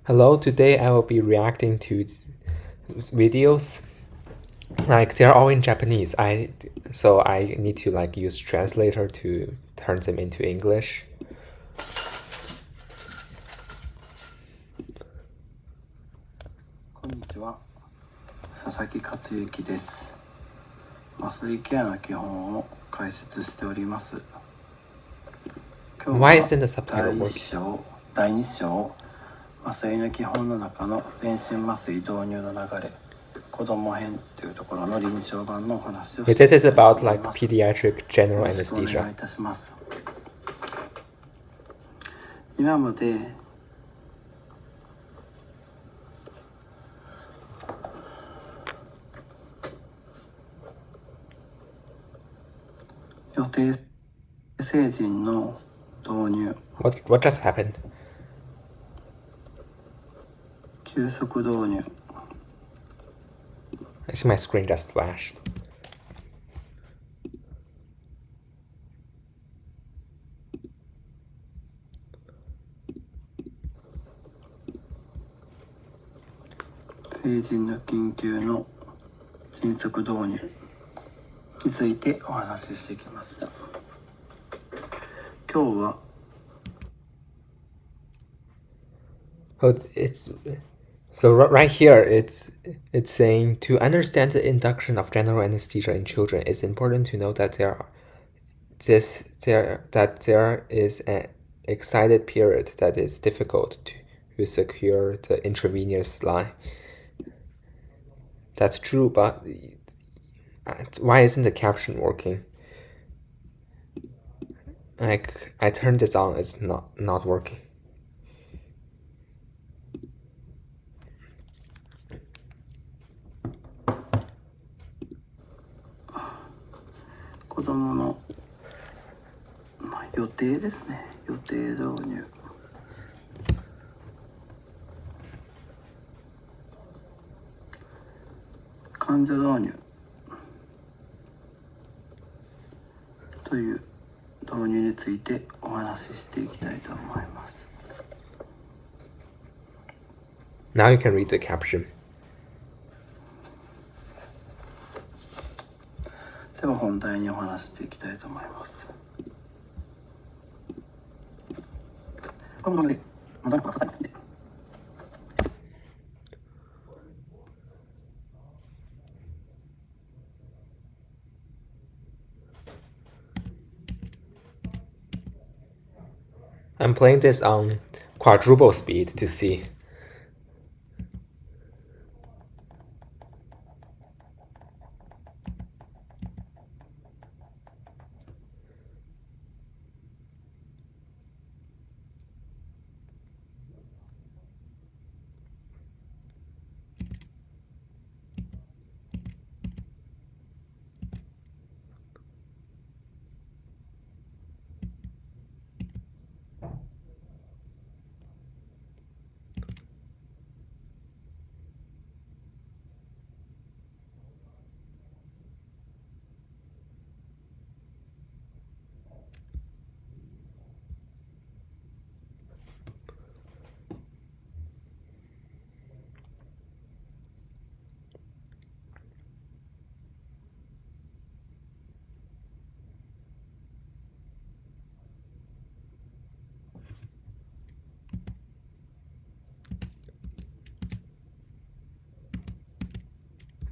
Hello, today I will be reacting to videos. Like they're all in Japanese. So I need to like use translator to turn them into English. こんにちは、佐々木克之です。麻酔ケアの基本を解説しております。今日は Why isn't the subtitle 第 working? 1章、第2章、麻酔の基本の中の全身麻酔導入の流れ、子供編というところの臨床版のお話を This is about like pediatric general よろしくお願い anesthesia. いたします。今まで予定成人の導入、 What just happened? 急速導入、 I see my screen just flashed. 成人の緊急の迅速導入についてお話ししてきました。今日は Right here it's saying to understand the induction of general anesthesia in children, it's important to know that there is an excited period that is difficult to secure the intravenous line. That's true, but why isn't the caption working? Like I turned this on, it's not working.子供の、予定ですね。予定導入。患者導入という導入についてお話ししていきたいと思います。 Now you can read the caption. では本題にお話していきたいと思います。このままで戻ることがないですね。I'm playing this on quadruple speed to see.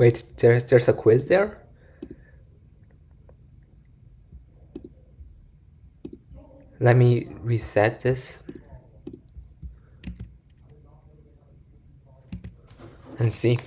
Wait, there's a quiz there? Let me reset this. And see.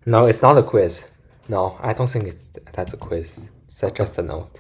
No, it's not a quiz. No, I don't think that's a quiz. It's just a note.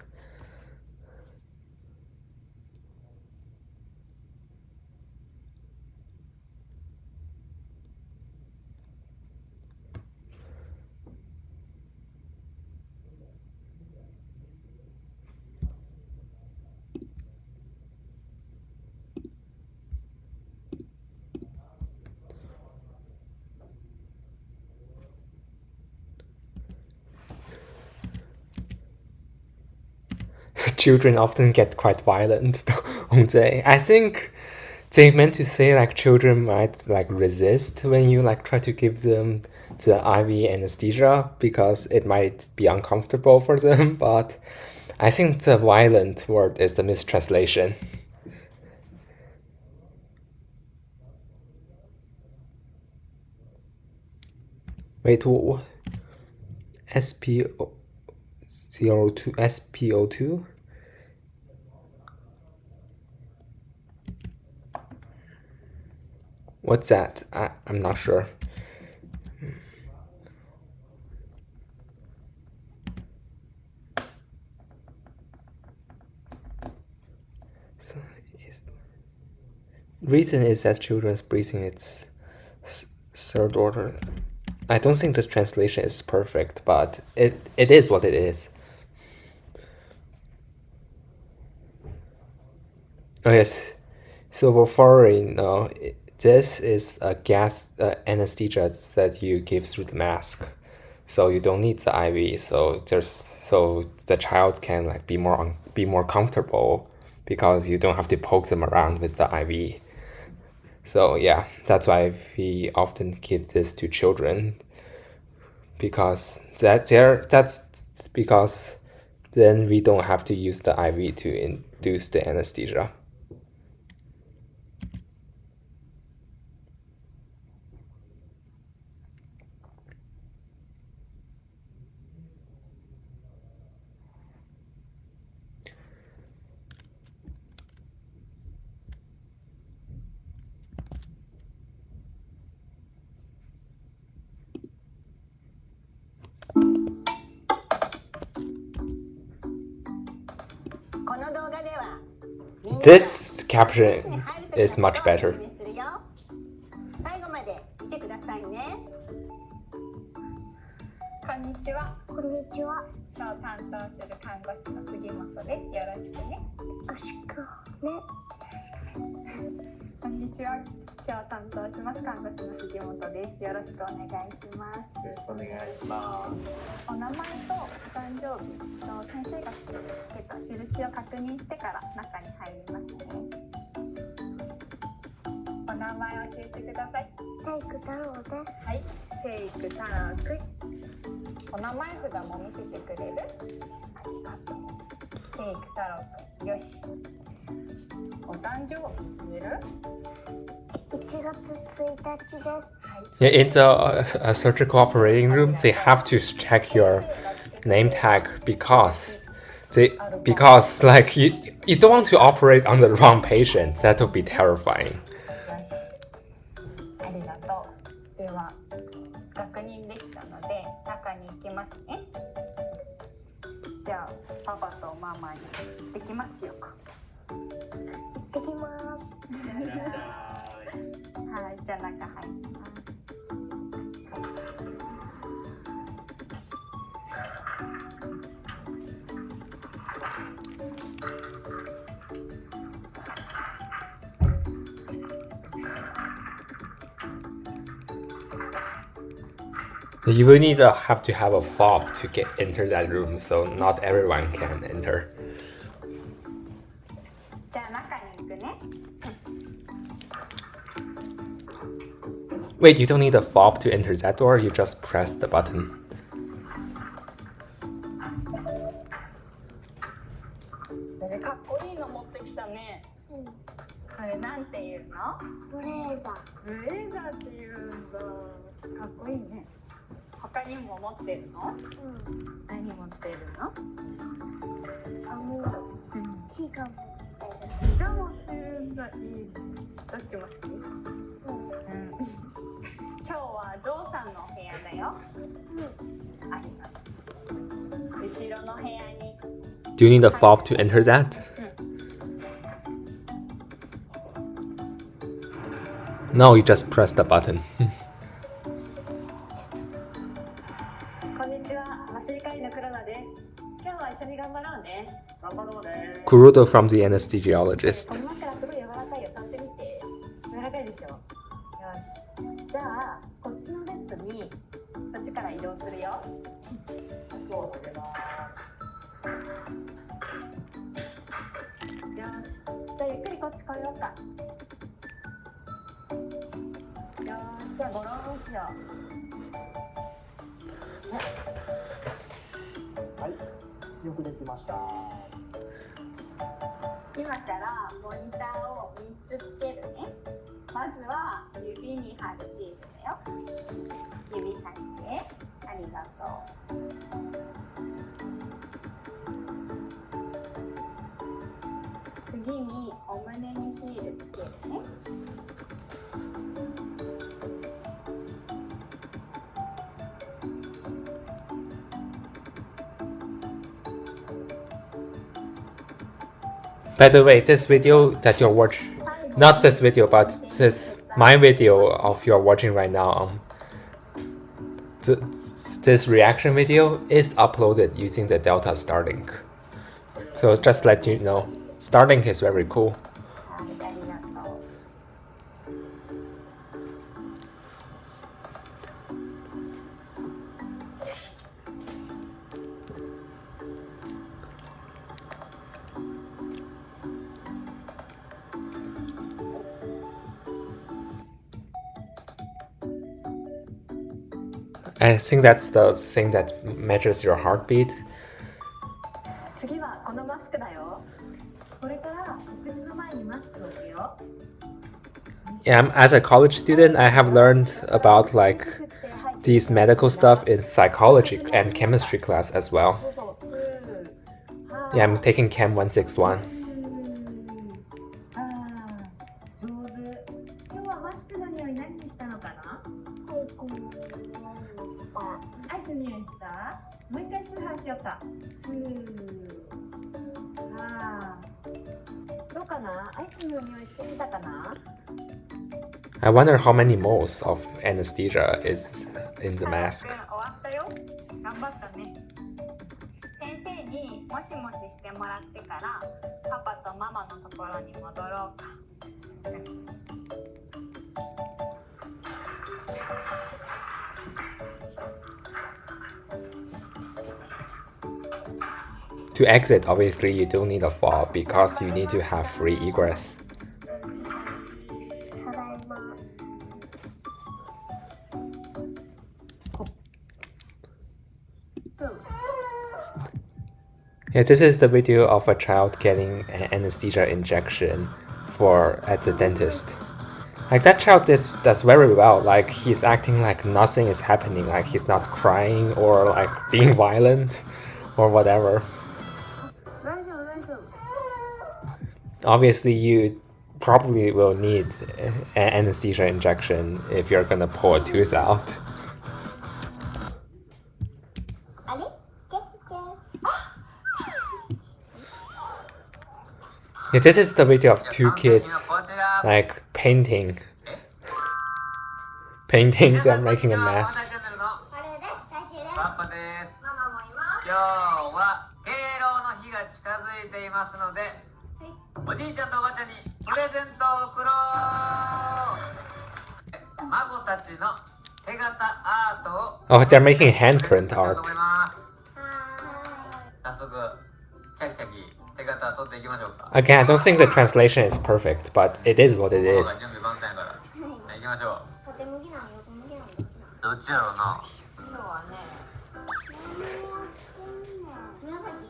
Children often get quite violent, don't they? I think they meant to say like children might like resist when you like try to give them the IV anesthesia because it might be uncomfortable for them, but I think the violent word is the mistranslation. Wait, what? SPO2? What's that? I'm not sure. So, reason is that children's breathing is third order. I don't think the translation is perfect, but it is what it is. Oh yes, so for foreign, this is a gas anesthesia that you give through the mask, so you don't need the IV. So the child can like be more comfortable because you don't have to poke them around with the IV. So yeah, that's why we often give this to children because that's because then we don't have to use the IV to induce the anesthesia. This caption is much better. 最後まで見てくださいね。こんにちは。こんにちは。今日担当する看護師の杉本です。よろしくね。よろしくね。こんにちは。今日担当します看護師の杉本です。よろしくお願いします。よろしくお願いします。お名前とお誕生日と先生がつけた印を確認してから中に入りますね。お名前教えてください。セイク太郎です。はい、セイク太郎くん。お名前札も見せてくれる？ありがとう。セイク太郎くん、よし。お誕生日言える？1月1日です。Yeah, in the surgical operating room, they have to check your name tag because like you don't want to operate on the wrong patient. That would be terrifying. ありがとう。では確認できたので中に行きますね。じゃあパパとママに行ってきますよか。行ってきます。はい、じゃあ中入ります。You will need to have a fob to enter that room, so not everyone can enter. じゃあ中に行くね。Wait, you don't need a fob to enter that door, you just press the button. 持ってきたね。うん。それなんていうの？ブレーザブレザーっていうんだ。かっこいいね。他にも持ってるの？ー。うん。何持ってるの？木が持って血が持ってるんだ。いいね。どっちも好き？る。今日はゾウさんの部屋だよ。あります。後ろの部屋に。Do you need a fob to enter that? No, you just press the button. こんにちは、麻酔科医の黒田です。今日は一緒に頑張ろうね。頑張ろうね。 Kurudo from the こ anesthesiologist. の枕すごい柔らかいよ。触ってみて。柔らかいでしょ。よし。じゃあ、こっちのベッドにこっちから移動するよ。柵を下げます。よし。じゃあゆっくりこっち来ようか。よし。じゃあゴロンしよう。はい、よくできました。今からモニターを3つつけるね。まずは指に貼るシールだよ。指さして。ありがとう。次にお胸にシールつけるね。By the way, this video that you're watching, not this video, but my video of you're watching right now, this reaction video is uploaded using the Delta Starlink. So just let you know, Starlink is very cool. はい、ありがとう。I think that's the thing that measures your heartbeat. 次はこのマスクだよ。これからお口の前にマスクを置くよ。Yeah, as a college student, I have learned about like these medical stuff in psychology and chemistry class as well. そうそう、スー。 Yeah, I'm taking Chem 161. 上手。今日はマスクの匂い何にしたのかな？アイスの匂いした？もう一回スーハーしようか。スー。どうかな？アイスの匂いしてみたかな？ I wonder how many moles of anesthesia is in the mask. 終わったよ。頑張ったね。先生にもしもししてもらってからパパとママのところに戻ろうか。To exit, obviously, you don't need a fob because you need to have free egress. ただいま。 Yeah, this is the video of a child getting an anesthesia injection at the dentist. Like that child does very well. Like he's acting like nothing is happening. Like he's not crying or like being violent or whatever. Obviously, you probably will need an anesthesia injection if you're gonna pull a tooth out. あれ？キャッチキャッチ。 Yeah, this is the video of two kids like painting. They're making a mess. これです。大丈夫です。パパです。ママもいます。今日は敬老の日が近づいていますので、おじいちゃんとおばあちゃんにプレゼントを贈ろう。孫たちの手形アートを Oh, they're making handprint と art. 思います。は早速チャキチャキ手形取っていきましょうか。 Again, I don't think the translation is perfect, but it is what it ママ is. が準備万端やから。行きましょーい。縦向きなの横向きなのどっちなの？う。どっちやろうな。今日はね、紫。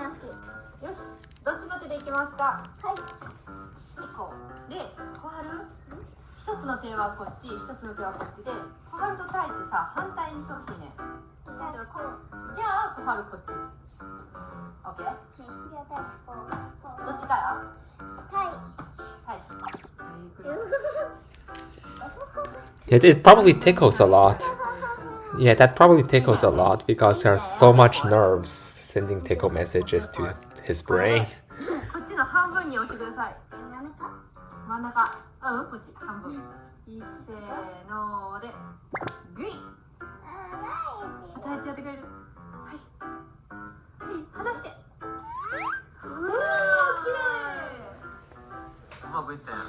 番好き。よし、どっちの手でいきますか。はい。行こう。で、小春、一つの手はこっち、一つの手はこっちで、小春と太一さ、反対にしてほしいね。じゃあ、小春こっち。オッケー。じゃあタイチこう。どっちからタイ。太一。It probably tickles a lot. Yeah, that probably tickles a lot because there's so much nerves sending tickle messages to his brain. こっちの半分に押してください。真ん中。真ん中。うん、こっち、半分。いっせーので、グイッ。太一やってくれる。はい。はい、離して。うわー、きれい。うまくいったやん。も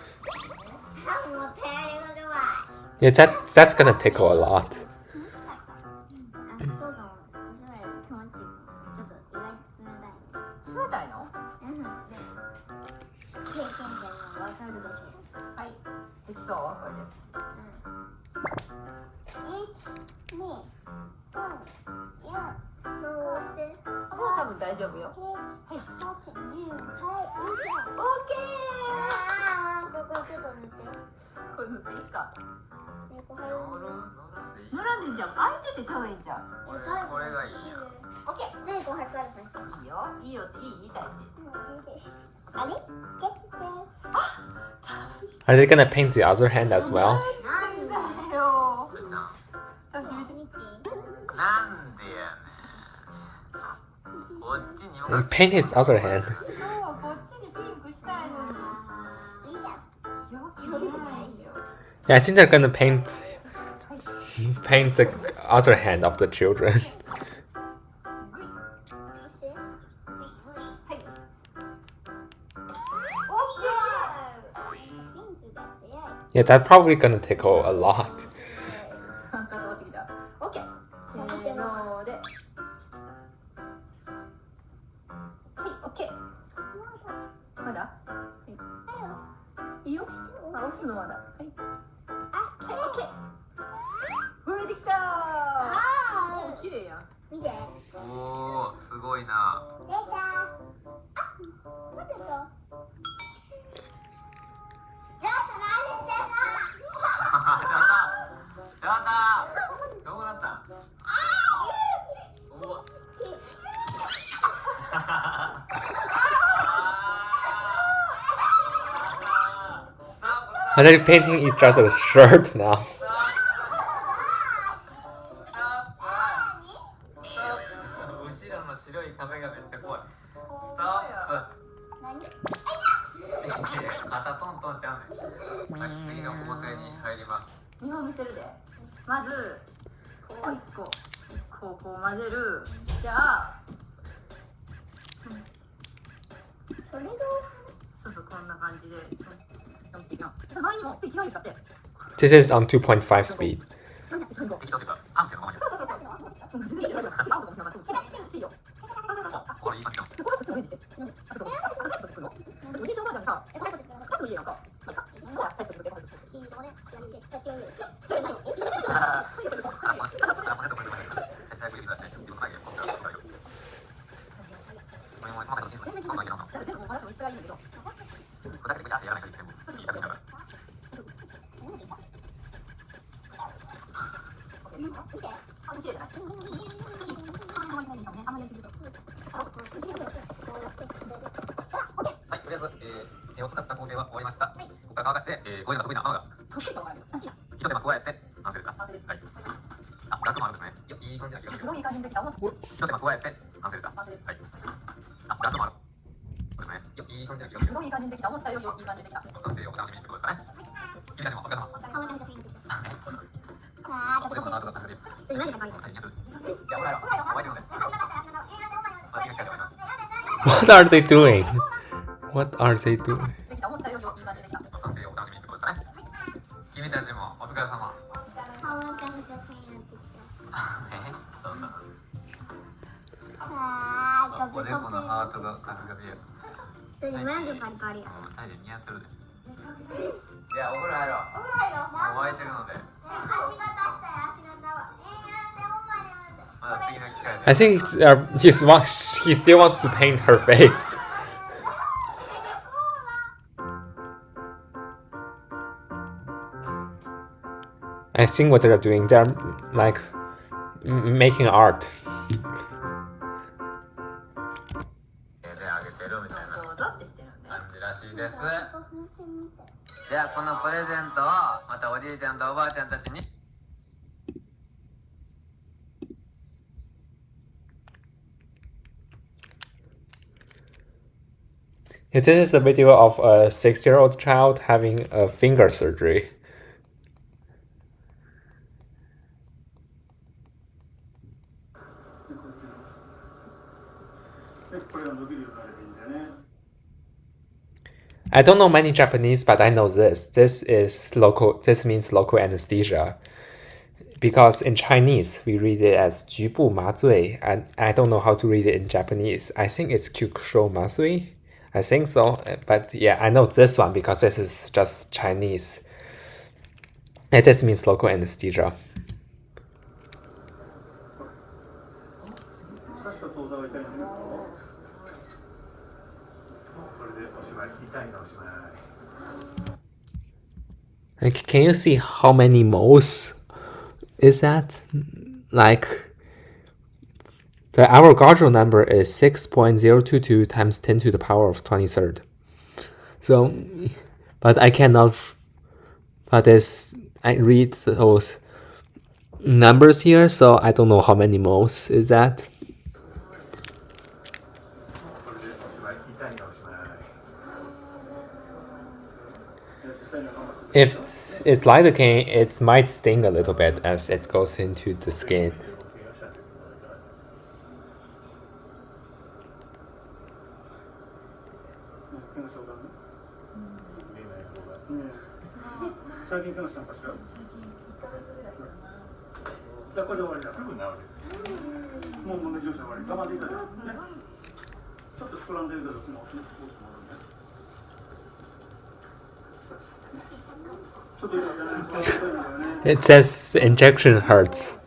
う手荒れが弱い。 Yeah, that's gonna tickle a lot. そうかも。私は気持ちいい。ちょっと意外と冷たいね。冷たいの？うん。経験者はわかるでしょ。はい。できそうこれで。1、2、3、4、回して。もう多分大丈夫よ。はい。8、10、はい、オッケあー、ここちょっと塗って。ー。これ塗っていいか。猫貼る。塗らんでんじゃん。空いててちょうどいいんじゃん。これがいいやん。オッケー。全部貼るからさして。いいよ。いいよっていい太一。あれ？キャッチして。 Are they gonna paint the other hand as well? なんだだよ。どうしたん？初めて見て。なんでやねん。こっちに向か And って paint his other hand. そう、こっちにピンクしたいのに。いいじゃん。よくないよ。 Yeah, I think they're gonna paint the other hand of the children. はい。Yeah, that's probably gonna tickle a lot. 簡単なわけだ。オッケー。せーので。はい、オッケー。まだ？はい。いいよ。あ、押すのまだ。はい。はい、オッケー。増えてきたー。お、綺麗やん。見て。おー、すごいな。できた。待ってよ。やったどうなったん？おわAre they painting each other's shirt now? 後ろの白い壁がめっちゃ怖い。ストップ。肩トントンちゃうねん。はい、次の工程に入ります。2本見せるで。まず、こう1個。こう混ぜる。じゃあ、それが。そうそう、こんな感じで。前にも違うよって。 This is on 2.5 speed. 適当というか、感性のままに。これいい感じだ。はい、とりあえず、手を使った工程は終わりました。ここから乾かして、こういうのが得意な青が一手間加えて完成ですか？はい。あ、額もあるんですね。いい感じな気がする。一手間加えて完成ですか？はい。あ、額もある。そうですね。いい感じな気がする。完成をお楽しみにしてください。君たちもお疲れ様。これこの後が感じで。いや、俺らよ。覚えてるので。間違いしないで終わります。 What are they doing? What are they doing? 完成をお楽しみにしてください。君たちもお疲れ様。顔がめちゃめちゃ線になってきた。どうぞ。あー、おでこのハートがガビガビや。マジパリパリや。タイで似合ってるで。じゃあお風呂入ろう。もう沸いてるので。足型したよ、足型は。なんでほんまに待って。ま I think he still wants to paint her face. I think what they're doing, they're like making art. じゃあこのプレゼントをまたおじいちゃんとおばあちゃんたちに This is a video of a 6-year-old child having a finger surgery. I don't know many Japanese, but I know this. This means local anesthesia. Because in Chinese, we read it as 局部麻醉, and I don't know how to read it in Japanese. I think it's 局所麻酔. I think so, but yeah, I know this one because this is just Chinese. And this means local anesthesia. Like, can you see how many moles is that? Like, the Avogadro number is 6.022 times 10 to the power of 23rd. So, but I cannot, but I read those numbers here, so I don't know how many moles is that. If it's lidocaine, it might sting a little bit as it goes into the skin. It says injection hurts.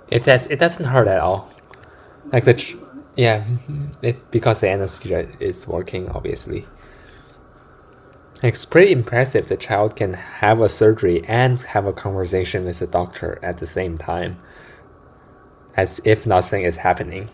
It says it doesn't hurt at all. Like because the anesthesia is working, obviously. It's pretty impressive the child can have a surgery and have a conversation with the doctor at the same time, as if nothing is happening.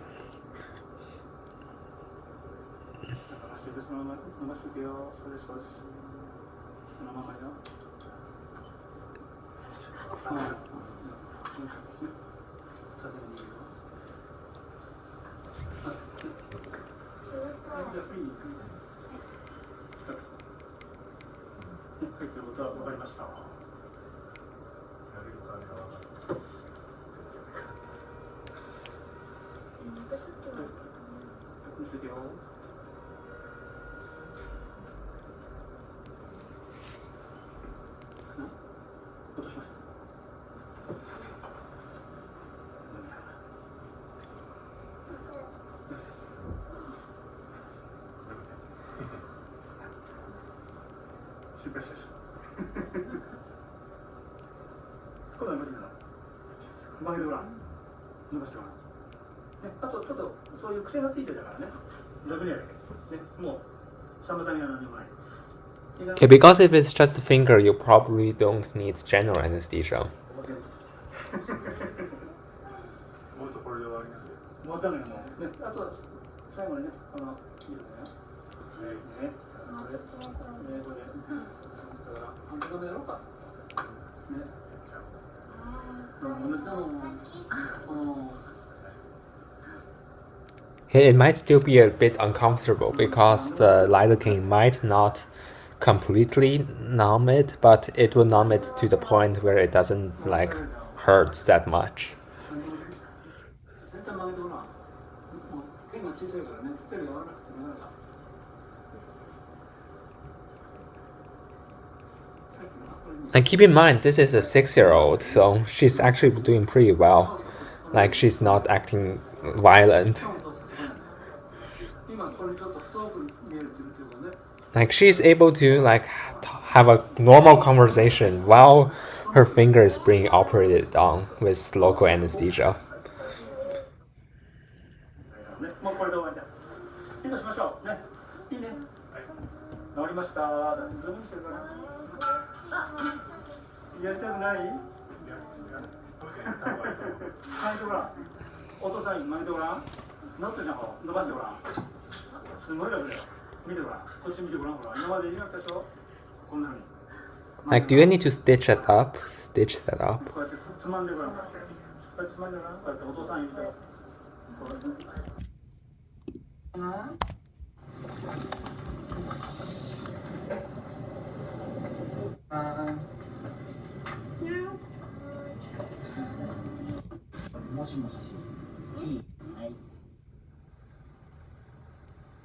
Yeah, because if it's just a finger, you probably don't need general anesthesia. It might still be a bit uncomfortable because the lidocaine might not completely numb it, but it will numb it to the point where it doesn't like hurt that much. And keep in mind, this is a 6-year-old, so she's actually doing pretty well. Like, she's not acting violent. Like, she's able to like have a normal conversation while her finger is being operated on with local anesthesia. もうこれで終わりだ。いいとしましょう。ね。いいね。治りました。ズームしてるかな。やりたくない？巻いてごらん。お父さん巻いてごらん。なってんじゃん。伸ばしてごらん。すごい楽だよ。見てごらん。こっち見てごらん。ほら。今までいなかったでしょ。こんなに。Like, do you need to stitch that up? Stitch that up? こうやってつまんでごらん。こうやってつまんでごらん。こうやってお父さん言うと。もしもし。いい。はい。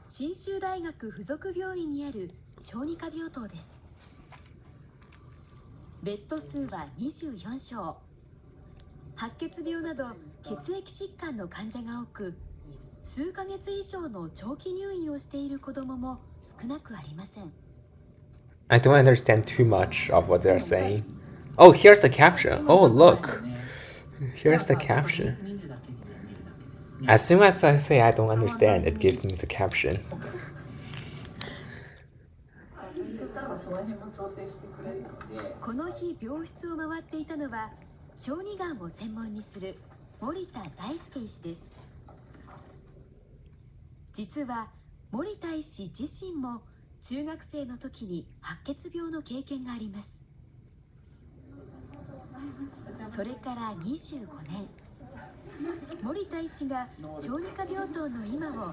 信州大学附属病院にある小児科病棟です。ベッド数は24床。白血病など血液疾患の患者が多く、数ヶ月以上の長期入院をしている子どもも少なくありません。I don't understand too much of what they're saying. Oh, here's the caption. Oh, look. Here's the caption. As soon as I say I don't understand, it gives me the caption. この日病室を回っていたのは小児がんを専門にする森田大輔医師です。実は森田医師自身も中学生の時に白血病の経験があります。それから25年、森田医師が小児科病棟の今を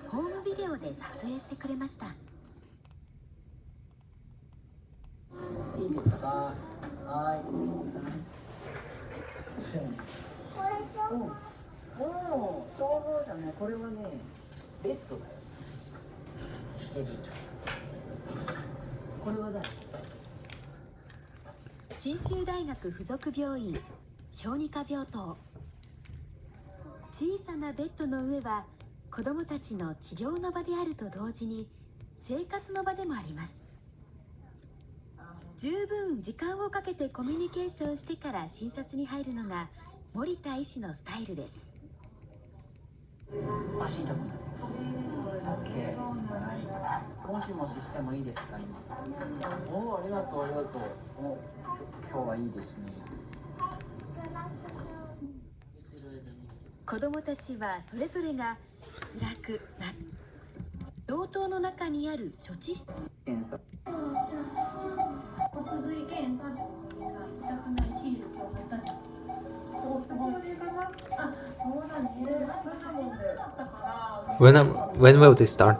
ホームビデオで撮影してくれました。いいですか。はい。これちょもう消防じゃね、これはね、ベッドだよ。知ってる。これはだ。信州大学附属病院小児科病棟。小さなベッドの上は子どもたちの治療の場であると同時に生活の場でもあります。十分時間をかけてコミュニケーションしてから診察に入るのが森田医師のスタイルです。足痛くない。OK。はい。もしもししてもいいですか今。おお、ありがとうありがとう。お、今日はいいですね。子どもたちはそれぞれが辛くなる。病棟の中にある処置室。検査。骨髄検査ってことにさ、痛くないシール今日貼ったじゃん。それかな。あ、そうなんです。自分だったから。When will they start?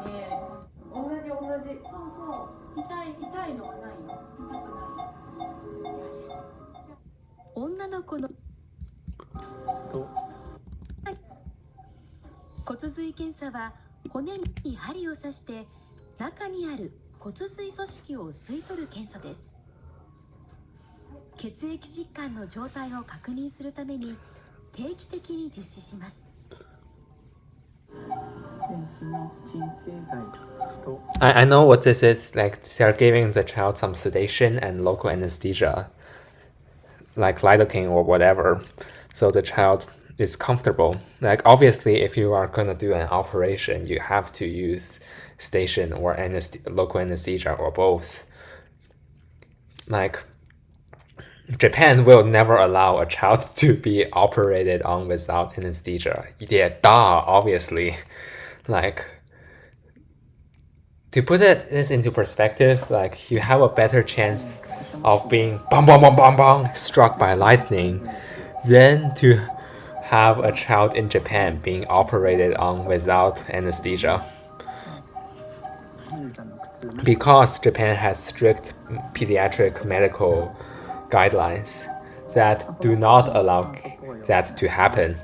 同じ。そうそう。痛いのはないよ。痛くない。よし。女の子の骨髄検査は骨に針を刺して中にある骨髄組織を吸い取る検査です。血液疾患の状態を確認するために定期的に実施します。I know what this is. Like, they're giving the child some sedation and local anesthesia, like lidocaine or whatever, so the child is comfortable. Like, obviously, if you are gonna do an operation, you have to use sedation or local anesthesia or both. Like, Japan will never allow a child to be operated on without anesthesia. Yeah, duh, obviously. Like, to put this into perspective, like, you have a better chance of being bang, bang, bang, bang, bang, struck by lightning than to have a child in Japan being operated on without anesthesia. Because Japan has strict pediatric medical guidelines that do not allow that to happen.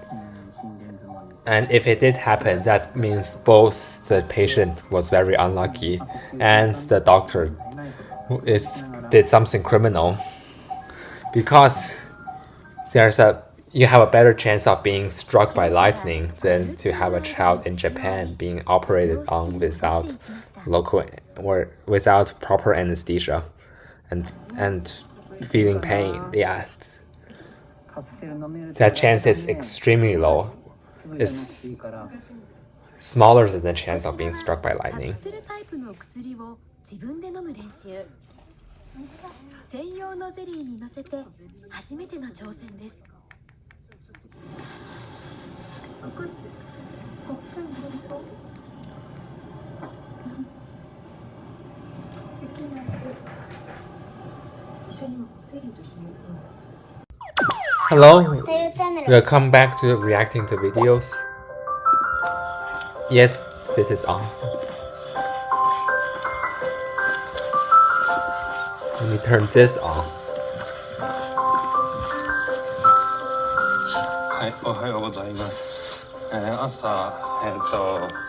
And if it did happen, that means both the patient was very unlucky and the doctor did something criminal, because you have a better chance of being struck by lightning than to have a child in Japan being operated on without proper anesthesia and feeling pain. Yeah, that chance is extremely low. It's smaller than the chance of being struck by カプ lightning. セルタイプの薬を自分で飲む練習。専用のゼリーに乗せて初めての挑戦です。Hello, welcome back to reacting to videos. Yes, this is on. Let me turn this on. はい、おはようございます。朝、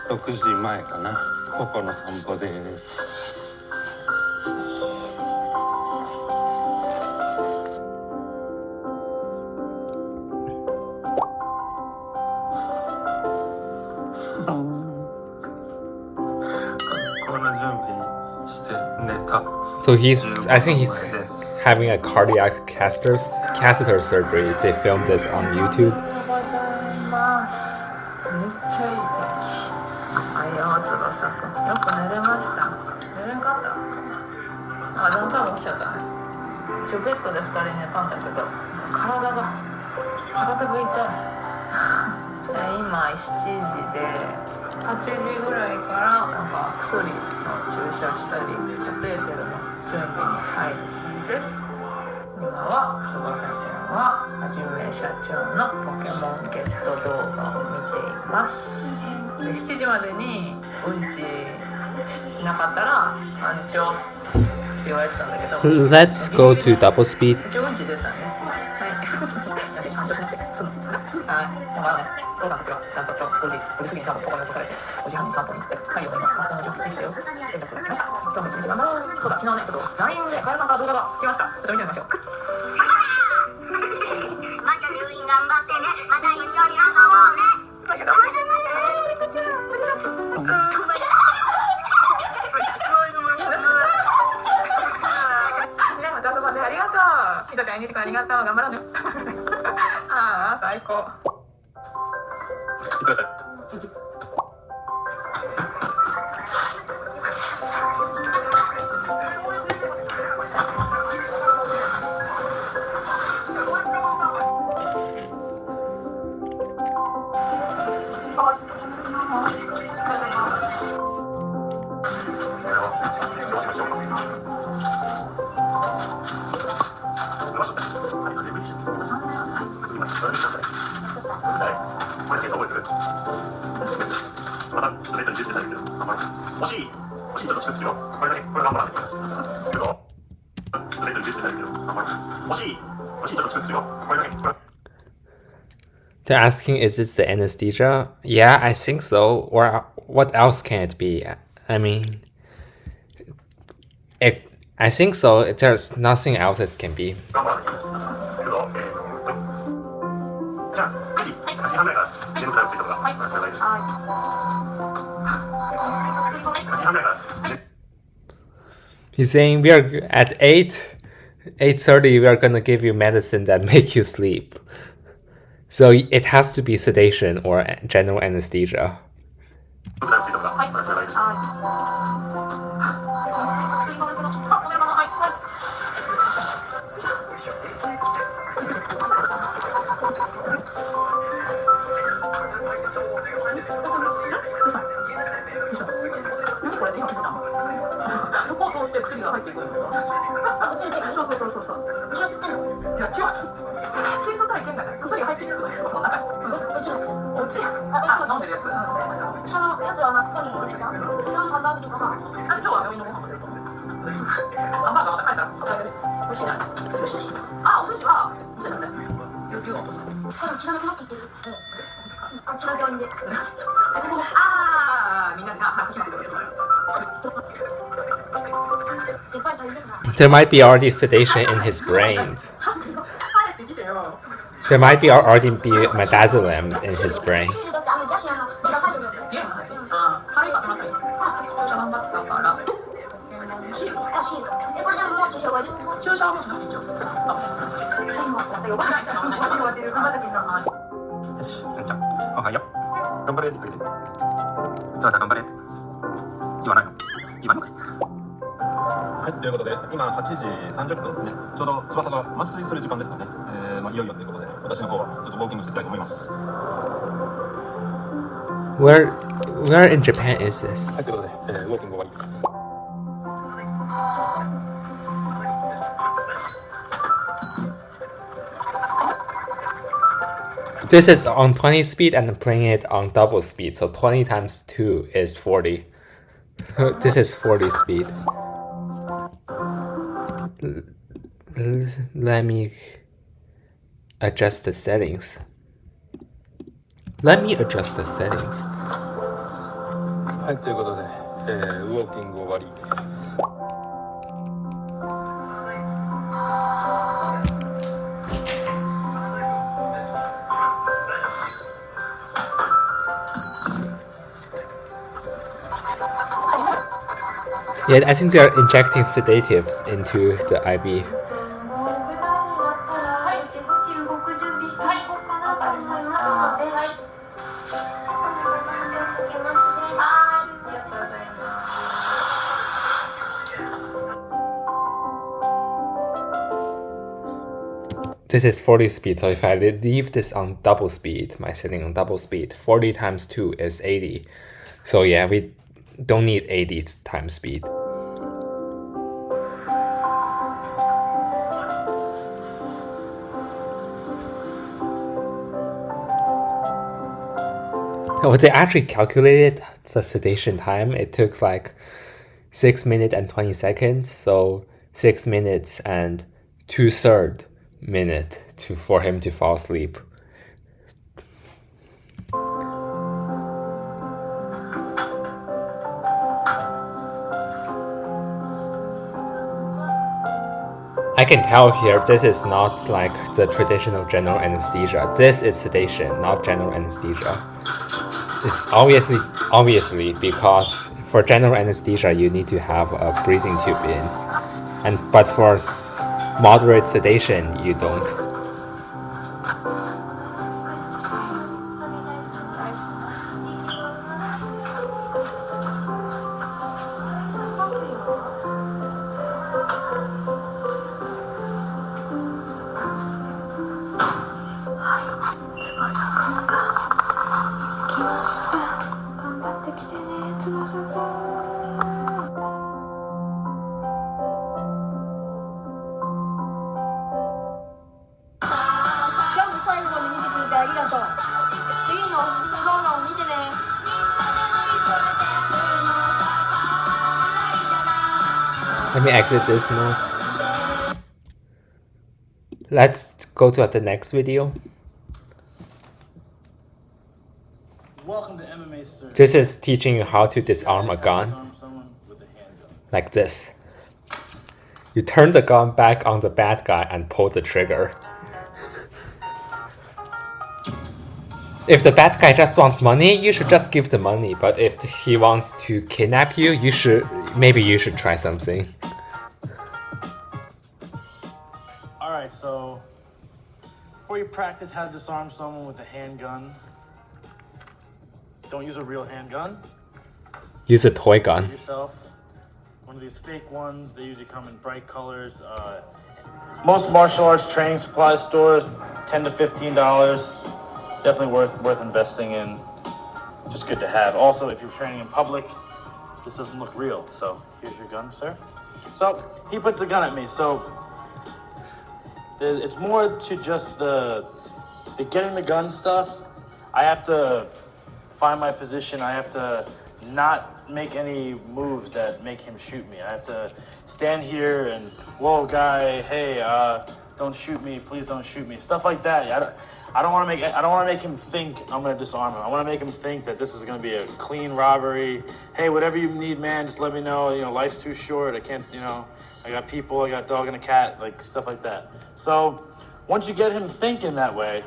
6時前かな。ここの散歩です。この準備して寝た。So I think he's having a cardiac catheter surgery. They filmed this on YouTube. よく寝れました。寝れんかった。何回も起きちゃったね。一応ベッドで2人寝たんだけど、体が痛い。今7時で、8時ぐらいからなんか薬の注射したり、カテーテルの準備に入るしです。今は久保先生ははじめ社長のポケモンゲット動画を見ています。で7時までにうんちしなかったら班長って言われてたんだけど Let's go to double speed. 一応うんち出たね。はい班長先生すいません。はいだからね父さんたちはちゃんと5時過ぎに多分ここに起こされて5時半に散歩に行って太陽が今この状況できたよ連絡が来ました。今日も一日頑張ろう。そうだ昨日ねちょっと LINE でカエルさんから動画が来ました。ちょっと見てみましょう。マシャ入院頑張ってね。また一緒に遊ぼうね。マシャ頑張ってね。ね、また遊ばせありがとう。ひとちゃん2時間ありがとう。頑張ろうね。ああ、最高。いってらっしゃい。They're asking, is this the anesthesia? Yeah, I think so. Or what else can it be? I mean, I think so. There's nothing else it can be. He's saying we are at 8:30. We are gonna give you medicine that make you sleep. So it has to be sedation or general anesthesia. There might be already sedation in his brain. There might be already be midazolam in his brain. Where in Japan is this? This is on 20 speed and I'm playing it on double speed, so 20 times 2 is 40. This is 40 speed. Let me adjust the settings. Let me adjust the settings. はい、ということで、ウォーキング終わり。Yeah, I think they are injecting sedatives into the IV. This is 40 speed, so if I leave this on double speed, my setting on double speed, 40 times 2 is 80. So yeah, we don't need 80 times speed. Well, they actually calculated the sedation time. It took like 6 minutes and 20 seconds, so 6 minutes and 2/3 minute for him to fall asleep. I can tell here this is not like the traditional general anesthesia. This is sedation, not general anesthesia. It's obviously because for general anesthesia you need to have a breathing tube in, but for moderate sedation you don't. Let me exit this mode. Let's go to the next video. Welcome to MMA, sir. This is teaching you how to disarm a gun. Disarm someone with a handgun. Like this. You turn the gun back on the bad guy and pull the trigger. If the bad guy just wants money, you should just give the money. But if he wants to kidnap you, maybe you should try something. Alright, so before you practice how to disarm someone with a handgun, don't use a real handgun. Use a toy gun. Get yourself one of these fake ones. They usually come in bright colors. Most martial arts training supply stores, $10 to $15. Definitely worth investing in. Just good to have. Also, if you're training in public, this doesn't look real. So here's your gun, sir. So he puts a gun at me. So it's more to just the getting the gun stuff. I have to find my position. I have to not make any moves that make him shoot me. I have to stand here and, whoa, guy, hey, don't shoot me, please don't shoot me. Stuff like that. I don't want to make him think I'm gonna disarm him. I want to make him think that this is gonna be a clean robbery. Hey, whatever you need, man, just let me know. You know, life's too short. I can't, you know, I got people, I got a dog and a cat, like stuff like that. So once you get him thinking that way,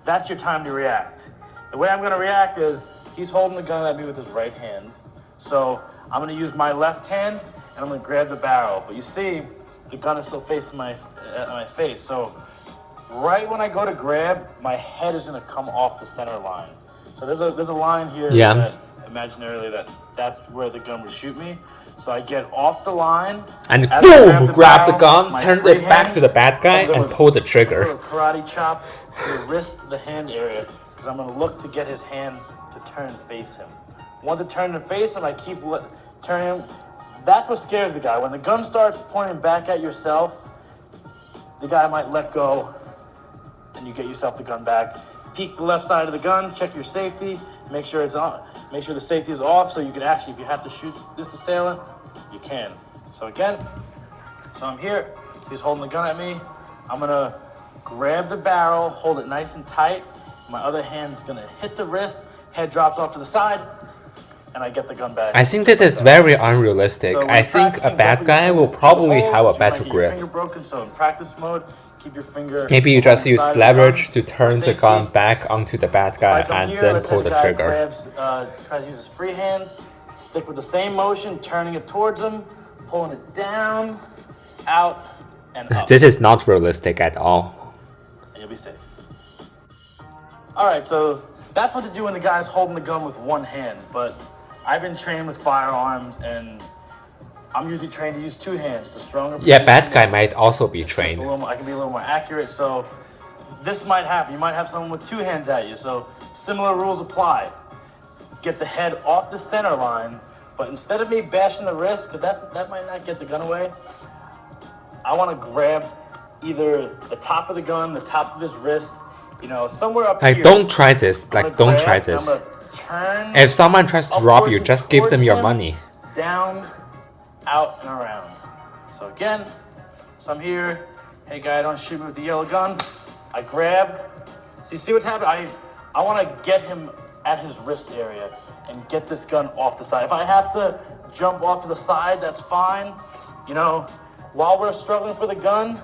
that's your time to react. The way I'm gonna react is he's holding the gun at me with his right hand. So I'm gonna use my left hand and I'm gonna grab the barrel. But you see, the gun is still facing my face. So right when I go to grab, my head is gonna come off the center line. So there's a line here that imaginarily that's where the gun would shoot me. So I get off the line and boom, grab the gun, turn it back to the bad guy, and pull the trigger. A karate chop to the wrist, the hand area, because I'm gonna look to get his hand to turn and face him. Once it turns and face him, I keep turning him. That's what scares the guy. When the gun starts pointing back at yourself, the guy might let go, and you get yourself the gun back. Peek the left side of the gun, check your safety, make sure it's on, make sure the safety is off, so you can actually, if you have to shoot this assailant, you can. So again, so I'm here, he's holding the gun at me, I'm gonna grab the barrel, hold it nice and tight, my other hand's gonna hit the wrist, head drops off to the side, and I get the gun back. I think this is very unrealistic. So I think a bad guy will probably have a better grip. Finger broken, so in practice mode, keep your finger. Maybe you just use leverage to turn the safety. gun back onto the bad guy and then pull the trigger. Tries to use his free hand, stick with the same motion, turning it towards him, pulling it down, out, and up. This is not realistic at all. And you'll be safe. All right, so that's what to do when the guy's holding the gun with one hand, but I've been trained with firearms, and I'm usually trained to use two hands. The stronger. Yeah, bad guy might also be Just trained. I can be a little more accurate. So this might happen. You might have someone with two hands at you. So similar rules apply. Get the head off the center line, but instead of me bashing the wrist, because that might not get the gun away, I want to grab either the top of the gun, the top of his wrist, you know, somewhere up here. Don't try this. Don't try this. If someone tries to rob you, just give them your money. Down, out, and around. So again, so I'm here. Hey guy, don't shoot me with the yellow gun. I grab. So you see what's happening? I want to get him at his wrist area and get this gun off the side. If I have to jump off to the side, that's fine. You know, while we're struggling for the gun,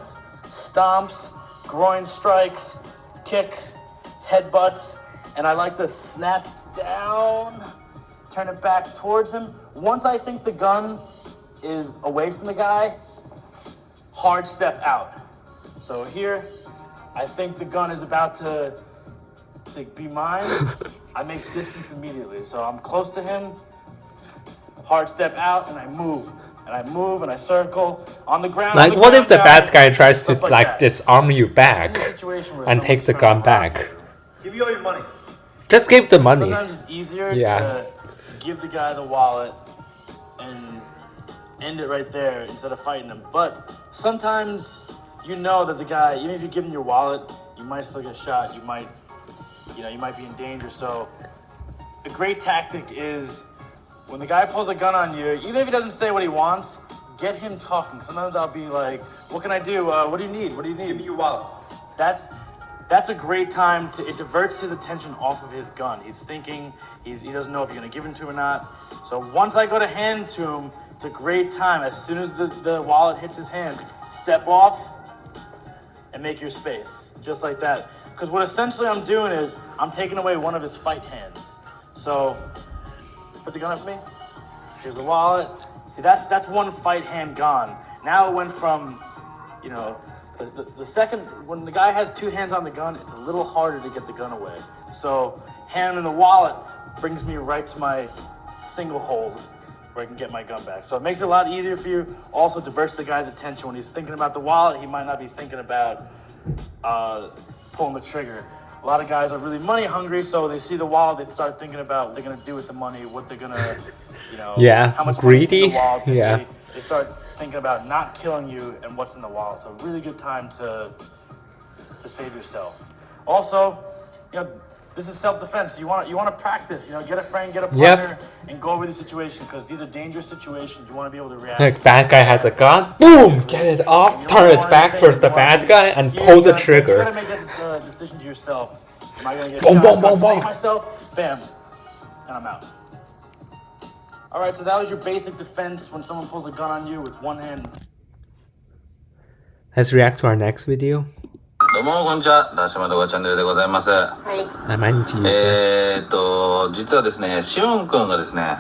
stomps, groin strikes, kicks, headbutts, and I like to snap down, turn it back towards him. Once I think the gun is away from the guy, hard step out. So here, I think the gun is about to be mine. I make distance immediately. So I'm close to him, hard step out, and I move. And I move and I circle on the ground. Like, what if the bad guy tries to like disarm you back and take the gun back? Give you all your money. Just give the money. Sometimes it's easier to give the guy the wallet and end it right there instead of fighting him. But sometimes you know that the guy, even if you give him your wallet, you might still get shot. You might be in danger. So a great tactic is when the guy pulls a gun on you, even if he doesn't say what he wants, get him talking. Sometimes I'll be like, what can I do? What do you need? What do you need? Give me your wallet. That's a great time it diverts his attention off of his gun. He's thinking, he doesn't know if you're gonna give him to him or not. So once I go to hand to him, it's a great time. As soon as the wallet hits his hand, step off and make your space, just like that. Because what essentially I'm doing is, I'm taking away one of his fight hands. So, put the gun up for me. Here's the wallet. See, that's one fight hand gone. Now it went from, you know, the second, when the guy has two hands on the gun, it's a little harder to get the gun away. So hand in the wallet brings me right to my single hold where I can get my gun back. So it makes it a lot easier for you. Also diverts the guy's attention. When he's thinking about the wallet, he might not be thinking about pulling the trigger. A lot of guys are really money hungry, so they see the wallet, they start thinking about what they're gonna do with the money, what they're gonna, you know, how much greedy. money's in the wallet. Yeah. They start thinking about not killing you and what's in the wallet. So really good time to save yourself. Also, you know, this is self-defense. You want to practice. You know, get a friend, get a partner, and go over the situation because these are dangerous situations. You want to be able to react. Like, bad guy has a gun, boom, get it off, turn it back towards the bad guy, and pull the trigger. You gotta make that decision to yourself. Am I gonna get Boom, shot? boom, Do I boom, save boom. myself? Bam. And I'm out. Alright, so that was your basic defense when someone pulls a gun on you with one hand. Let's react to our next video. どうもこんにちは、ダッシュマドガチャンネルでございます。I might need to use this. 実はですね、しおんくんがですね、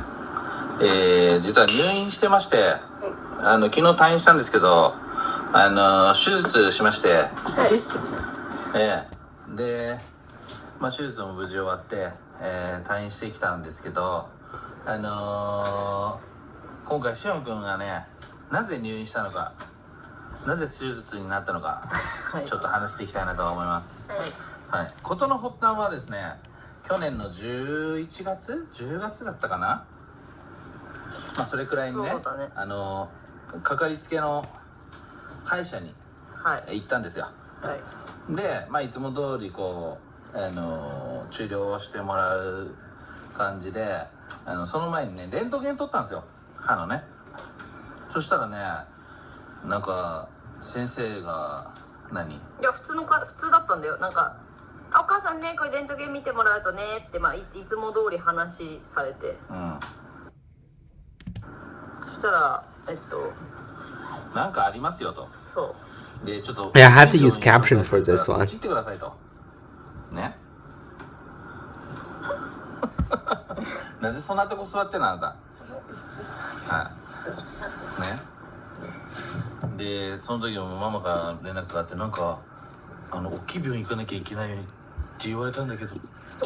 実は入院してまして、昨日退院したんですけど、手術しまして、で、手術も無事終わって、退院してきたんですけど、今回しおんくんがね、なぜ入院したのか、なぜ手術になったのか、ちょっと話していきたいなと思います。はい。事の発端はですね、去年の11月 ?10 月だったかな、それくらいにね、かかりつけの歯医者に行ったんですよ。で、いつも通りこう、治療をしてもらう感じで、その前にね、レントゲン取ったんですよ、歯のね。そしたらね、なんか先生がいや普通だったんだよ。なんかお母さんね、これレントゲン見てもらうとねって、いつも通り話されて、そしたらなんかありますよと。そうで、ちょっと Yeah, I have to use caption for this one. 切ってくださいとね。なんでそんなとこ座ってんのあなた。はいね。で、その時もママから連絡があって、なんか大きい病院行かなきゃいけないようにって言われたんだけど、ちょ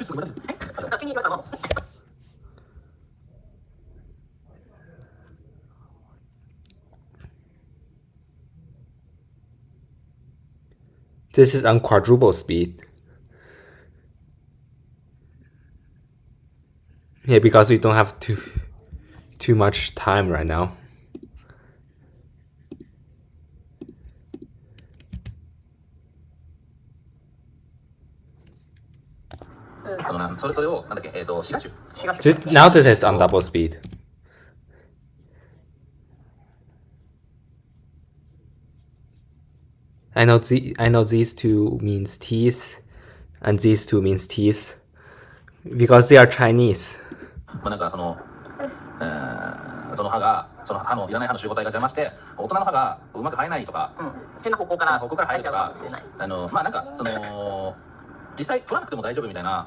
っと待って。気に入らなかった。This is on quadruple speed. Yeah, because we don't have too much time right now. それをなんだっけ、シガシュ。Now this is on double speed. I know these two means teeth, and these two means teeth, because they are Chinese. なんかその歯のいらない歯の集合体が邪魔して、大人の歯がうまく生えないとか、変な方向から生えるとか、なんか実際取らなくても大丈夫みたいな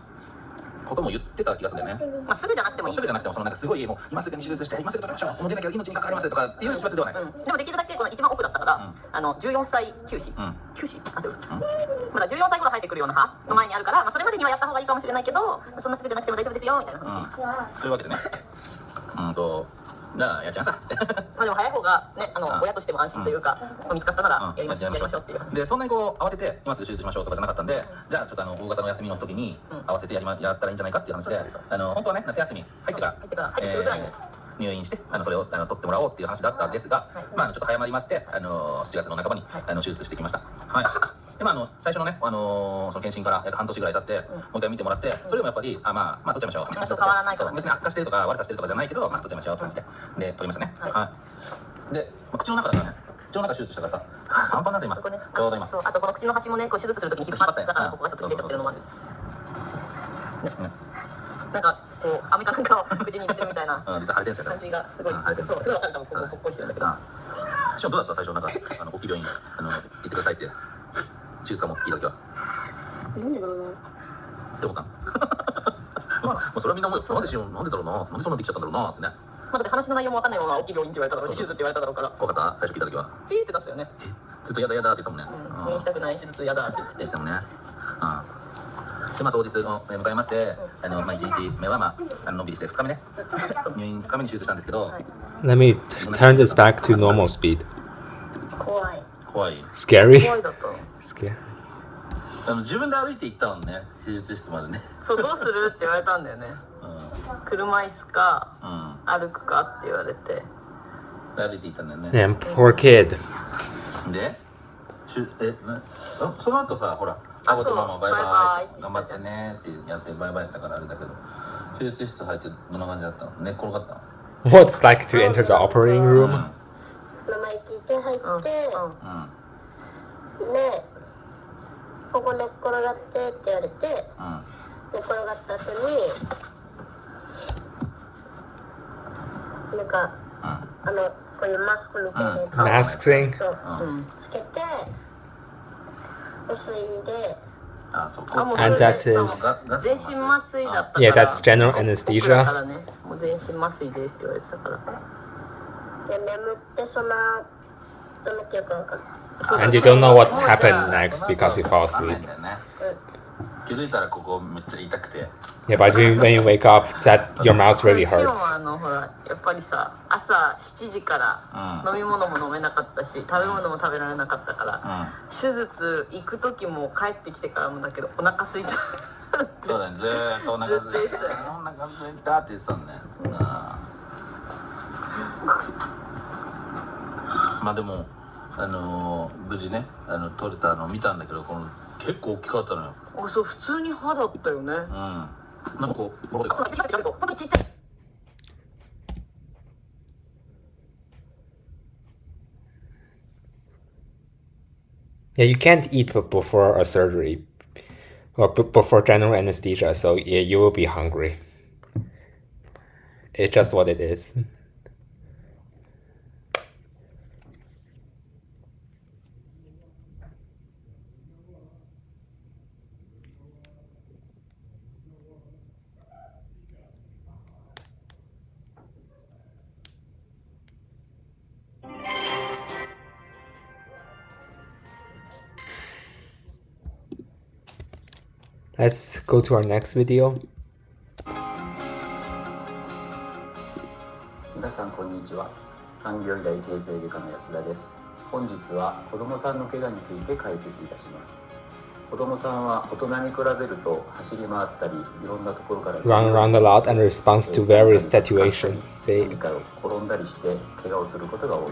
ことも言ってた気がするんだよね。すぐじゃなくてもいい。すぐじゃなくても、なんかすごいもう今すぐに手術して今すぐ取りましょう、もう出なきゃ命に関わりますとかっていう一発ではない。でもできるだけこの一番奥だったから、14歳休止、まだ14歳頃生えてくるような歯の前にあるから、それまでにはやった方がいいかもしれないけど、そんなすぐじゃなくても大丈夫ですよみたいな話。というわけでね、じゃあやっちゃいなさい。でも早い方がね、親としても安心というか、見つかったならやりましょうっていう。で、そんなにこう慌てて今すぐ手術しましょうとかじゃなかったんで、じゃあちょっと大型の休みの時に合わせてやったらいいんじゃないかっていう話で、本当はね、夏休み入ってからすぐぐらいに入院して、それを取ってもらおうっていう話だったんですが、ちょっと早まりまして、7月の半ばに手術してきました。はい。で、最初のね、その検診から約半年ぐらい経って、もう一回見てもらって、それでもやっぱり、取っちゃいましょう。変わらないから、別に悪化してるとか悪さしてるとかじゃないけど、取っちゃいましょうって感じで、取りましたね。はい。で、口の中だからね、口の中手術したからさ、パンパンなんです今。ちょうど今。あとこの口の端もね、手術するときに引っ張ったから、ここがちょっと出ちゃってるのもある。なんか飴かなんかを口に入れてるみたいな実は腫れてるんですよ。感じがすごい、そうすごい分かるかも。ここぽっこりしてるんだけど。しかもどうだった最初、なんか大きい病院行ってくださいって手術かも聞いた時は。なんでだろうなって思ったもうそれはみんな思うよ。なんでだろうな、なんでそんなできちゃったんだろうなってね。だって話の内容も分かんないまま大きい病院って言われただろうし、手術って言われただろうから。怖かった最初聞いた時は。チーって出すよね。ずっとやだやだって言ってたもんね。入院したくない、手術やだって言ってたもんね。で、当日を迎えまして、1日目はのんびりして2日目ね、入院2日目に手術したんですけど、Let me turn this back to normal speed. 怖い。Scary? 怖いだった。Scary. 自分で歩いて行ったもんね、手術室までね。そう、どうするって言われたんだよね。車椅子か歩くかって言われて歩いて行ったんだよね。Damn, poor kid. で、その後さ、ほら、パパとママバイバイ頑張ってねってやってバイバイしたからあれだけど、手術室入ってどんな感じだったの？寝っ転がったの？ What it's like to enter the operating room? 名前聞いて入って、でここ寝っ転がってって言われて、寝っ転がった後になんか、こういうマスクみたいなやつ、Mask thing? そう、つけて麻酔で、And that's his. 全身麻酔だったから。Yeah, that's general anesthesia. だからね、もう全身麻酔ですって言われてたから。で眠ってその後の記憶が分かる。And you don't know what happened next because you fall asleep. 気づいたらここめっちゃ痛くて。Yeah, but when you wake up, that your mouth really シオン hurts. はほらやっぱりさ、朝7時から飲み物も飲めなかったし、食べ物も食べられなかったから、手術行く時も帰ってきてからもだけどお腹空いた。そうだね、ずーっとお腹空いた。お腹空いたって言ってたんね。まあでも無事ね取れたのを見たんだけど、この結構大きかったのよ。あ、そう、普通に歯だったよね。なんかこうボロでかい。ちっちゃい。Yeah, you can't eat before a surgery or before general anesthesia, so yeah, you will be hungry. It's just what it is. Let's go to our next video. 皆さんこんにちは。産業医大形成外科の安田です。本日は子どもさんの怪我について解説いたします。子どもさんは大人に比べると走り回ったりいろんなところから Run around a lot and responds to various situations. 何かを転んだりして怪我をすることが多いで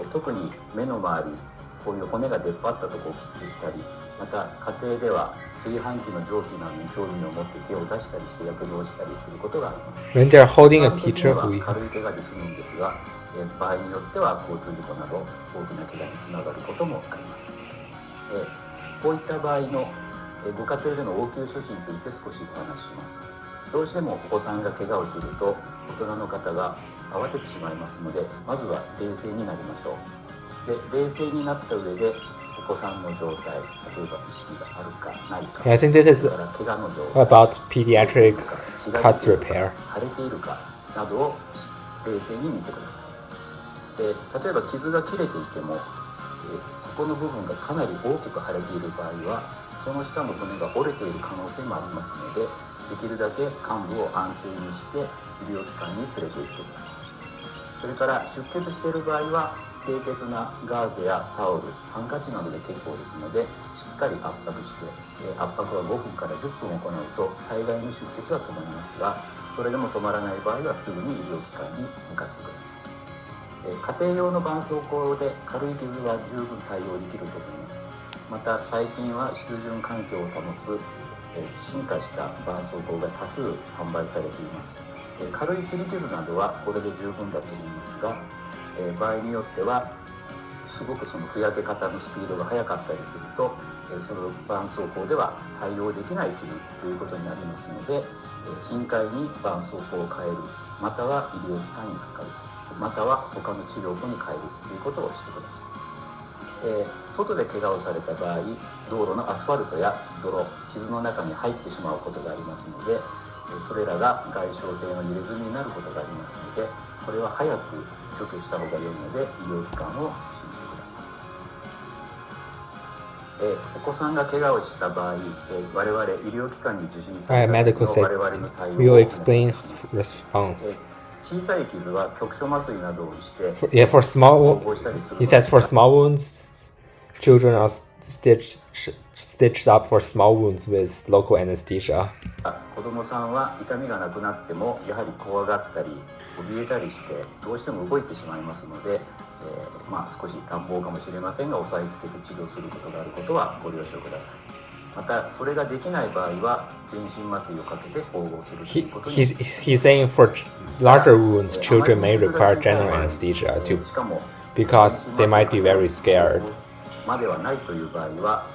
す。特に目の周り、こういう骨が出っ張ったところを切っていったり、また家庭では炊飯器の蒸気などに興味を持って手を出したりして躍動したりすることがあります。 When they're holding a teacher who 軽い怪我で済むんですが、場合によっては交通事故など大きな怪我につながることもあります。こういった場合のご家庭での応急処置について少しお話しします。どうしてもお子さんが怪我をすると大人の方が慌ててしまいますので、まずは冷静になりましょう。で、冷静になった上でお子さんの状態、例えば意識があるかないか、 I think this is 怪我の状態 about pediatric cuts repair. 腫れているかなどを冷静に見てください。例えば傷が切れていても、そこの部分がかなり大きく腫れている場合はその下の骨が折れている可能性もありますので、できるだけ患部を安静にして医療機関に連れて行ってください。それから出血している場合は清潔なガーゼやタオル、ハンカチなどで結構ですので、しっかり圧迫して、圧迫は5分から10分行うと大概の出血は止まりますが、それでも止まらない場合はすぐに医療機関に向かってください。家庭用の絆創膏で軽い傷は十分対応できると思います。また最近は湿潤環境を保つ進化した絆創膏が多数販売されています。軽い擦り傷などはこれで十分だと思いますが、場合によってはすごくそのふやけ方のスピードが速かったりすると、その絆創膏では対応できない傷ということになりますので、頻回に絆創膏を変える、または医療機関にかかる、または他の治療法に変えるということをしてください。外で怪我をされた場合、道路のアスファルトや泥、傷の中に入ってしまうことがありますので、それらが外傷性の入れ墨になることがありますので、これは早く除去した方が良いので医療機関を信じてください。お子さんが怪我をした場合、我々医療機関に受診された時の我々の対応を We will explain response. 小さい傷は局所麻酔などをして、Yeah, for small, he says for small wounds, children are stitched up for small wounds with local anesthesia. 子どもさんは痛みがなくなってもやはり怖がったり怯えたりしてどうしても動いてしまいますので、少し乱暴かもしれませんが押さえつけて治療することがあることはご了承ください。またそれができない場合は全身麻酔をかけて縫合するということに。He's saying for larger wounds, children may require general anesthesia too, because they might be very scared. まではないという場合は、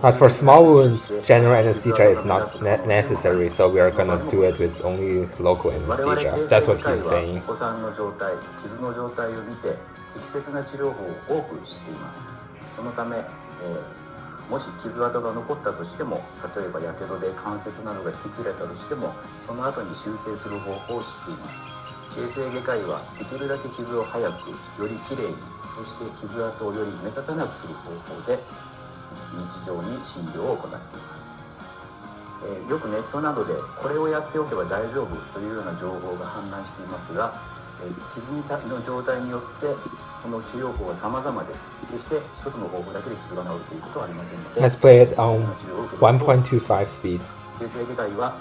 But for small wounds, general anesthesia is not necessary, so we are gonna do it with only local anesthesia. That's what he's saying. お子さんの状態、傷の状態を見て適切な治療法を多く知っています。そのため、もし傷跡が残ったとしても、例えばやけどで関節などが引きつれたとしても、その後に修正する方法を知っています。形成外科医はできるだけ傷を早く、よりきれいに、そして傷跡をより目立たなくする方法で日常に診療を行っています。よくネットなどでこれをやっておけば大丈夫というような情報が氾濫していますが、傷の状態によってその治療法は様々です。決して一つの方法だけで傷が治るということはありませんので。Let's play it on 1.25 speed. 形成外科医は、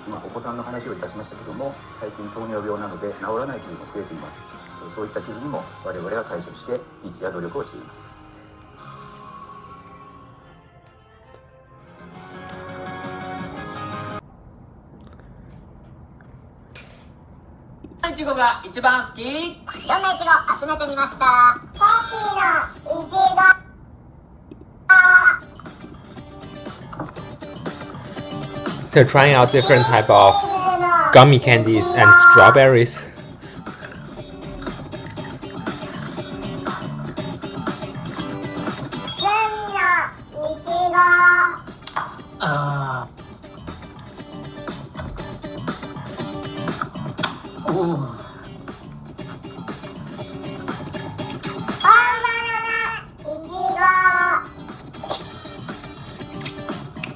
今お子さんの話をいたしましたけども、最近糖尿病などで治らない傷も増えています。そういった傷にも我々は対処して日夜努力をしています。いちごが一番好き。どんないちご集めてみました。コッキーのいちご。They're trying out different type of gummy candies and strawberries.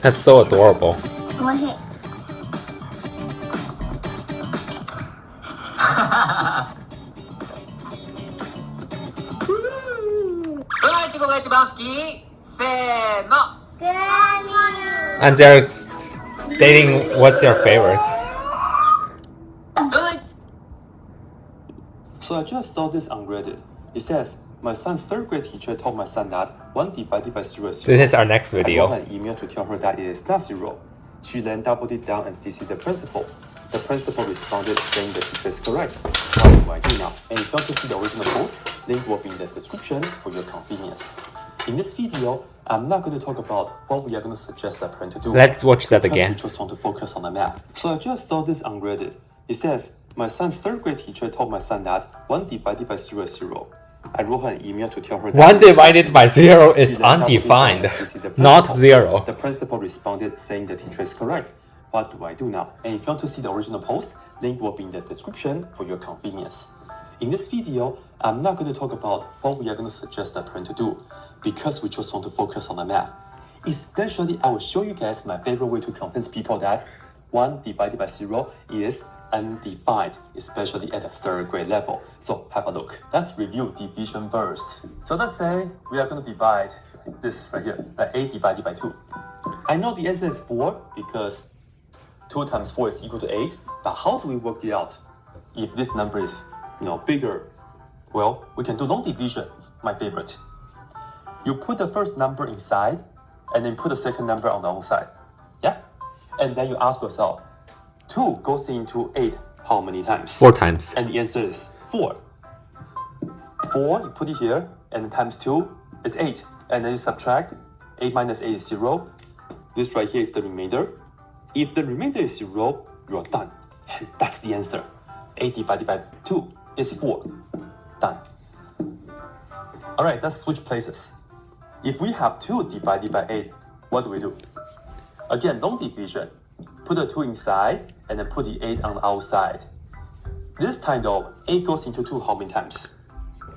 That's so adorable. おいしい。どのいちごが一番好き？せーの。グラミー。 And they're stating what's your favorite. So I just saw this on Reddit. It says, my son's third grade teacher told my son that 1 divided by 0 is 0. This is our next I video. wrote an email to tell her that it is not 0. She then doubled it down and CC'd the principal. The principal responded saying the teacher is correct. What do I do now? And if you want to see the original post, link will be in the description for your convenience. In this video, I'm not going to talk about what we are going to suggest the parent to do. Let's watch that again. We just want to focus on the math. So I just saw this on Reddit. It says, my son's third grade teacher told my son that 1 divided by 0 is 0. I wrote her an email to tell her that 1 divided by 0 is undefined, not 0. The principal responded saying the teacher is correct. What do I do now? And if you want to see the original post, link will be in the description for your convenience. In this video, I'm not going to talk about what we are going to suggest the parent to do, because we just want to focus on the math. Especially, I will show you guys my favorite way to convince people that 1 divided by 0 is undefined, especially at the third grade level. So have a look. Let's review division first. So let's say we are going to divide this right here, like 8 divided by 2. I know the answer is 4 because 2 times 4 is equal to 8, but how do we work it out? If this number is, bigger, well, we can do long division, my favorite. You put the first number inside, and then put the second number on the outside. Yeah? And then you ask yourself, 2 goes into 8 how many times? 4 times. And the answer is 4. 4, you put it here, and then times 2, it's 8. And then you subtract, 8 minus 8 is 0. This right here is the remainder. If the remainder is 0, you're done. And that's the answer. 8 divided by 2 is 4. Done. Alright, let's switch places. If we have 2 divided by 8, what do we do? Again, long division. Put the 2 inside, and then put the 8 on the outside. This time though, 8 goes into 2 how many times?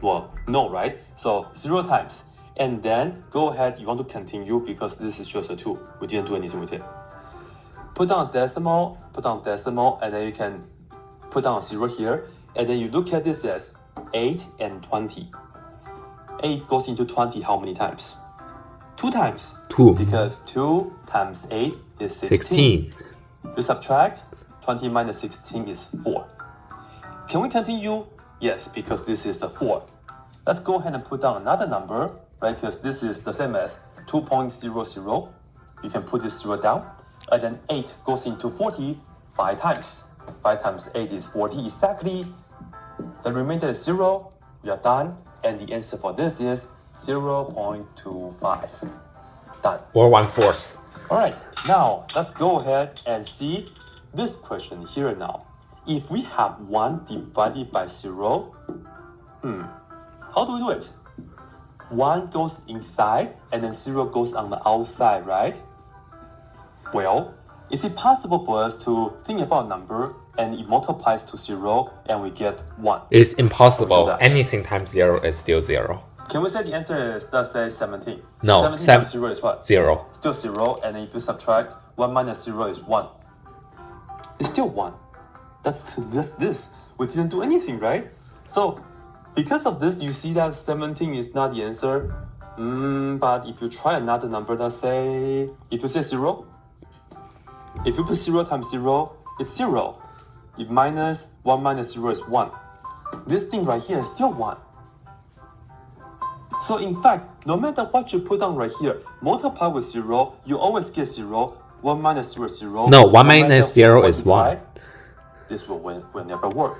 Well, no, right? So 0 times. And then go ahead, you want to continue because this is just a 2. We didn't do anything with it. Put down decimal, and then you can put down a 0 here. And then you look at this as 8 and 20. 8 goes into 20 how many times? 2 times. 2. Because 2 times 8 is 16. You subtract, 20 minus 16 is 4. Can we continue? Yes, because this is a 4. Let's go ahead and put down another number, right? Because this is the same as 2.00. You can put this 0 down. And then 8 goes into 40 5 times. 5 times 8 is 40 exactly. The remainder is 0. We are done. And the answer for this is 0.25. Done. Or 1/4. Alright, now let's go ahead and see this question here now. If we have 1 divided by 0, how do we do it? 1 goes inside and then 0 goes on the outside, right? Well, is it possible for us to think about a number and it multiplies to 0 and we get 1? It's impossible. Anything times 0 is still 0. Can we say the answer is, let's say, 17? No, 17 times 0 is what? 0. Still 0, and if you subtract 1 minus 0 is 1. It's still 1. That's just this. We didn't do anything, right? So, because of this, you see that 17 is not the answer. But if you try another number, let's say, if you say 0, if you put 0 times 0, it's 0. If 1 minus 0 is 1. This thing right here is still 1. So in fact, no matter what you put down right here, multiply with 0, you always get 0. 1 minus 0 is 0. No, 1 minus 0 is 1. This will never work.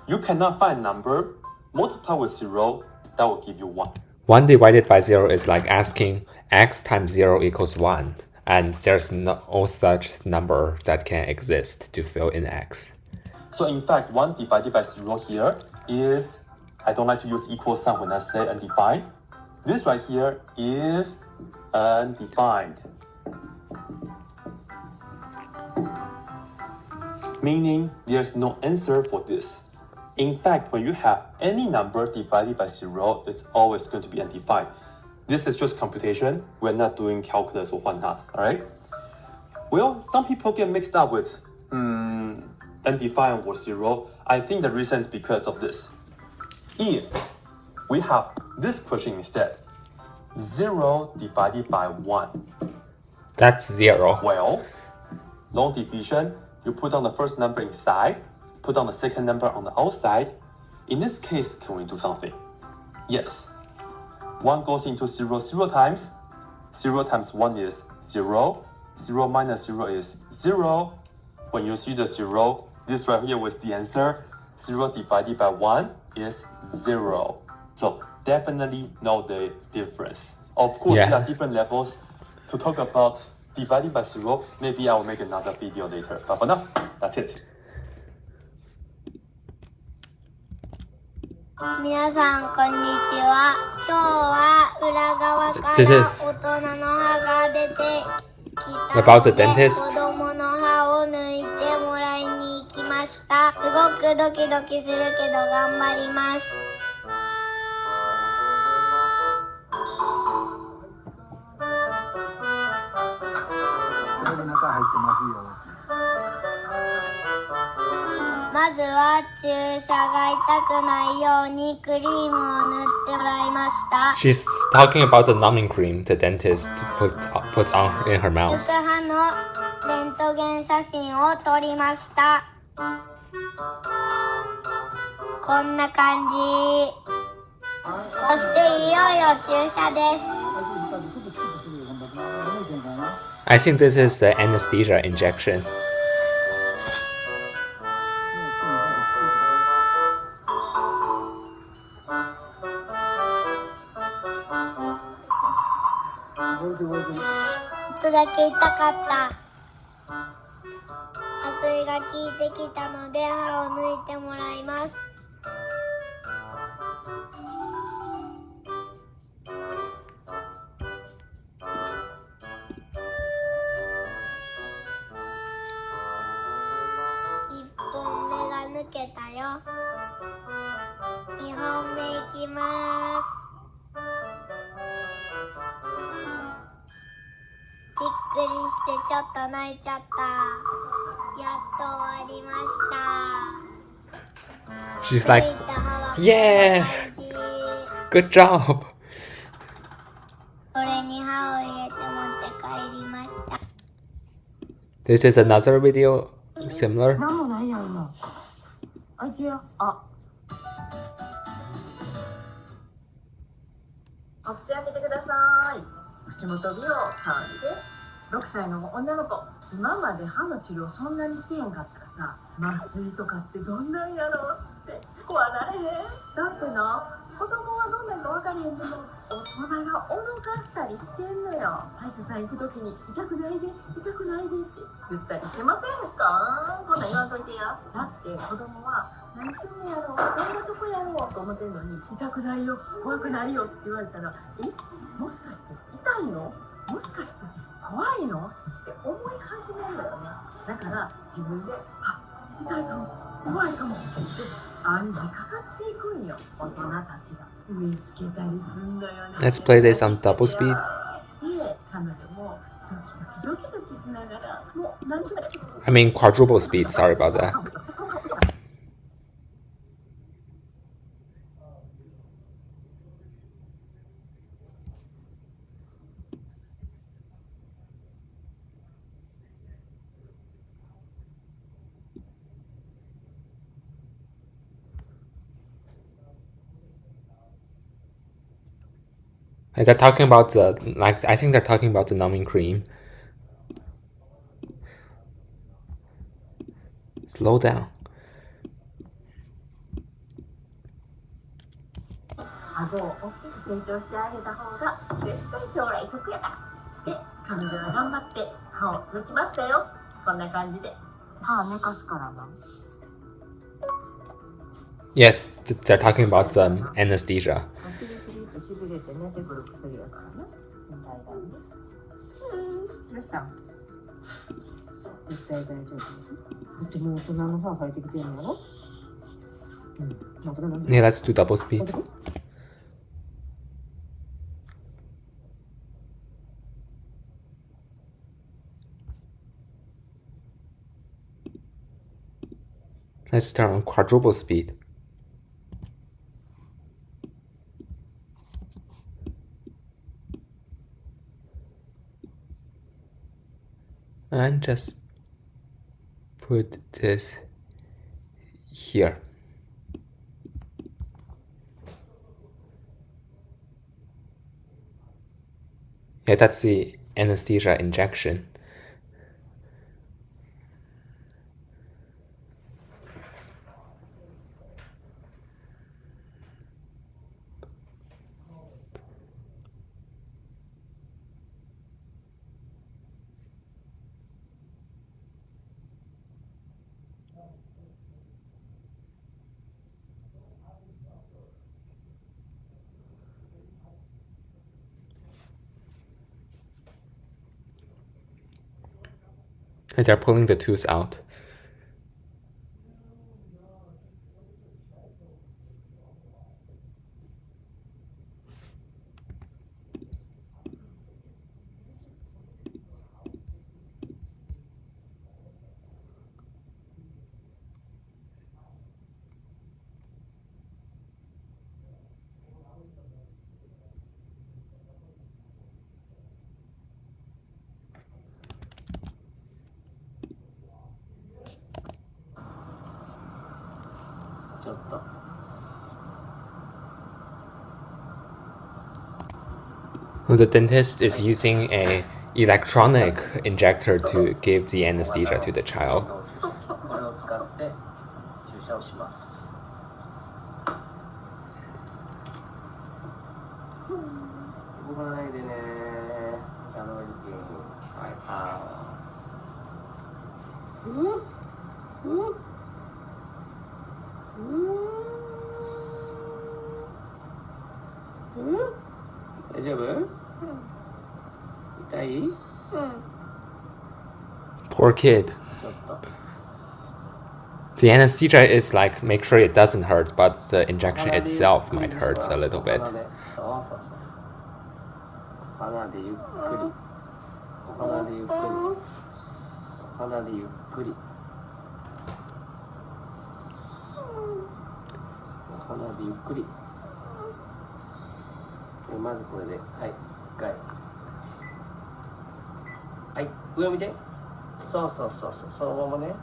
You cannot find a number, multiply with 0, that will give you 1. 1 divided by 0 is like asking x times 0 equals 1. And there's no such number that can exist to fill in x. So in fact, 1 divided by 0 here is, I don't like to use equal sign when I say undefined. This right here is undefined. Meaning there's no answer for this. In fact, when you have any number divided by 0, it's always going to be undefined. This is just computation. We're not doing calculus or whatnot, alright? Well, some people get mixed up with undefined or 0. I think the reason is because of this. If we have this question instead, 0 divided by 1. That's 0. Well, long division, you put down the first number inside, put down the second number on the outside. In this case, can we do something? Yes. 1 goes into 0 times. 0 times 1 is 0. 0 minus 0 is 0. When you see the 0, this right here was the answer. 0 divided by 1 is 0. So definitely know the difference. Of course, there are different levels to talk about divided by 0. Maybe I will make another video later. But for now, that's it. 皆さんこんにちは。今日は裏側から大人の歯が出てきた About the ので dentist. 子供の歯を抜いてもらいに行きました。すごくドキドキするけど頑張ります。これで中入ってますよ。まずは注射が痛くないようにクリームを塗ってもらいました。 She's talking about the numbing cream the dentist puts on in her 抜 mouth. く歯のレントゲン写真を撮りました。こんな感じ。そしていよいよ注射です。 I think this is the anesthesia injection. ちょっとだけ痛かった。麻酔が効いてきたので歯を抜いてもらいます。1本目が抜けたよ。2本目いきます。びっくりしてちょっと泣いちゃった。やっと終わりました。 She's like, 抜いた歯はこんな yeah, 感じ。 good job. これに歯を入れて持って帰りました。 This is another video similar. なんもないやん今。あ、いけよ。あ。お口開けてください。口元美容香りです。6歳の女の子、今まで歯の治療そんなにしてへんかったらさ、麻酔とかってどんなんやろって怖なれへん。だってな、子供はどんなんか分かれへんでも大人大人が脅かしたりしてんのよ。歯医者さん行くときに痛くないで痛くないでって言ったりしてませんか？こんなん言わんといてや。だって子供は何すんのやろう、どんなとこやろうと思ってんのに、痛くないよ怖くないよって言われたら、もしかして痛いの？もしかして怖いの？って思い始めるんだよね。だから自分で痛いかも怖いかもって暗示かかっていくんよ。大人たちが植え付けたりすんのよね。 Let's play this on double speed. で彼女もドキドキしながらもう何とか I mean quadruple speed, sorry about that. They're talking about the, like, I think they're talking about the numbing cream. Slow down. 顎を大きく成長してあげた方が絶対将来得やからで、彼女は頑張って歯を抜きましたよ。こんな感じで歯寝かすからな。 Yes, they're talking about anesthesia. しびれて寝てくる薬やからね。どうしたん？絶対大丈夫。だってもう大人の歯生えてきてるんやろ。Yeah, let's do double speed. Let's turn on quadruple speed. And just put this here. Yeah, that's the anesthesia injection. And they're pulling the tooth out. The dentist is using a electronic injector to give the anesthesia to the child. これを使って注射をします。動かないでね。じゃあのりくん。はい。大丈夫？痛い？Poor kid. The anesthesia is like, make sure it doesn't hurt, but the injection itself might hurt a little bit. 鼻でゆっくり。鼻でゆっくり。鼻でゆっくり。鼻でゆっくり。まずこれで、はい、一回。はい、上を見て。そうそうそうそう、そのままね。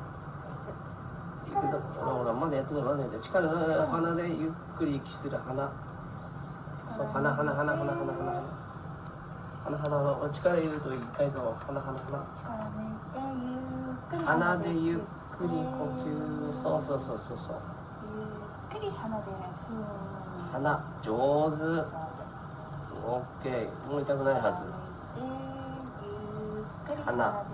いくぞ、ほら、まだやってない、まだやってない。力の鼻でゆっくり息する鼻。そう、鼻。力入れると痛いぞ。鼻。鼻でゆっくり呼吸。そう。ゆっくり鼻で。鼻、上手。オッケー。もう痛くないはず。鼻。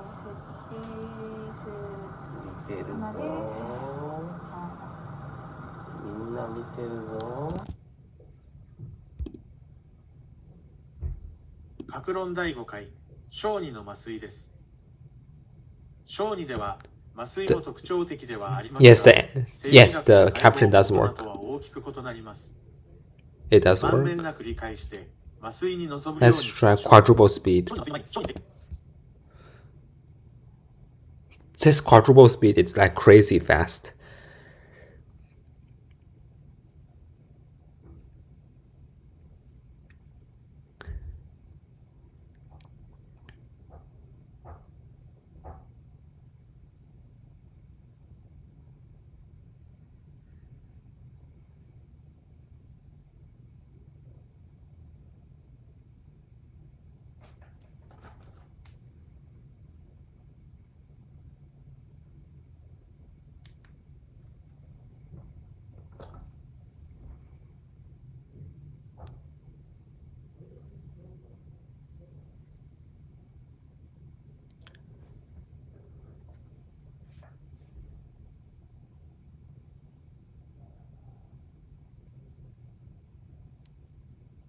見てるぞ。みんな見てるぞ。各論第5回小児の麻酔です。小児では麻酔も特徴的ではありますが、yes, the caption does work. とは大きく異なります。It does まんべん work. なく理解して麻酔に臨むように Let's try quadruple speed. This quadruple speed is like crazy fast.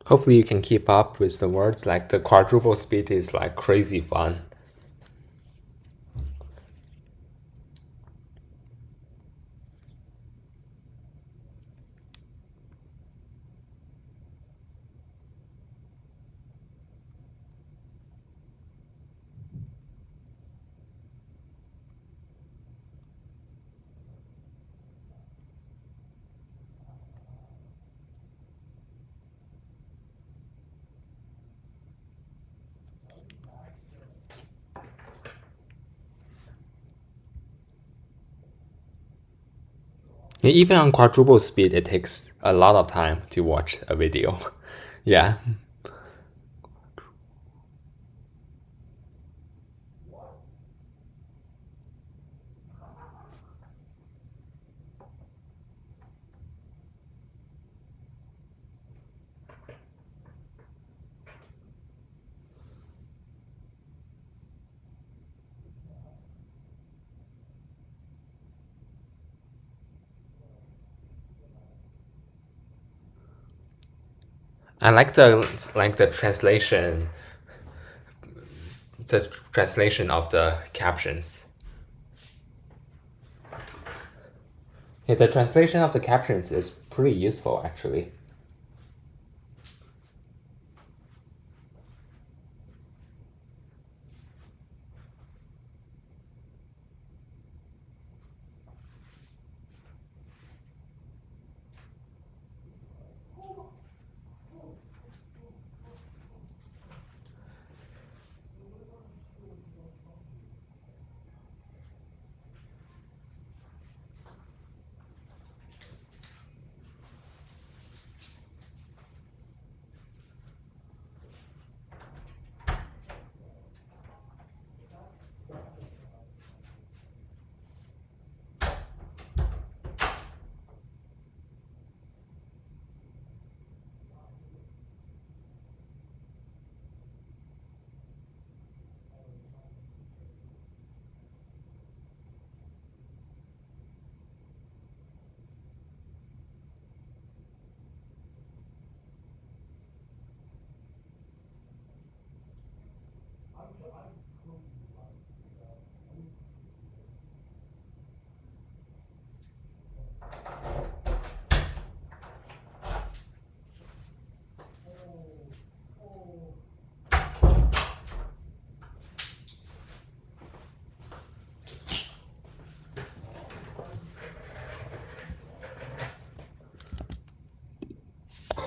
Hopefully you can keep up with the words, like the quadruple speed is like crazy fun. Even on quadruple speed, it takes a lot of time to watch a video. Yeah. I like the translation of the captions. Yeah, the translation of the captions is pretty useful actually.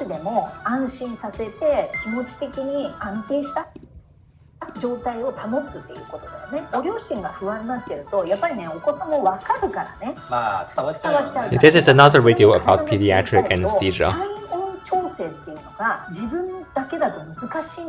でも安心させて気持ち的に安定した状態を保つっていうことだよね。ご両親が不安になってるとやっぱりねお子さんも分かるからね。まあ伝わっちゃうからね。This is another video about pediatric anesthesia. 体温調整っていうのが自分だけだと難しいんですよ。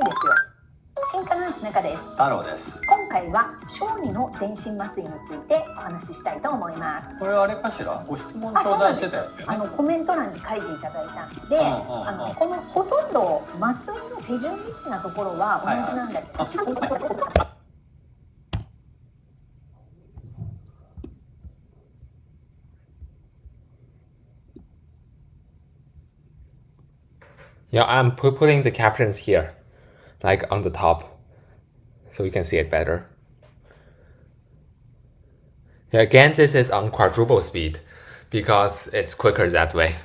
進化の中です。太郎です。今回は小児の全身麻酔についてお話ししたいと思います。これはあれかしら、ご質問頂戴してたやつよね。コメント欄に書いていただいたんで、このほとんど麻酔の手順みたいなところは同じなんだけど、Yeah, I'm putting the captions here, like on the top, so you can see it better. Yeah, again, this is on quadruple speed because it's quicker that way.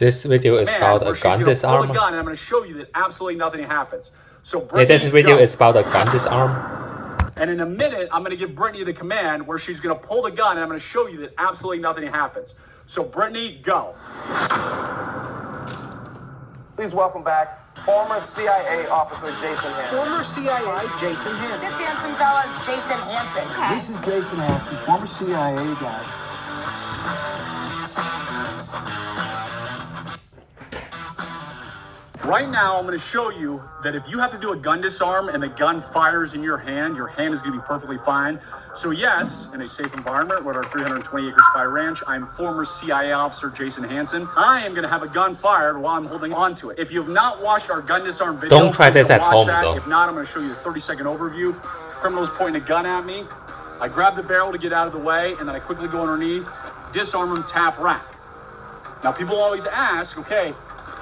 This video is about a gun disarm. Pull a gun, and I'm going to show you that absolutely nothing happens. So Yeah, this video is about a gun disarm. And in a minute, I'm going to give Brittany the command where she's going to pull the gun, and I'm going to show you that absolutely nothing happens. So Brittany, go. Please welcome back former CIA officer Jason Hansen. Former CIA Jason Hansen. This handsome fella is Jason Hansen. Okay. This is Jason Hansen, former CIA guy. Right now, I'm going to show you that if you have to do a gun disarm and the gun fires in your hand is going to be perfectly fine. So yes, in a safe environment with our 320-acre spy ranch, I'm former CIA officer Jason Hansen. I am going to have a gun fired while I'm holding on to it. If you have not watched our gun disarm video, don't try this at home, though. If not, I'm going to show you a 30-second overview. Criminal's pointing a gun at me. I grab the barrel to get out of the way, and then I quickly go underneath, disarm him, tap rack. Now, people always ask, okay,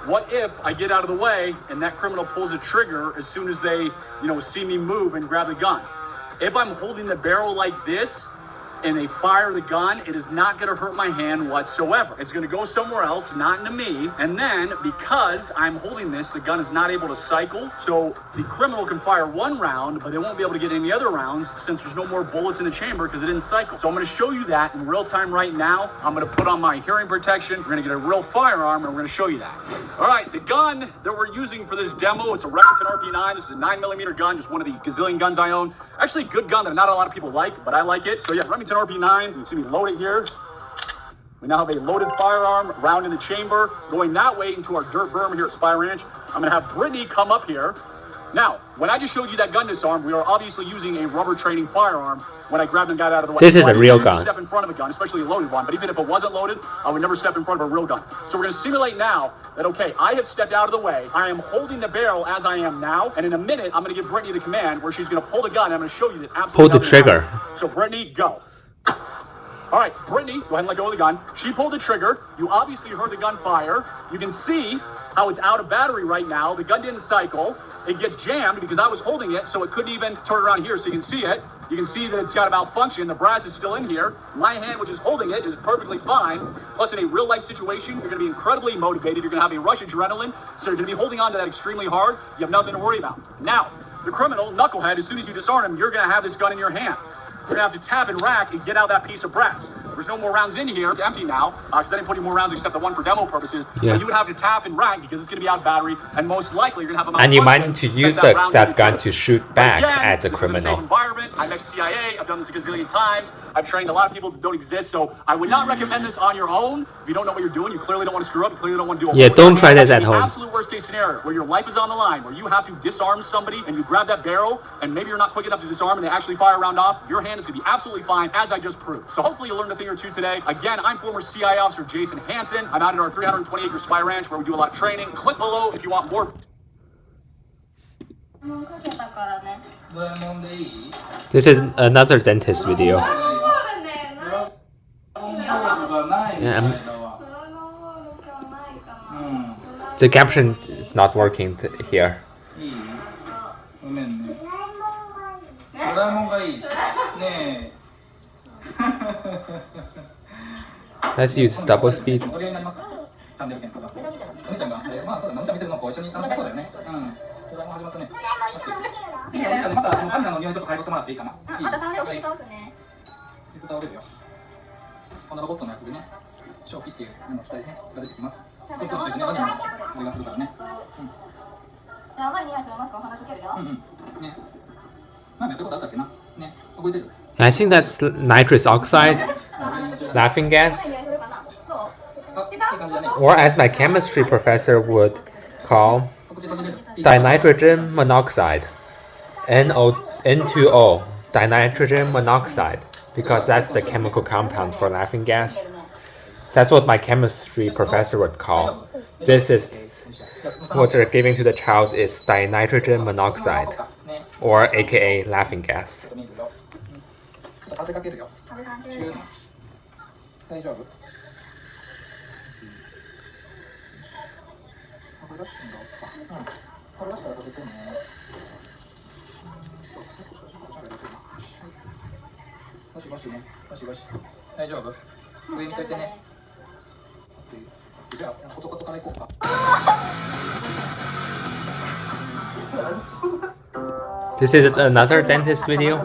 what if I get out of the way and that criminal pulls a trigger as soon as they, see me move and grab the gun? If I'm holding the barrel like this, and they fire the gun, it is not going to hurt my hand whatsoever. It's going to go somewhere else, not into me. And then, because I'm holding this, the gun is not able to cycle. So the criminal can fire one round, but they won't be able to get any other rounds since there's no more bullets in the chamber because it didn't cycle. So I'm going to show you that in real time right now. I'm going to put on my hearing protection. We're going to get a real firearm, and we're going to show you that. All right, the gun that we're using for this demo, it's a Remington RP9. This is a 9mm gun, just one of the gazillion guns I own. Actually, a good gun that not a lot of people like, but I like it. So yeah, Remington RP9. You can see me load it here. We now have a loaded firearm, round in the chamber, going that way into our dirt berm here at Spy Ranch. I'm going to have Brittany come up here. Now, when I just showed you that gun disarm, we are obviously using a rubber training firearm when I grabbed and got out of the way. This is a real gun. Step in front of a gun, especially a loaded one, but even if it wasn't loaded, I would never step in front of a real gun. So we're going to simulate now that, okay, I have stepped out of the way. I am holding the barrel as I am now, and in a minute, I'm going to give Brittany the command where she's going to pull the gun, and I'm going to show you that absolutely pull the trigger. Happens. So Brittany, go. All right, Brittany, go ahead and let go of the gun. She pulled the trigger. You obviously heard the gun fire. You can see how it's out of battery right now. The gun didn't cycle. It gets jammed because I was holding it, so it couldn't even turn around here so you can see it. You can see that it's got a malfunction. The brass is still in here. My hand, which is holding it, is perfectly fine. Plus, in a real-life situation, you're going to be incredibly motivated. You're going to have a rush of adrenaline, so you're going to be holding on to that extremely hard. You have nothing to worry about. Now, the criminal, knucklehead, as soon as you disarm him, you're going to have this gun in your hand. You're going to have to tap and rack and get out that piece of brass. There's no more rounds in here. It's empty now because I didn't put any more rounds except the one for demo purposes. Yeah. But you would have to tap and rack because it's going to be out of battery, and most likely you're going to have a malfunction. And you might need to use that gun to shoot back at the criminal. This is a safe environment. I'm ex-CIA. I've done this a gazillion times. I've trained a lot of people that don't exist, so I would not recommend this on your own. If you don't know what you're doing, you clearly don't want to screw up. You clearly don't want to do Yeah, don't try this at home. Absolute worst case scenario where your life is on the line, where you have to disarm somebody and you grab that barrel, and maybe you're not quick enough to disarm and they actually fire a round off. Your hand is going to be absolutely fine, as I just proved. So hopefully you learned a thing or two today. Again, I'm former CIA officer Jason Hansen. I'm out at our 320-acre Spy Ranch where we do a lot of training. Click below if you want more. This is another dentist video. The caption is not working here. Let's use double speed. I think that's nitrous oxide, laughing gas, or as my chemistry professor would call, dinitrogen monoxide, N2O, dinitrogen monoxide, because that's the chemical compound for laughing gas. That's what my chemistry professor would call. This is what they're giving to the child is dinitrogen monoxide, or aka laughing gas. This is another dentist video.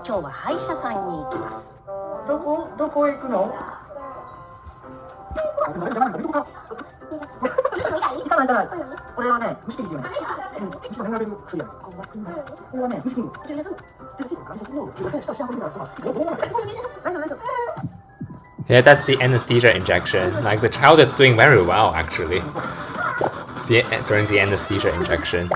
今日は歯医者さんに行きます。どこへ行くの？行かない。これはね、虫切りっていうの。虫のネガティブクリア。これはね、虫切り。Yeah, that's the anesthesia injection. Like the child is doing very well actually. During the anesthesia injection.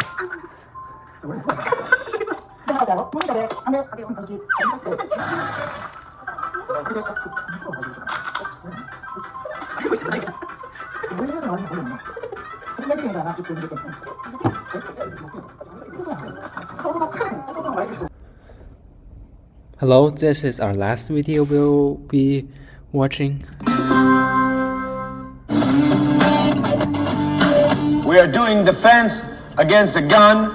Hello, this is our last video we'll be watching. We are doing defense against a gun,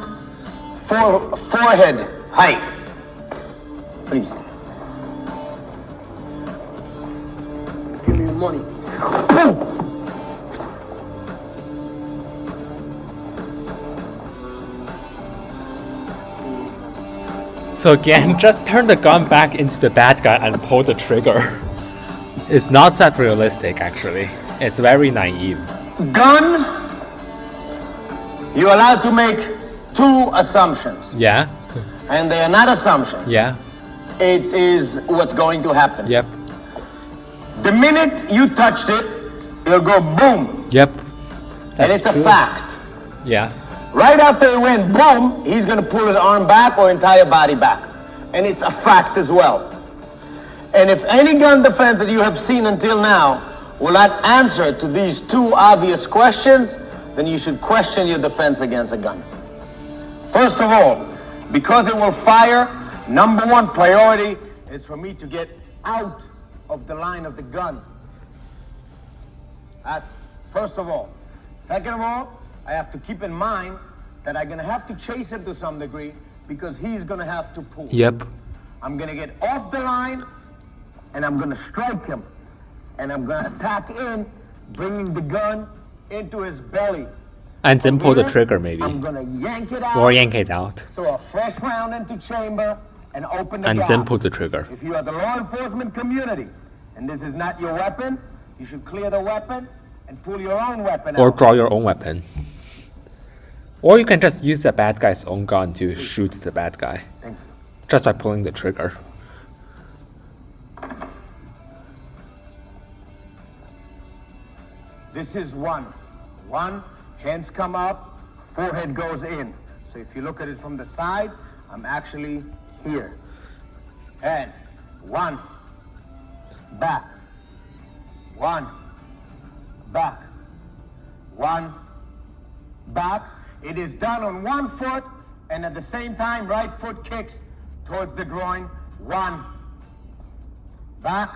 forehead height. Please. こに。ボン So again, just turn the gun back into the bad guy and pull the trigger. It's not that realistic, actually. It's very naive. Gun, you're allowed to make two assumptions. Yeah. And they are not assumptions. Yeah. It is what's going to happen. Yep. The minute you touched it, it'll go boom. Yep. And it's true. a fact. Yeah. Right after it went boom, he's going to pull his arm back or entire body back. And it's a fact as well. And if any gun defense that you have seen until now will not answer to these two obvious questions, then you should question your defense against a gun. First of all, because it will fire, number one priority is for me to get out of the line of the gun. That's first of all. Second of all, I have to keep in mind that I'm going to have to chase him to some degree because he's going to have to pull. Yep. I'm going to get off the line and I'm going to strike him. And I'm going to attack in, bringing the gun into his belly. And then pull the trigger, maybe. I'm going to yank it out. Or yank it out. Throw a fresh round into chamber and open the And gap. then pull the trigger. If you are the law enforcement community and this is not your weapon, you should clear the weapon and pull your own weapon Or out. draw your own weapon. Or you can just use the bad guy's own gun to shoot the bad guy. Thank you. Just by pulling the trigger. This is one. One, hands come up, forehead goes in. So if you look at it from the side, I'm actually here. And one, back. One, back. One, back. It is done on one foot, and at the same time, right foot kicks towards the groin. One, back,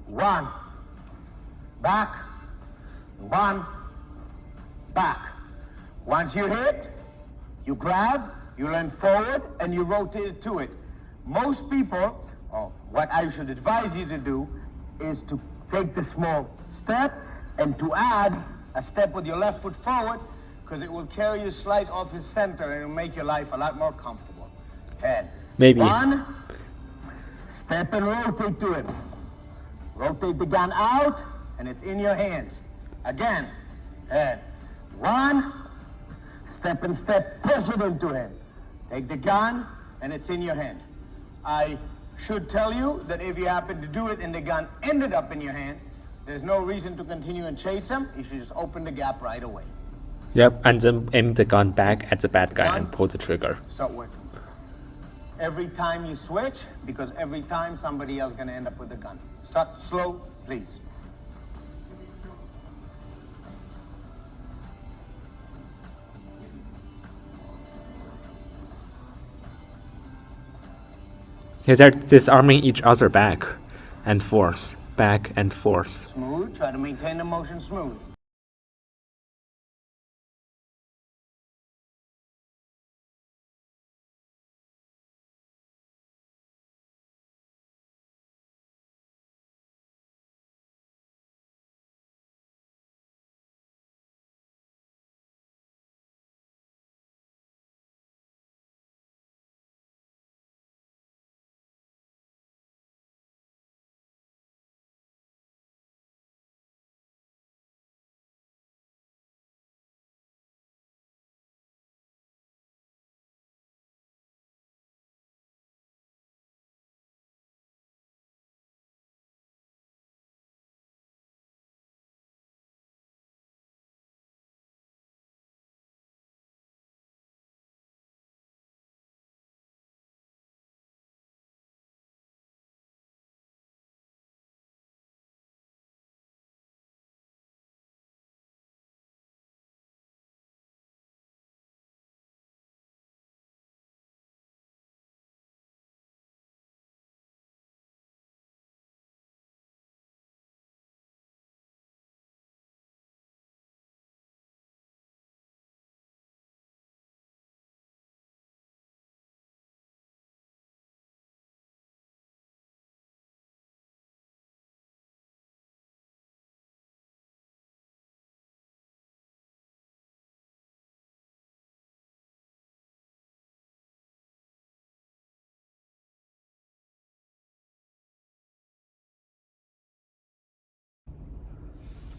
one, back, one, back. Once you hit, you grab, you lean forward, and you rotate to it. Most people, what I should advise you to do is to take the small step and to add a step with your left foot forward, because it will carry you slight off his center and it will make your life a lot more comfortable. Head. Maybe. One, step and rotate to it. Rotate the gun out, and it's in your hands. Again, head. One, step and step, push it into him. Take the gun, and it's in your hand. I should tell you that if you happen to do it and the gun ended up in your hand, there's no reason to continue and chase him. You should just open the gap right away. Yep, and then aim the gun back at the bad guy and pull the trigger. Start working. Every time you switch, because every time somebody else is going to end up with a gun. Start slow, please. Because they're disarming each other back and forth, back and forth. Smooth. Try to maintain the motion smooth.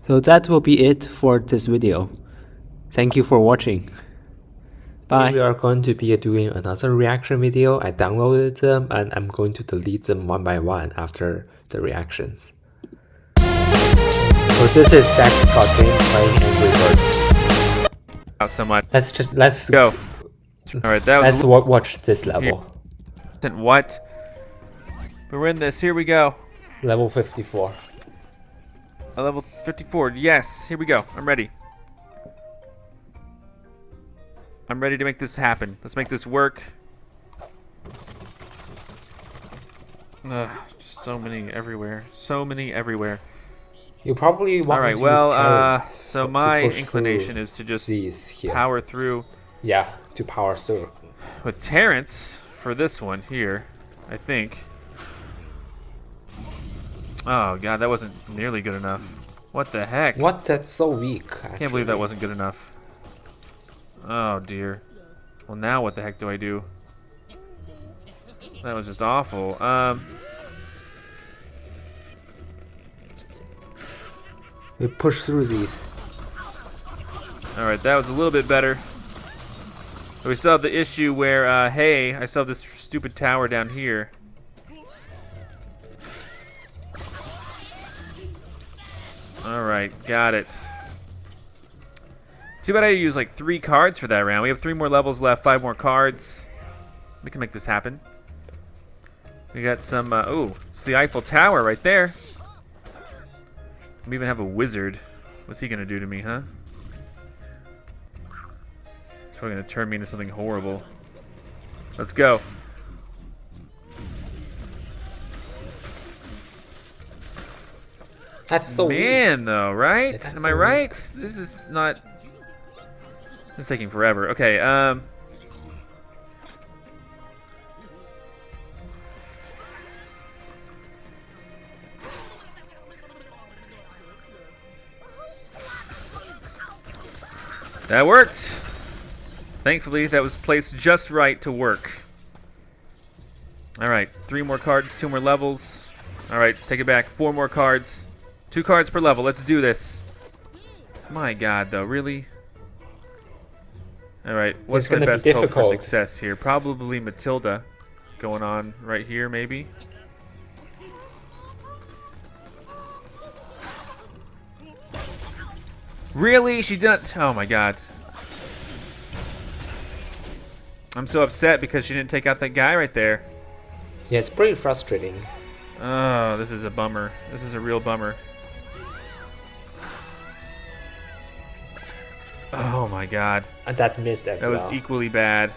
So that will be it for this video. Thank you for watching. Bye. We are going to be doing another reaction video. I downloaded them and I'm going to delete them one by one after the reactions. So this is Zach Scott Game playing Angry Birds. Not so much. Let's go. All right, that was. Let's watch this level. What? But we're in this. Here we go. Level 54. Level 54. Yes. Here we go. I'm ready. I'm ready to make this happen. Let's make this work. Just so many everywhere. So many everywhere. You probably want to use terrorists so my inclination is to just power through. Yeah, to power through. With Terrence for this one here, I think. Oh god, that wasn't nearly good enough. What the heck? What? That's so weak. I can't believe that wasn't good enough. Oh dear. Well, now what the heck do I do? That was just awful. We push through these. Alright, that was a little bit better. But we still have the issue where, hey, I still have this stupid tower down here. Alright, got it. Too bad I used like 3 cards for that round. We have 3 more levels left, 5 more cards. We can make this happen. We got some, oh, it's the Eiffel Tower right there. We even have a wizard. What's he gonna do to me, huh? He's probably gonna turn me into something horrible. Let's go. That's so man, though, right? That's Am so I right? This is not. This is taking forever. Okay. That worked. Thankfully, that was placed just right to work. All right, 3 more cards, 2 more levels. All right, take it back. 4 more cards. 2 cards per level. Let's do this. My God, though, really? All right, what's my best hope for success here? Probably Matilda going on right here, maybe. Really? She didn't? Oh my god. I'm so upset because she didn't take out that guy right there. Yeah, it's pretty frustrating. Oh, this is a bummer. This is a real bummer. Oh my god. And that missed as well. That was equally bad.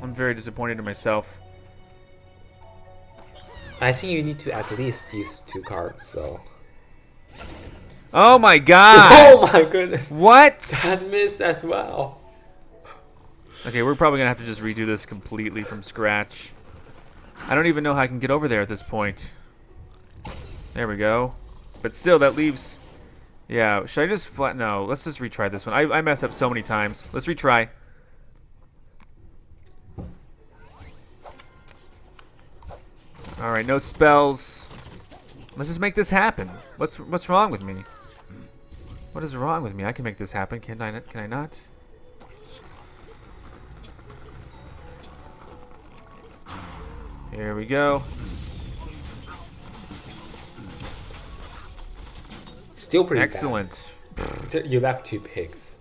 I'm very disappointed in myself. I think you need to at least use 2 cards, so. Oh my god! Oh my goodness! What? That missed as well. Okay, we're probably gonna have to just redo this completely from scratch. I don't even know how I can get over there at this point. There we go. But still, that leaves. Yeah, should I just flat? No, let's just retry this one. I mess up so many times. Let's retry. Alright, no spells. Let's just make this happen. What's wrong with me? What is wrong with me? I can make this happen. Can I not? Here we go. Still pretty excellent. Bad. You left 2 pigs.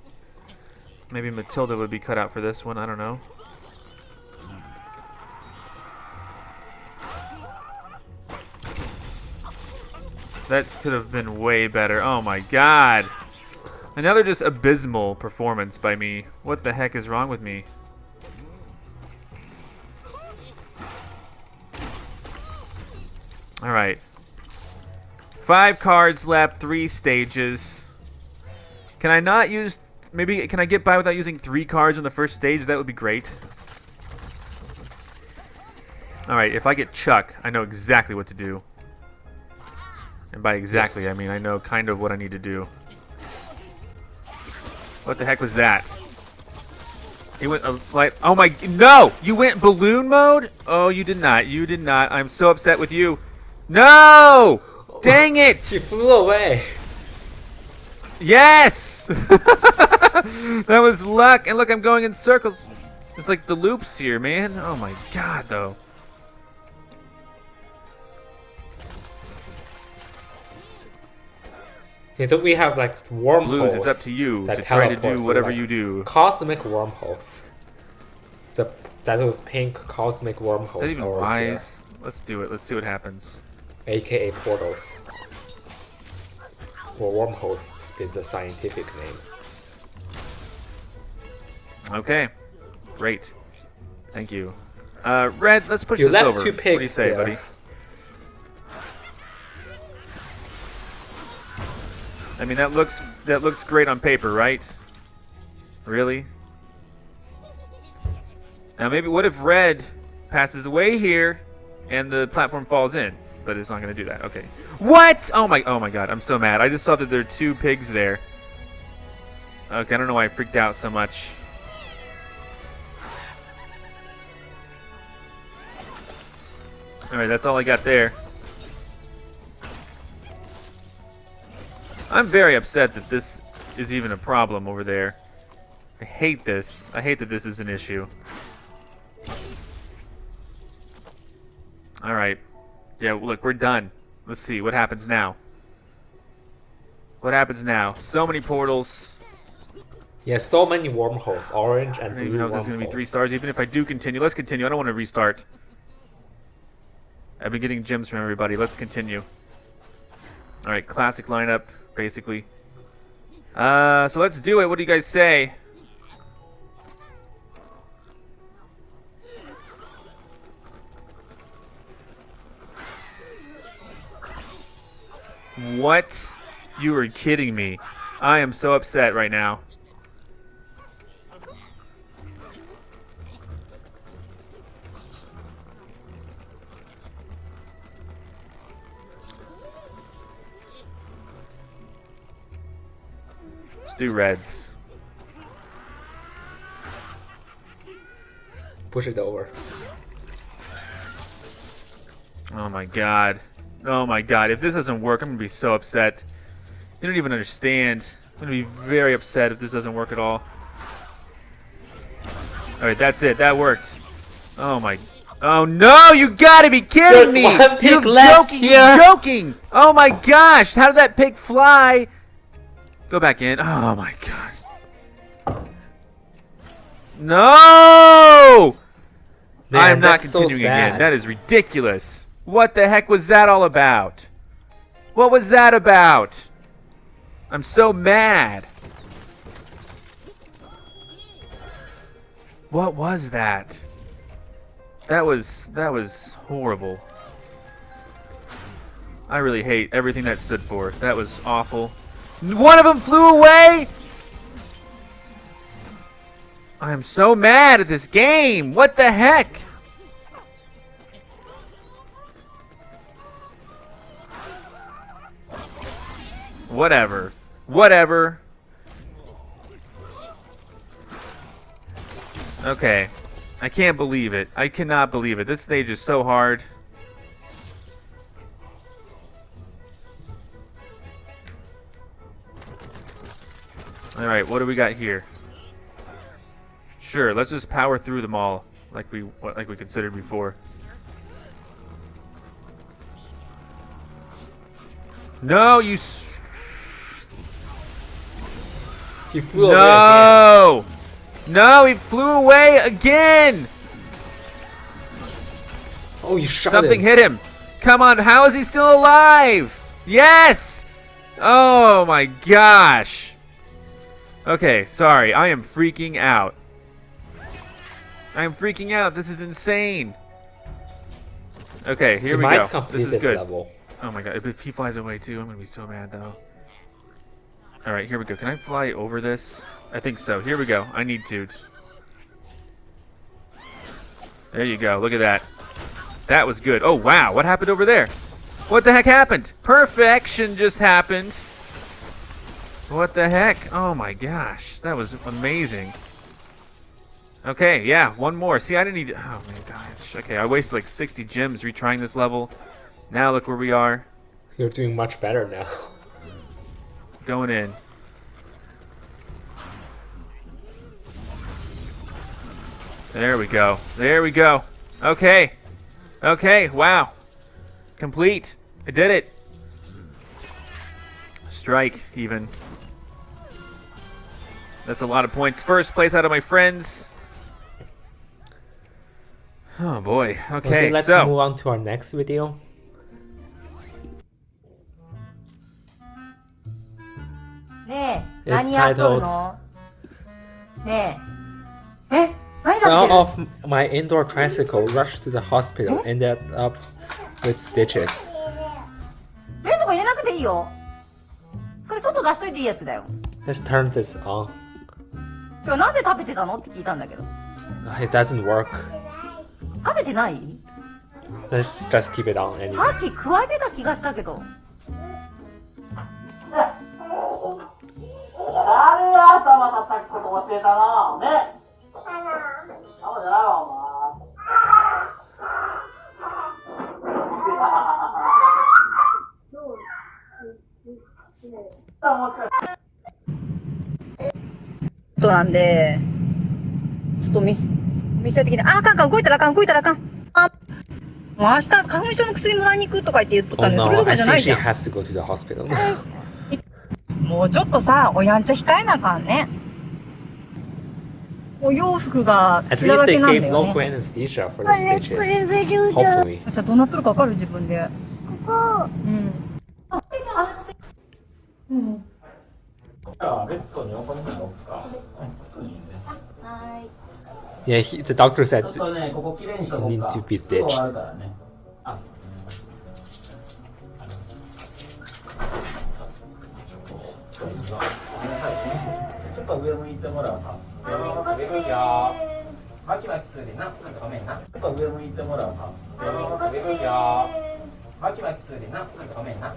Maybe Matilda would be cut out for this one. I don't know. That could have been way better. Oh my god. Another just abysmal performance by me. What the heck is wrong with me? Alright. 5 cards left, 3 stages. Can I not use... Maybe, can I get by without using 3 cards on the first stage? That would be great. Alright, if I get Chuck, I know exactly what to do. And by exactly, I mean I know kind of what I need to do. What the heck was that? He went a slight... Oh my... No! You went balloon mode? Oh, you did not. You did not. I'm so upset with you. No! Dang it! He flew away. Yes! That was luck. And look, I'm going in circles. It's like the loops here, man. Oh my god, though. Yeah, so we have like wormholes. Blues, it's up to you that to try to teleport, do so, whatever like, you do. Cosmic wormholes. That was pink cosmic wormholes. Is that even over wise? here. Let's do it. Let's see what happens. AKA portals. Or wormholes is the scientific name. Okay. Great. Thank you. Red, let's push You this left over. two What do you pigs say, there. buddy? I mean, that looks great on paper, right? Really? Now maybe what if red passes away here and the platform falls in? But it's not going to do that. Okay. What? Oh my god, I'm so mad. I just saw that there are two pigs there. Okay, I don't know why I freaked out so much. Alright, that's all I got there. I'm very upset that this is even a problem over there. I hate this. I hate that this is an issue. Alright. Yeah, look, we're done. Let's see, what happens now? What happens now? So many portals. Yeah, so many wormholes. Orange and I don't blue even know if there's going to be 3 stars, even if I do continue. Let's continue. I don't want to restart. I've been getting gems from everybody. Let's continue. Alright, classic lineup, basically. So let's do it. What do you guys say? What? You are kidding me. I am so upset right now. Let's do reds. Push it over. Oh my god. Oh my god. If this doesn't work, I'm going to be so upset. You don't even understand. I'm going to be very upset if this doesn't work at all. Alright, that's it. That worked. Oh my... Oh no! You gotta be kidding me! There's one pig You're left joking! here. You're joking! Oh my gosh! How did that pig fly? Go back in. Oh my god. No! Man, I'm not that's so continuing again. sad. That is ridiculous. What the heck was that all about? What was that about? I'm so mad. What was that? That was horrible. I really hate everything that stood for. That was awful. One of them flew away? I am so mad at this game. What the heck? Whatever. Whatever. Okay. I can't believe it. I cannot believe it. This stage is so hard. Alright, what do we got here? Sure, let's just power through them all like we considered before. No, you He flew away No! No, he flew away again! Oh, you shot Something him. hit him. Come on, how is he still alive? Yes! Oh my gosh. Okay, sorry. I am freaking out. I am freaking out. This is insane. Okay, here we go. This is good. Level. Oh my god, if he flies away too, I'm gonna be so mad though. Alright, here we go. Can I fly over this? I think so. Here we go. I need to. There you go. Look at that. That was good. Oh, wow. What happened over there? What the heck happened? Perfection just happened. What the heck? Oh my gosh. That was amazing. Okay, yeah. One more. See, I didn't need... Oh my gosh. Okay, I wasted like 60 gems retrying this level. Now look where we are. You're doing much better now. Going in. There we go. There we go. Okay. Okay, wow. Complete. I did it. Strike, even. That's a lot of points. First place out of my friends. Oh boy. Okay, let's so move on to our next video. It's titled Fell off my indoor tricycle, rushed to the hospital, ended up with stitches. 冷蔵庫入れなくていいよ。それ外出しといていいやつだよ。 Let's turn this on. なんで食べてたのって聞いたんだけど。 It doesn't work. 食べてない？ Let's just keep it on anyway. さっき加えてた気がしたけど。誰が頭叩くこと教えたのね。そうじゃないわお前。なんで、ちょっと店的に、あかんかん、動いたらあかん、動いたらあかん。あ、もう明日花粉症の薬もらいに行くとか言って言っとったんで、それどころじゃないじゃん。I think she has to go to the hospital now. もうちょっとさ、おやんちゃ控えなあかんね。お洋服が血だらけなんだよね。At least they gave local anesthesia for the stitches. Hopefully. じゃあどうなってるかわかる自分で。ここ。うん。うん。ベッドに横に乗っか。Yeah, the doctor said ちょっとね、ここきれいにしとこう need か。 to be 終わ stitched. るからね。あ、ちょっと上向いてもらおうか。上向いよ。マキマキするでな。ごめんな。ちょっと上向いてもらおうか。上向いよ。マキマキするでな。ごめんな。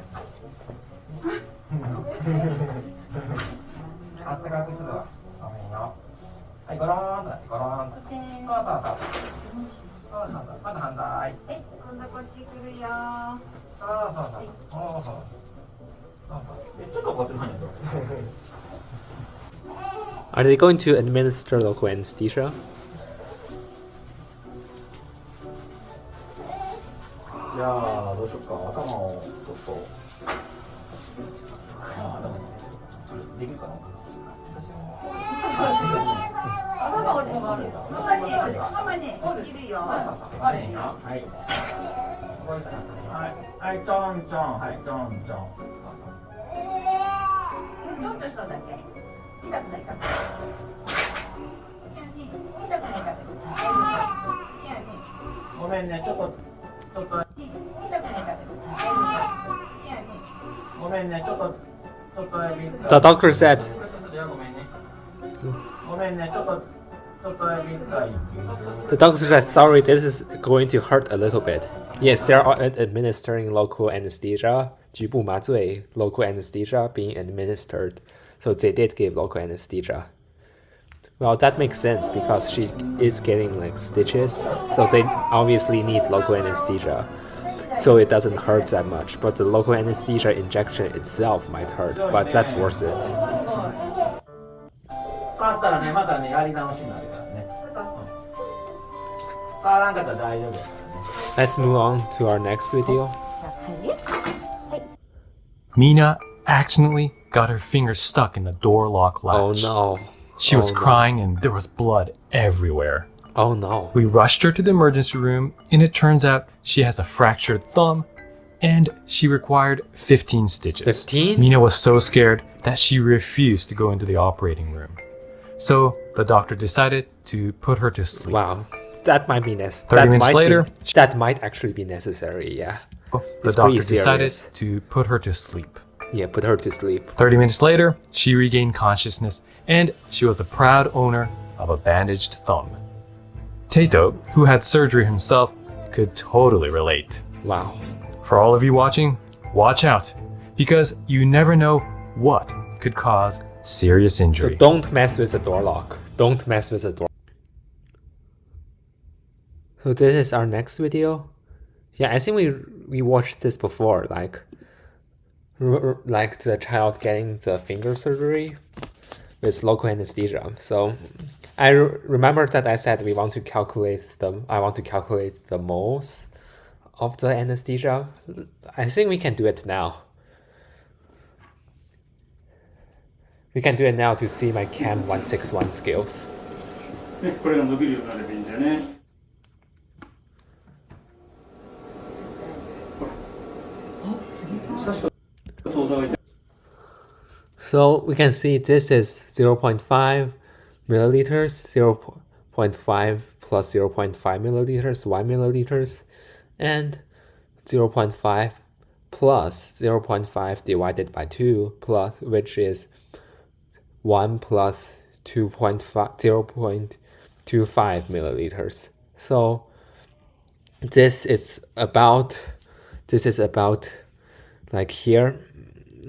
あったかくするわ。ごめんよ。はい、ゴローンとなってゴローンと。そうそうそう。そうそうそう。まだ反対。今度こっち来るよ。そうそうそう。そうそう。ちょっとこっちの方にどう？ Are they going to administer local anesthesia? じゃあどうしようか。頭をちょっと。あ、でもできるかな。頭折るのがある。ママにいるよ。あれよ。はい。はい、ちょんちょん、はい、ちょんちょん。ちょんちょんしたんだっけ？痛くない痛くない。痛くない痛くない。ごめんね、ちょっと。痛くない痛くない。ごめんね、ちょっと。The doctor said. ごめんね、ちょっと。The doctor said, sorry, this is going to hurt a little bit. Yes, they are administering local anesthesia. 局部麻醉 local anesthesia being administered. So they did give local anesthesia. Well, that makes sense because she is getting like stitches. So they obviously need local anesthesia. So it doesn't hurt that much. But the local anesthesia injection itself might hurt. But that's worth it. 触ったらね、またね、やり直しになるからね。触らんかったら大丈夫やからね。 Let's move on to our next video. Mina accidentally got her finger stuck in the door lock latch. Oh no. She was crying and there was blood everywhere. Oh no. We rushed her to the emergency room and it turns out she has a fractured thumb and she required 15 stitches. 15? Mina was so scared that she refused to go into the operating room. So the doctor decided to put her to sleep. Wow. That might be necessary. 30 minutes later, that might actually be necessary, yeah. the doctor decided to put her to sleep. Yeah, put her to sleep. 30 minutes later, she regained consciousness and she was a proud owner of a bandaged thumb. Tato, who had surgery himself, could totally relate. Wow. For all of you watching, watch out, because you never know what could cause serious injury. So don't mess with the door lock. Don't mess with the door. So this is our next video. Yeah, I think we we watched this before, like the child getting the finger surgery with local anesthesia. So I remember that I said I want to calculate the moles of the anesthesia. I think we can do it now. We can do it now to see my Chem 161 skills. これが伸びるようになればいいんだよね。 So we can see this is 0.5 milliliters, 0.5 plus 0.5 milliliters, 1 milliliters, and 0.5 plus 0.5 divided by 2 plus, which is 1 plus 0.25 milliliters. So this is about like here,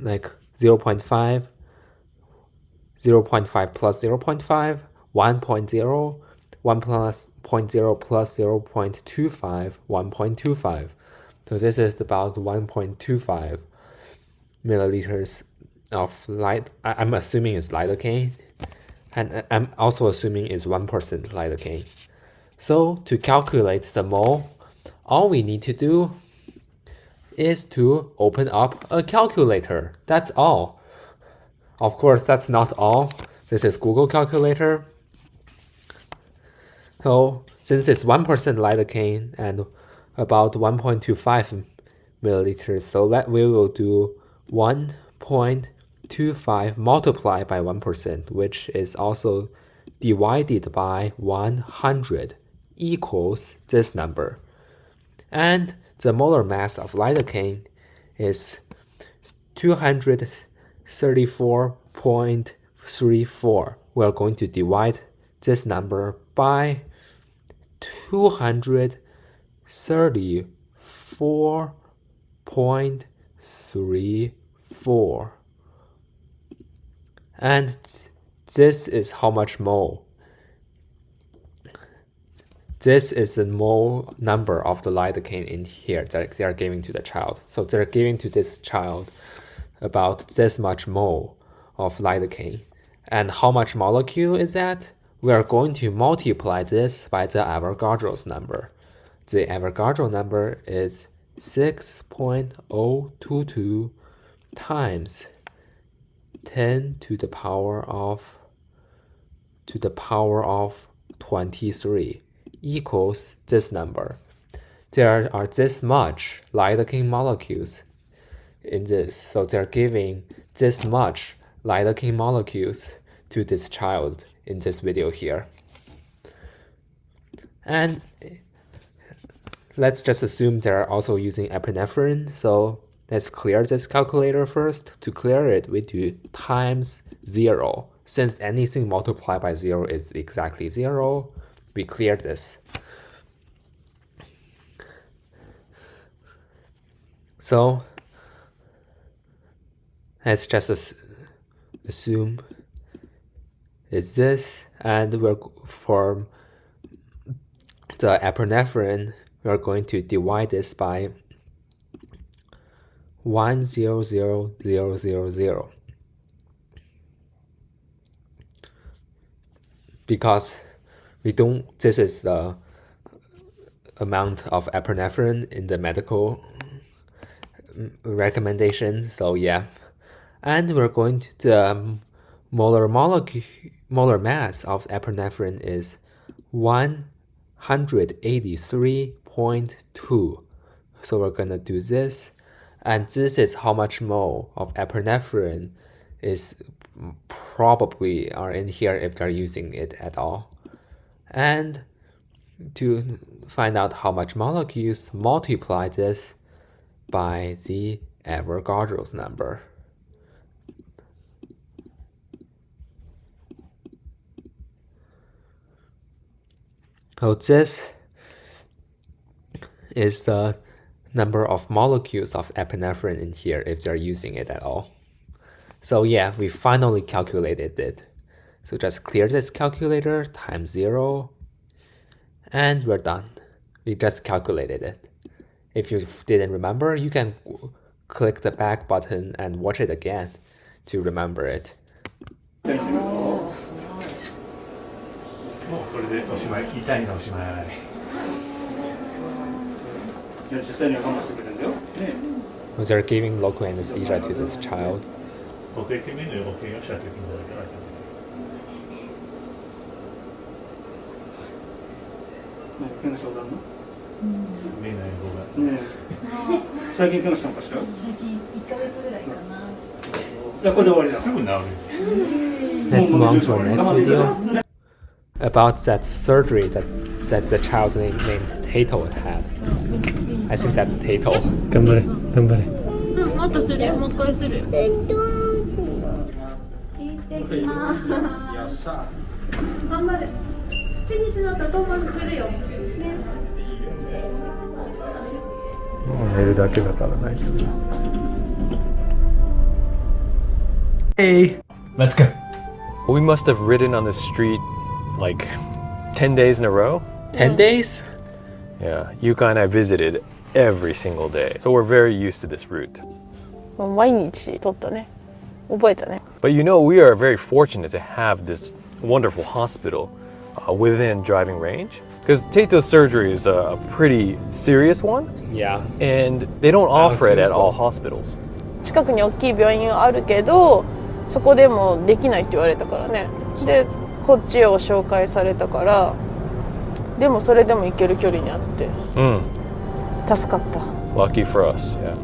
like 0.5, 0.5 plus 0.5, 1.0, 1 plus 0.0 plus 0.25, 1.25. So this is about 1.25 milliliters of light. I'm assuming it's lidocaine, and I'm also assuming it's 1% lidocaine. So to calculate the mole, all we need to do is to open up a calculator. That's all. Of course, that's not all. This is Google Calculator. So since it's 1% lidocaine and about 1.25 milliliters, so we will do 1.25 multiplied by 1%, which is also divided by 100 equals this number. And the molar mass of lidocaine is 234.34. We're going to divide this number by 234.34. And this is how much mole. This is the mole number of the lidocaine in here that they are giving to the child. So they're giving to this child about this much mole of lidocaine. And how much molecule is that? We are going to multiply this by the Avogadro's number. The Avogadro number is 6.022 times 10 to the power of 23 equals this number. There are this much lidocaine molecules in this, so they're giving this much lidocaine molecules to this child in this video here. And let's just assume they're also using epinephrine, so let's clear this calculator first. To clear it, we do times 0. Since anything multiplied by 0 is exactly 0, we clear this. So let's just assume it's this, and for the epinephrine, we're going to divide this by 100,000. Because this is the amount of epinephrine in the medical recommendation, so yeah. And we're going to, the molar mass of epinephrine is 183.2. So we're gonna do this, and this is how much mole of epinephrine is probably are in here if they're using it at all. And to find out how much molecules, multiply this by the Avogadro's number. So this is the number of molecules of epinephrine in here if they're using it at all. So yeah, we finally calculated it. So just clear this calculator, times 0, and we're done. We just calculated it. if you didn't remember, you can click the back button and watch it again to remember it. もうこれでおしまい。痛いのおしまい。じゃあ実際には我慢してくれるんだよ。ね。Was there giving local anesthesia to this child? 保険金面で保険をした時にどれくらいか。怪我したことあるの？見えない方が。ね。最近怪我したのかしら？最近1ヶ月ぐらいかな。じゃあこれで終わりだ。すぐ治る。Let's move on to our next video about that surgery that the child named Tato had. I think that's Tato. 頑張れ、頑張れ。もっとするよ、もう一回する。行ってきます。頑張れ。テニスの後、トンボするよ。ね。もう寝るだけだから大丈夫。Hey, let's go. We must have ridden on the street like 10 days in a row. 10 days? Yeah, Yuka and I visited every single day. So we're very used to this route. 毎日撮ったね。覚えたね。But you know, we are very fortunate to have this wonderful hospital within driving range. Because Tato's surgery is a pretty serious one. Yeah. And they don't offer it at all hospitals. 近くに大きい病院があるけど、そこでもできないって言われたからね。で、こっちを紹介されたから、でもそれでも行ける距離にあって、助かった。Lucky for us, yeah.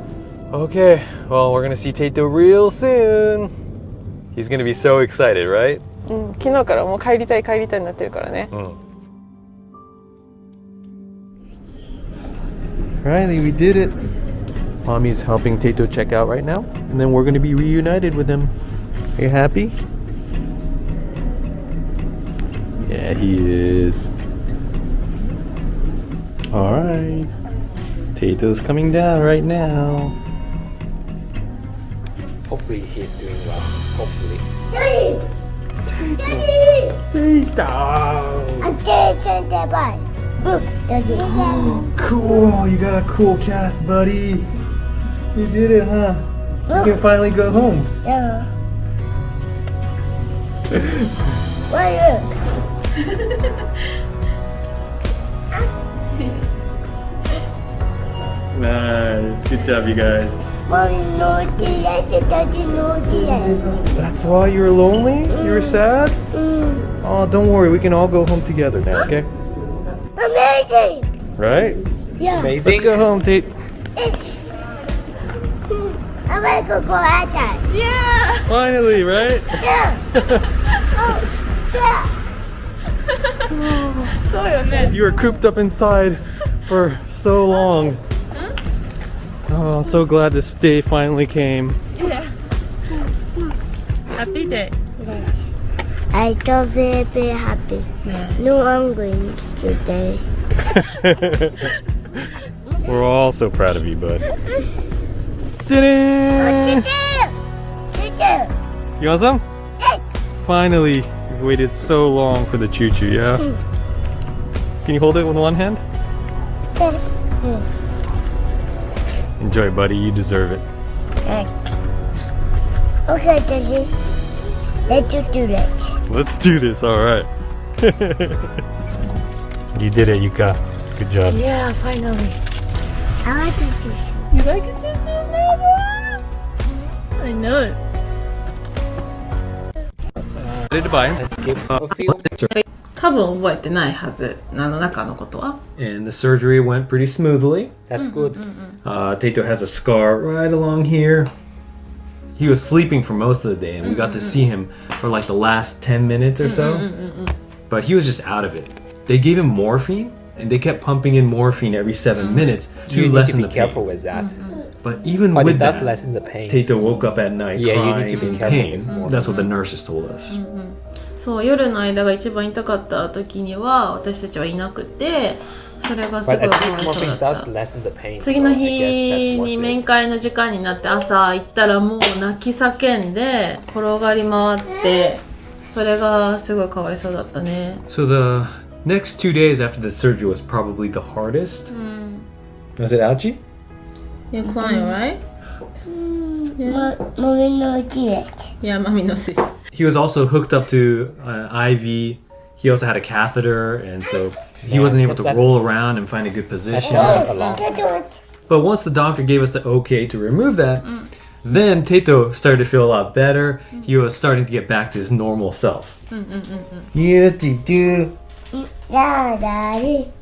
Okay, well, we're gonna see Tato real soon. He's gonna be so excited, right? 昨日からもう帰りたいになってるからね。Riley, we did it. Mommy's helping Tato check out right now, and then we're gonna be reunited with him. Are you happy? Yeah, he is. Alright. Tato's coming down right now. Hopefully he's doing well. Hopefully. Daddy! Attention, Daddy. Look, Daddy. Cool, you got a cool cast, buddy. You did it, huh? You can finally go home. Yeah. Why look? Nice. Good job, you guys. That's why you were lonely? You were sad? Oh, don't worry. We can all go home together now, okay? Amazing! Right? Yeah. Amazing. Let's go home, Tate. I want to go outside. Yeah! Finally, right? Yeah. You were cooped up inside for so long. Oh, I'm so glad this day finally came. Yeah. Happy day. I feel very, very happy. Yeah. No, I'm going today. We're all so proud of you, bud. You want some? Yes. Finally, we've waited so long for the choo-choo, yeah? Can you hold it with one hand? Enjoy, buddy. You deserve it. Okay, Daddy. Let's do that. Let's do this, alright. You did it, Yuka. Good job. Yeah, finally. I like it. You like it, Choo-choo, baby? I know it. Ready to buy? Let's skip a few. 多分覚えてないはず。中のことは。 And the surgery went pretty smoothly. That's good. Tato has a scar right along here. He was sleeping for most of the day, and we got to see him for like the last 10 minutes or so. But he was just out of it. They gave him morphine, and they kept pumping in morphine every 7 minutes to lessen the pain. You need to be careful with that. But even But with it does that, lessen the pain. Tato woke up at night Yeah, you crying need to be in careful pain. with morphine. That's what the nurses told us. そう夜の間が一番痛かった時には私たちはいなくてそれがすごい But か at わ least いそうだ morphine った does lessen the pain. 次の so I 日 guess that's に worth 面 it. 会の時間になって朝行ったらもう泣き叫んで転がり回ってそれがすごいかわいそうだったね So the next 2 days after the surgery was probably the hardest. Was it ouchy? You're crying, right? Mommy no see it. Yeah, mommy no see. He was also hooked up to an IV. He also had a catheter, and so he wasn't able to roll around and find a good position. But once the doctor gave us the okay to remove that, then Tato started to feel a lot better. He was starting to get back to his normal self. Yeah, Tato.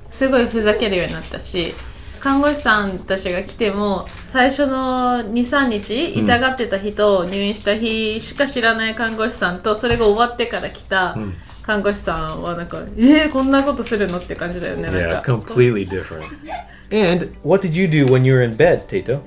すごいふざけるようになったし、看護師さんたちが来ても最初の 2,3 日痛がってた日と入院した日しか知らない看護師さんと、それが終わってから来た看護師さんはなんかこんなことするのって感じだよね。Yeah, completely different. And what did you do when you were in bed, Tato?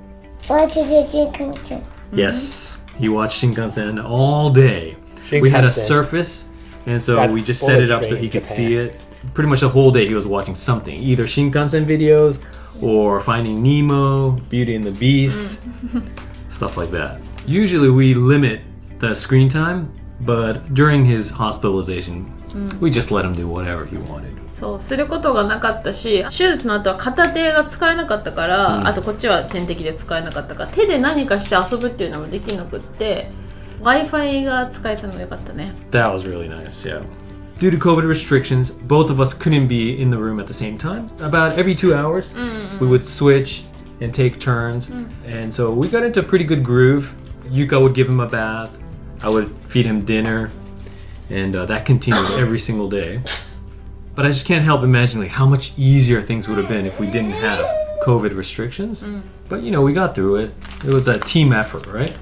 Watch the Shinkansen. Yes, he watched Shinkansen all day. We had a surface, and so we just set it up so he could see it. Pretty much the whole day he was watching something, either Shinkansen videos or Finding Nemo, Beauty and the Beast, stuff like that. Usually we limit the screen time, but during his hospitalization, we just let him do whatever he wanted. そうすることがなかったし、手術の後は片手が使えなかったから、あとこっちは点滴で使えなかったから、手で何かして遊ぶっていうのもできなくって、Wi-Fi が使えたのよかったね。That was really nice, yeah. Due to COVID restrictions, both of us couldn't be in the room at the same time. About every 2 hours, we would switch and take turns. And so we got into a pretty good groove. Yuka would give him a bath. I would feed him dinner. And that continued every single day. But I just can't help imagining how much easier things would have been if we didn't have COVID restrictions. But you know, we got through it. It was a team effort, right?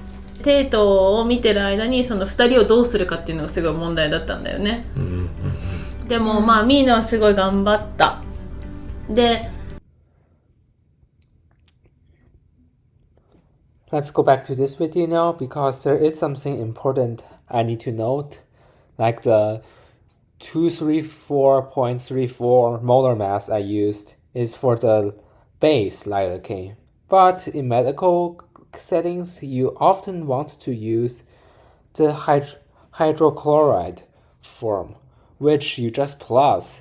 テイトを見てる間にその2人をどうするかっていうのがすごい問題だったんだよね。でもまあミーナはすごい頑張った。で Let's go back to this video now because there is something important I need to note, like the 234.34 molar mass I used is for the base lidocaine. But in medical settings, you often want to use the hydrochloride form, which you just plus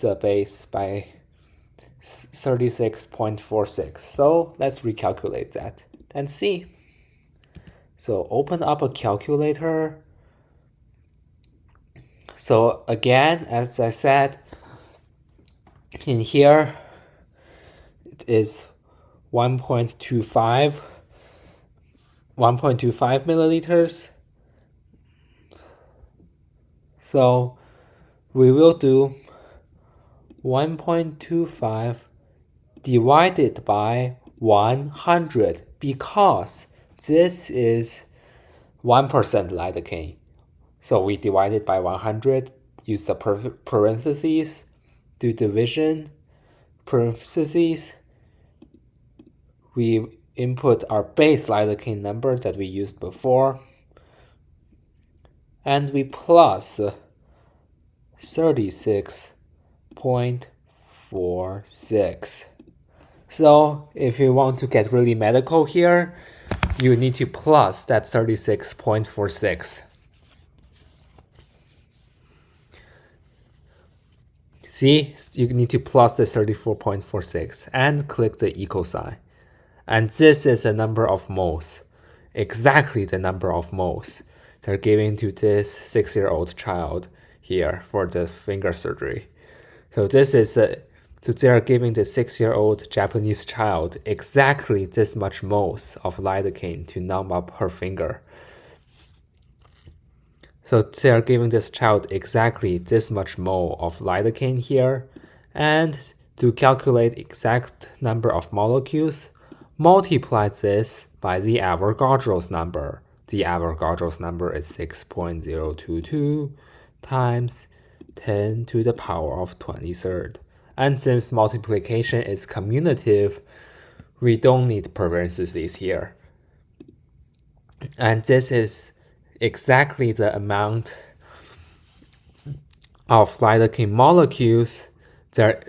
the base by 36.46. So let's recalculate that and see. So open up a calculator. So again, as I said, in here it is 1.25 milliliters. So we will do 1.25 divided by 100 because this is 1% lidocaine. So we divide it by 100, use the parentheses, do division, parentheses. We input our base lidocaine number that we used before, and we plus 36.46. So if you want to get really medical here, you need to plus that 36.46. See, you need to plus the 34.46 and click the equal sign. And this is the number of moles, exactly the number of moles they're giving to this 6-year-old child here for the finger surgery. So this is so they are giving the 6-year-old Japanese child exactly this much moles of lidocaine to numb up her finger. So they are giving this child exactly this much mole of lidocaine here, and to calculate exact number of molecules, multiply this by the Avogadro's number. The Avogadro's number is 6.022 times 10 to the power of 23rd. And since multiplication is commutative, we don't need parentheses here. And this is exactly the amount of lidocaine molecules they're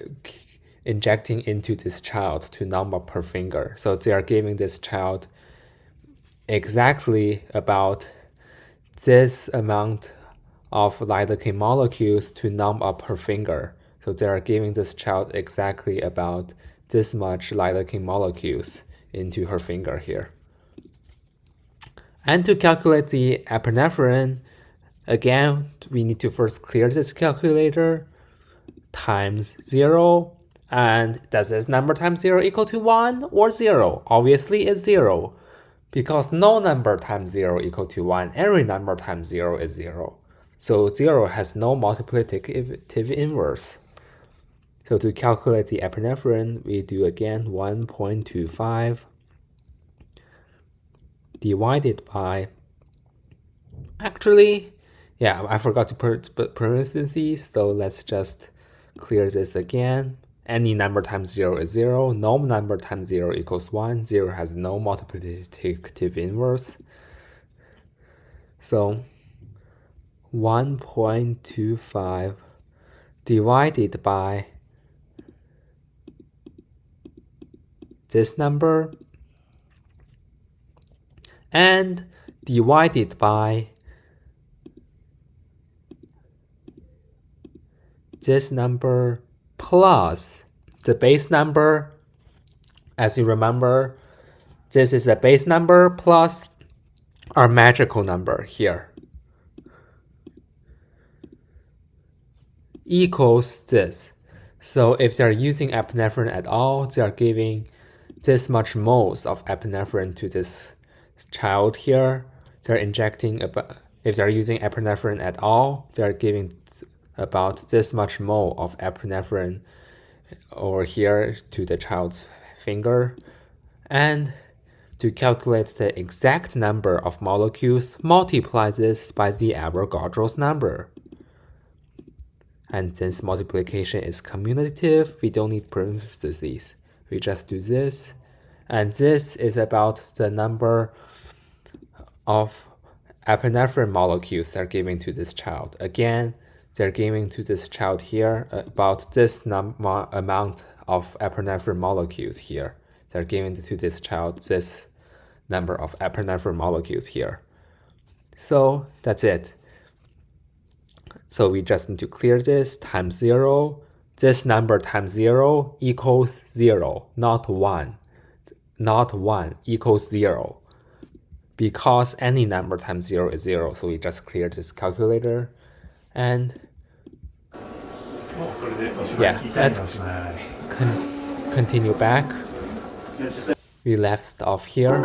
injecting into this child to numb up her finger. So they are giving this child exactly about this amount of lidocaine molecules to numb up her finger. So they are giving this child exactly about this much lidocaine molecules into her finger here. And to calculate the epinephrine, again, we need to first clear this calculator, times 0. And does this number times 0 equal to 1 or 0? Obviously it's 0, because no number times 0 equal to 1. Every number times 0 is 0. So 0 has no multiplicative inverse. So to calculate the epinephrine, we do again 1.25 divided by, actually, yeah, I forgot to put parentheses, so let's just clear this again. Any number times 0 is 0. No number times 0 equals 1. 0 has no multiplicative inverse. So 1.25 divided by this number and divided by this number plus the base number. As you remember, this is the base number plus our magical number here, equals this. So if they're using epinephrine at all, they are giving this much moles of epinephrine to this child here. They're injecting if they're using epinephrine at all, they're giving about this much mole of epinephrine over here to the child's finger. And to calculate the exact number of molecules, multiply this by the Avogadro's number. And since multiplication is commutative, we don't need parentheses. We just do this. And this is about the number of epinephrine molecules they're giving to this child. Again, they're giving to this child here about this amount of epinephrine molecules here. They're giving to this child this number of epinephrine molecules here. So that's it. So we just need to clear this, times 0. This number times 0 equals 0, not 1. Not 1 equals 0. Because any number times 0 is 0, so we just clear this calculator. And yeah, let's continue back. We left off here.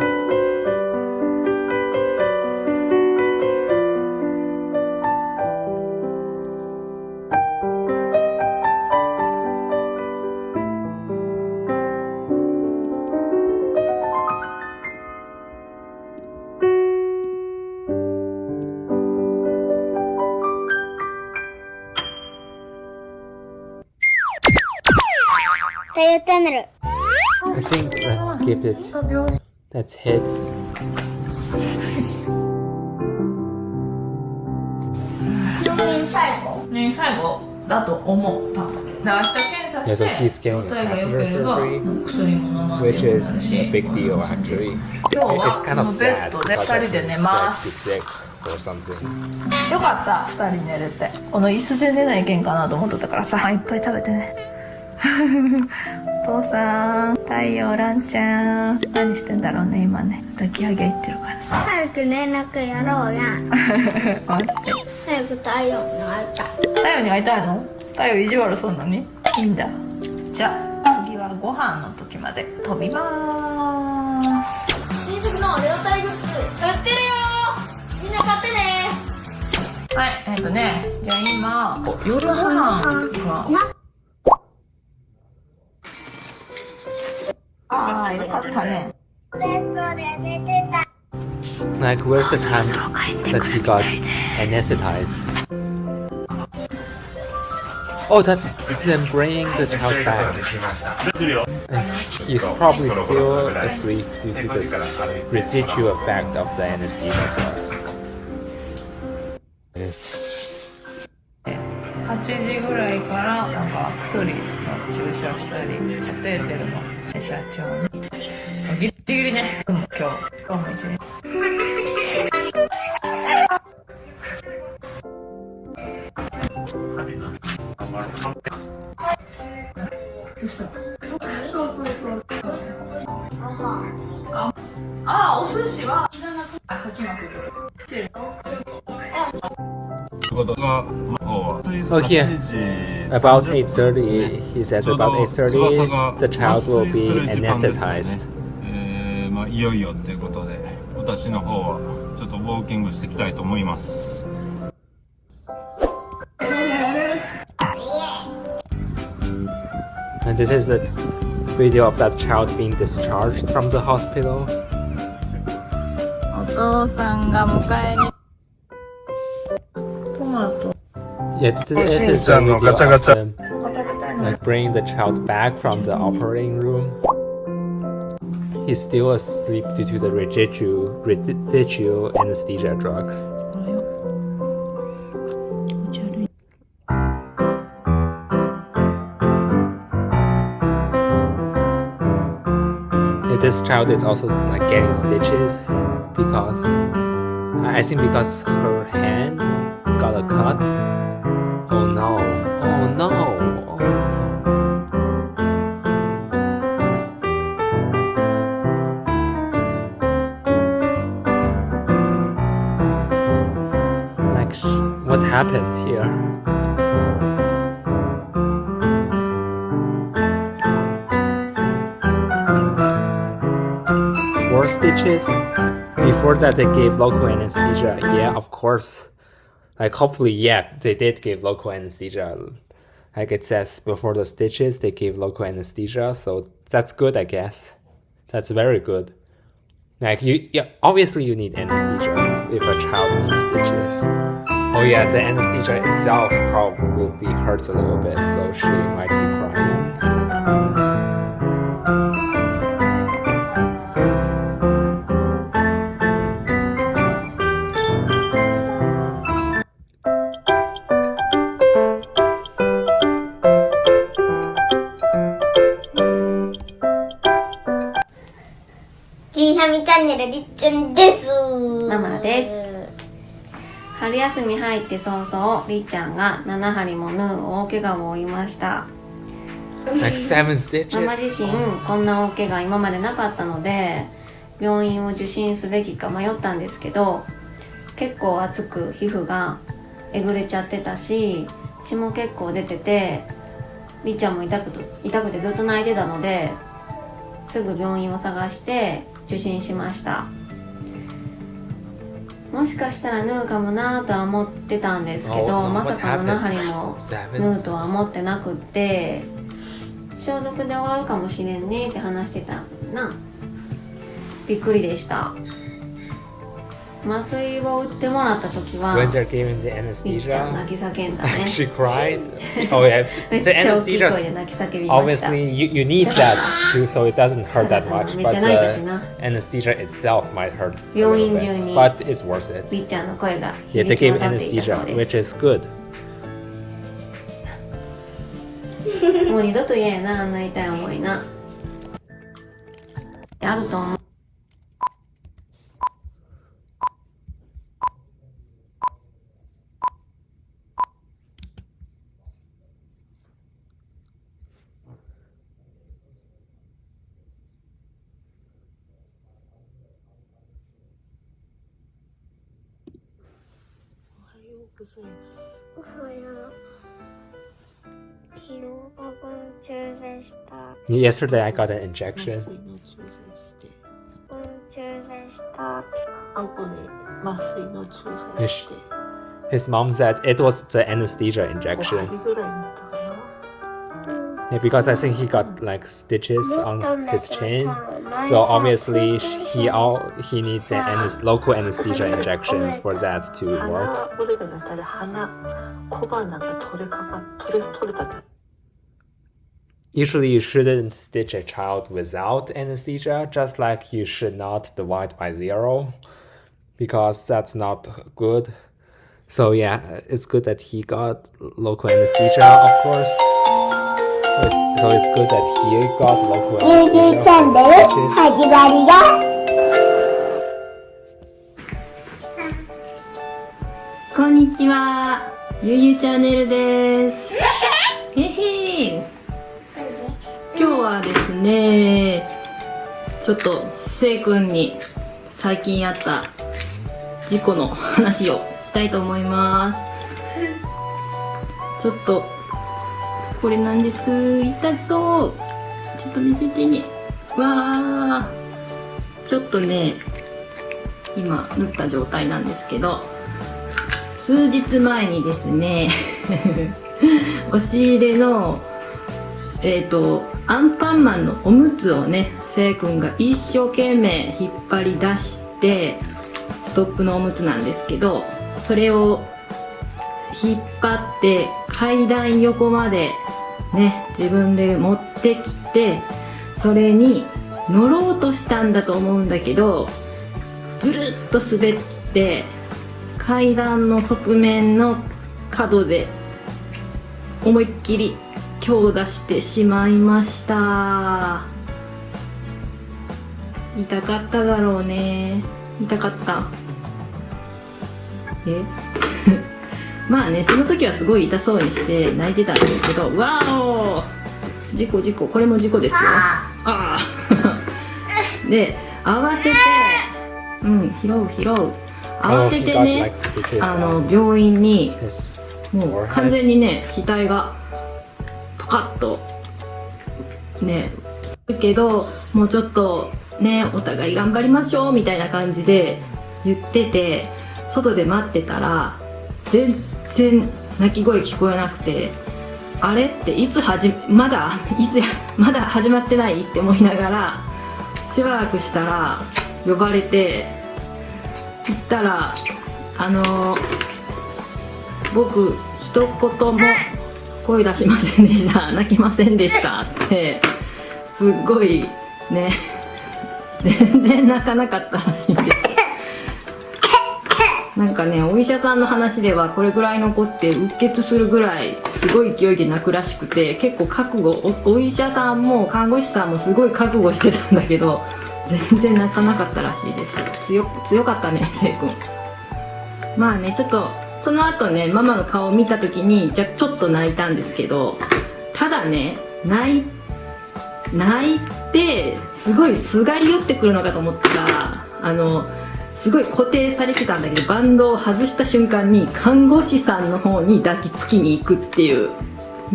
I think let's skip it. Let's hit. Yeah, so he's getting a catheter surgery, which is a big deal actually. It's kind of sad because I think it's like sick or something. よかった2人寝れてこの椅子で寝ないけんかなと思っとったからさいっぱい食べてねお父さん太陽ランちゃん何してんだろうね今ね抱き上げいってるかな早く連絡やろうや早く太陽に会いたい太陽に会いたいの太陽意地悪そうなにいいんだじゃあ次はご飯の時まで飛びまーす新作のレオタイグッズ売ってるよみんな買ってねはいじゃあ今夜ご飯はああよかったね Like, where's the time that he got anesthetized? Oh, that's them bringing the child back. And he's probably still asleep due to this residual effect of the anesthesia drugs. 8時ぐらいからなんか薬の注射したりカテーテルの社長にギリギリね今日も一日そう Oh, here. About 8:30, he says about 8:30, the child will be anesthetized. いよいよっていうことで、私の方はちょっとウォーキングしていきたいと思います。And this is the video of that child being discharged from the hospital. お父さんが迎えに。トマト。Yeah, this is the video of them, like bringing the child back from the operating room. He's still asleep due to the residual anesthesia drugs. This child is also like getting stitches because I think because her hand got a cut. Oh no! Oh no! Oh no! Like what happened here? Stitches. Before that they gave local anesthesia. Yeah, of course. Like hopefully, yeah, they did give local anesthesia. Like it says before the stitches they gave local anesthesia, so that's good, I guess. That's very good. Like obviously you need anesthesia if a child needs stitches. Oh yeah, the anesthesia itself probably hurts a little bit, so she might be crying.チャンネルりっちゃんです。ママです。春休み入って早々、りっちゃんが7針も縫う大怪我を負いました。Like 7 stitches. ママ自身こんな大怪我今までなかったので、病院を受診すべきか迷ったんですけど、結構熱く皮膚がえぐれちゃってたし、血も結構出てて、りっちゃんも痛くてずっと泣いてたので、すぐ病院を探して受診しました。もしかしたら縫うかもなとは思ってたんですけど、まさか7針も縫うとは思ってなくって、消毒で終わるかもしれんねって話してたな。びっくりでした。麻酔を打ってもらった時は When they're giving the anesthesia, 泣き叫んだね。she cried. Oh yeah, the anesthesia. Obviously, you need that too, so it doesn't hurt that much. But the anesthesia itself might hurt a little bit, but it's worth it. Yeah, they gave anesthesia, which is good. もう二度と嫌やな、あんな痛い思いな。あると思う。おはよう。昨日パパの注射した。Yesterday I got an injection. 注射した。麻酔の注射して。His mom said it was the anesthesia injection. Yeah, because I think he got like stitches on his chin, so obviously he needs a local anesthesia injection for that to work. Usually you shouldn't stitch a child without anesthesia, just like you should not divide by 0, because that's not good. So yeah, it's good that he got local anesthesia, of course. So it's good that he got local anesthesia. YouTube チャンネル始まりだ。こんにちは、ゆゆチャンネルです。へへ。今日はですね、ちょっとせいくんに最近あった事故の話をしたいと思います。ちょっとこれなんです。痛そう。ちょっと見せてね。わー、ちょっとね今縫った状態なんですけど、数日前にですね押し入れのアンパンマンのおむつをね、せいくんが一生懸命引っ張り出して、ストックのおむつなんですけど、それを引っ張って階段横までね自分で持ってきて、それに乗ろうとしたんだと思うんだけど、ずるっと滑って階段の側面の角で思いっきり強打してしまいました。痛かっただろうね。痛かったまあね、その時はすごい痛そうにして泣いてたんですけど、わお、事故事故、これも事故ですよ。ああで慌てて、拾う慌ててね、病院にもう完全にね額がパカッとねするけど、もうちょっとねお互い頑張りましょうみたいな感じで言ってて、外で待ってたら全然泣き声聞こえなくて、あれってまだ始まってないって思いながら、しばらくしたら呼ばれて行ったら、僕一言も声出しませんでした、泣きませんでしたってすっごいね全然泣かなかったらしいんです。なんかね、お医者さんの話ではこれぐらいの子ってうっ血するぐらいすごい勢いで泣くらしくて、結構覚悟、お医者さんも看護師さんもすごい覚悟してたんだけど、全然泣かなかったらしいです。強かったね、せいくん。まあね、ちょっとその後ねママの顔を見た時にちょっと泣いたんですけど、ただね泣いてすごいすがり寄ってくるのかと思ったら、すごい固定されてたんだけど、バンドを外した瞬間に看護師さんの方に抱きつきに行くっていう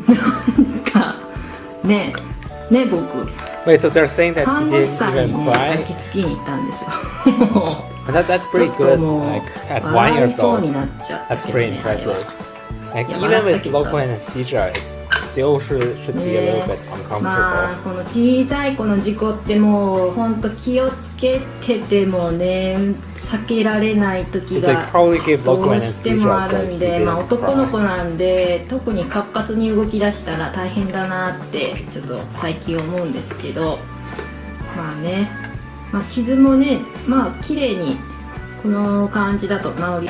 なんかね僕 Wait, so they're saying that 看 he 護師 didn't さんに even ね cry? 抱きつきに行ったんですよThat's pretty ちょっと good. もう Like at 1 笑 year いそう old, になっちゃった that's けど pretty ね、あれは impressive. Like いや even 笑った with けど local anesthesia, it still should be a little bit まあ uncomfortable. この小さい子の事故ってもう本当気をつけててもね避けられない時 It's が like probably give ど local うしても anesthesia あ so る that ん he で、まあ didn't 男の子 cry. なんで特に活発に動き出したら大変だなってちょっと最近思うんですけど、まあね、まあ、傷もねまあ綺麗にこの感じだと治り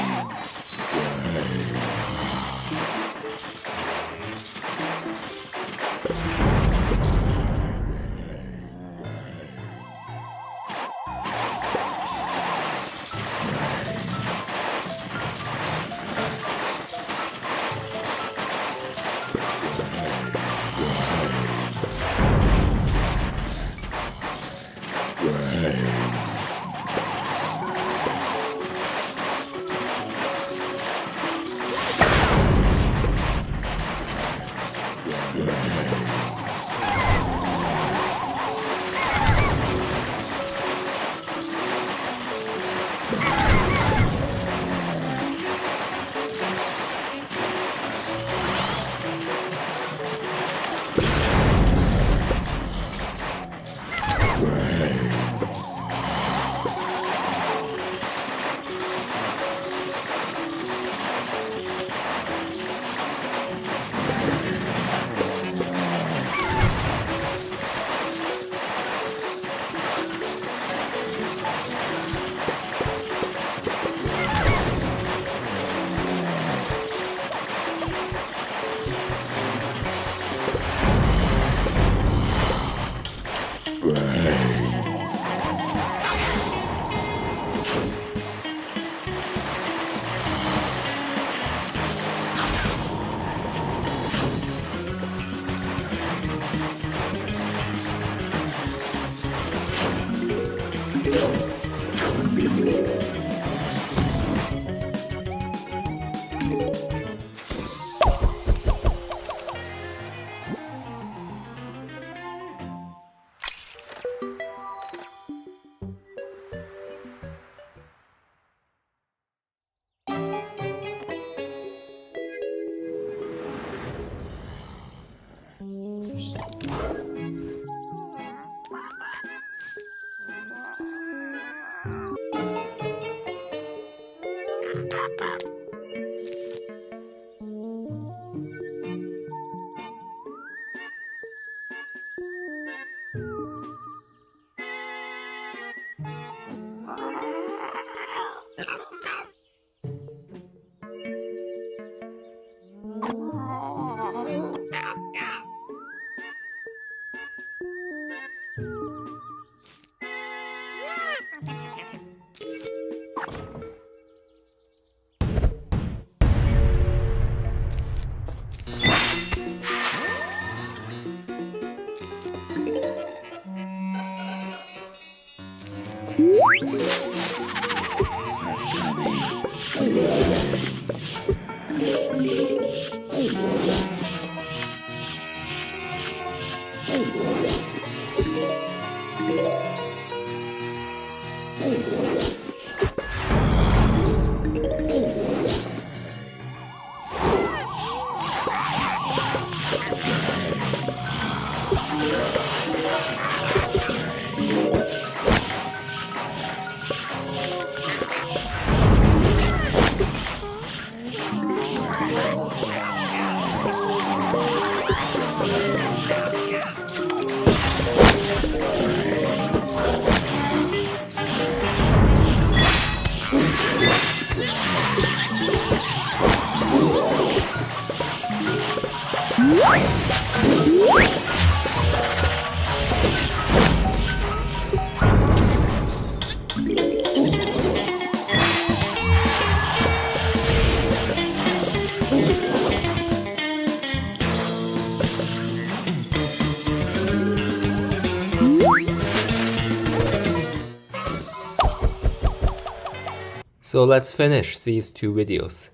So let's finish these two videos.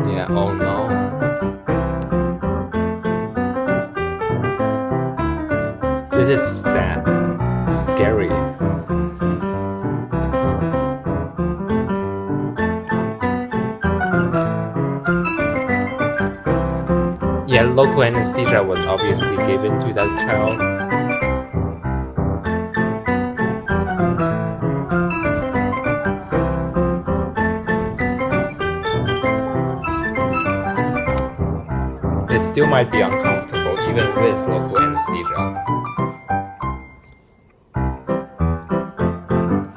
Yeah, oh no. This is sad, scary. Yeah, local anesthesia was obviously given to that child. It still might be uncomfortable even with local anesthesia.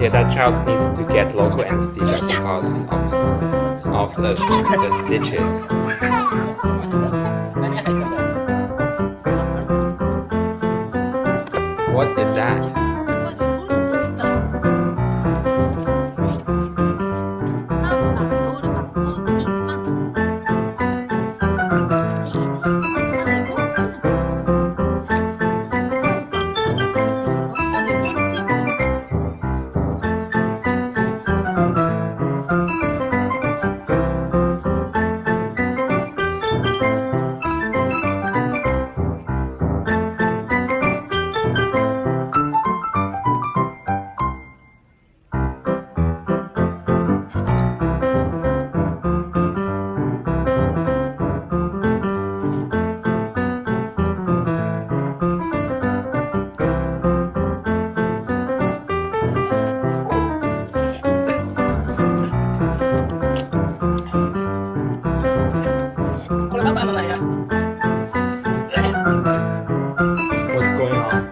Yeah, that child needs to get local anesthesia because of the stitches. What is that? What's going on?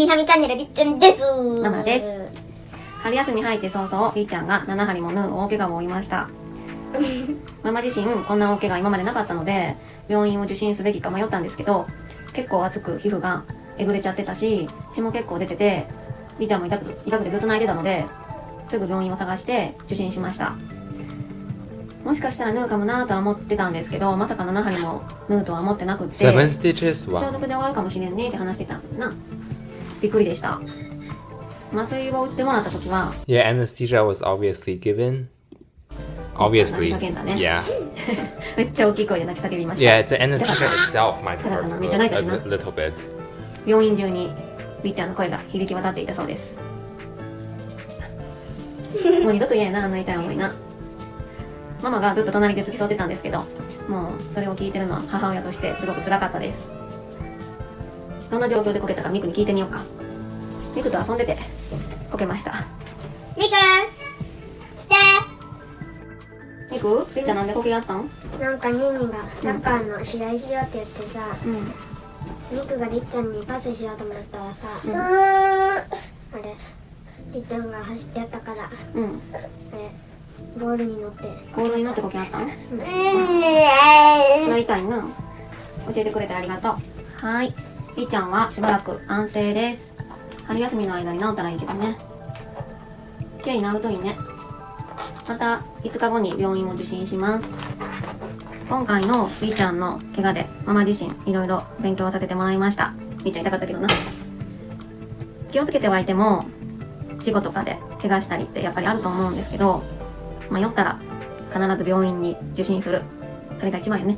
リーハミチャンネルりっちゃんです。ママです。春休み入って早々、りっちゃんが7針も縫う大怪我を負いました。ママ自身こんな大怪我今までなかったので、病院を受診すべきか迷ったんですけど、結構熱く皮膚がえぐれちゃってたし、血も結構出てて、りっちゃんも痛くてずっと泣いてたので、すぐ病院を探して受診しました。もしかしたら縫うかもなとは思ってたんですけど、まさか7針も縫うとは思ってなくって、7 stitches? 消毒で終わるかもしれんねって話してたんだな。びっくりでした。麻酔を打ってもらった時は、Yeah, anesthesia was obviously given. Obviously. Yeah. めっちゃ大きい声で泣き叫びました。Yeah, the anesthesia itself might hurt a little bit. 病院中にりっちゃんの声が響き渡っていたそうです。もう二度と言えんな、あんな痛い思いな。ママがずっと隣で付き添ってたんですけど、もうそれを聞いてるのは母親としてすごく辛かったです。どんな状況でこけたかミクに聞いてみようか。ミクと遊んでてこけました。ミク来て。ミク、りっちゃんなんでこけやったん？なんかニーニーがサッカーの試合しようって言ってさ、ミクがりっちゃんにパスしようと思ったらさ、あれりっちゃんが走ってやったから、あれボールに乗ってこけやったん？泣いたいな。教えてくれてありがとう。はい、りっちゃんはしばらく安静です。春休みの間に治ったらいいけどね。きれいに治るといいね。また5日後に病院を受診します。今回のりっちゃんの怪我でママ自身いろいろ勉強させてもらいました。りっちゃん痛かったけどな。気をつけてはいても事故とかで怪我したりってやっぱりあると思うんですけど、迷ったら必ず病院に受診する。それが一番よね。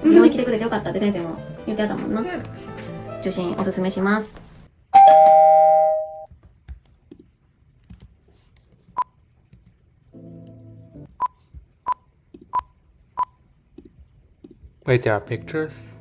病院来てくれてよかったって先生も言ってたもんな。受診おすすめします。Wait, there are pictures? .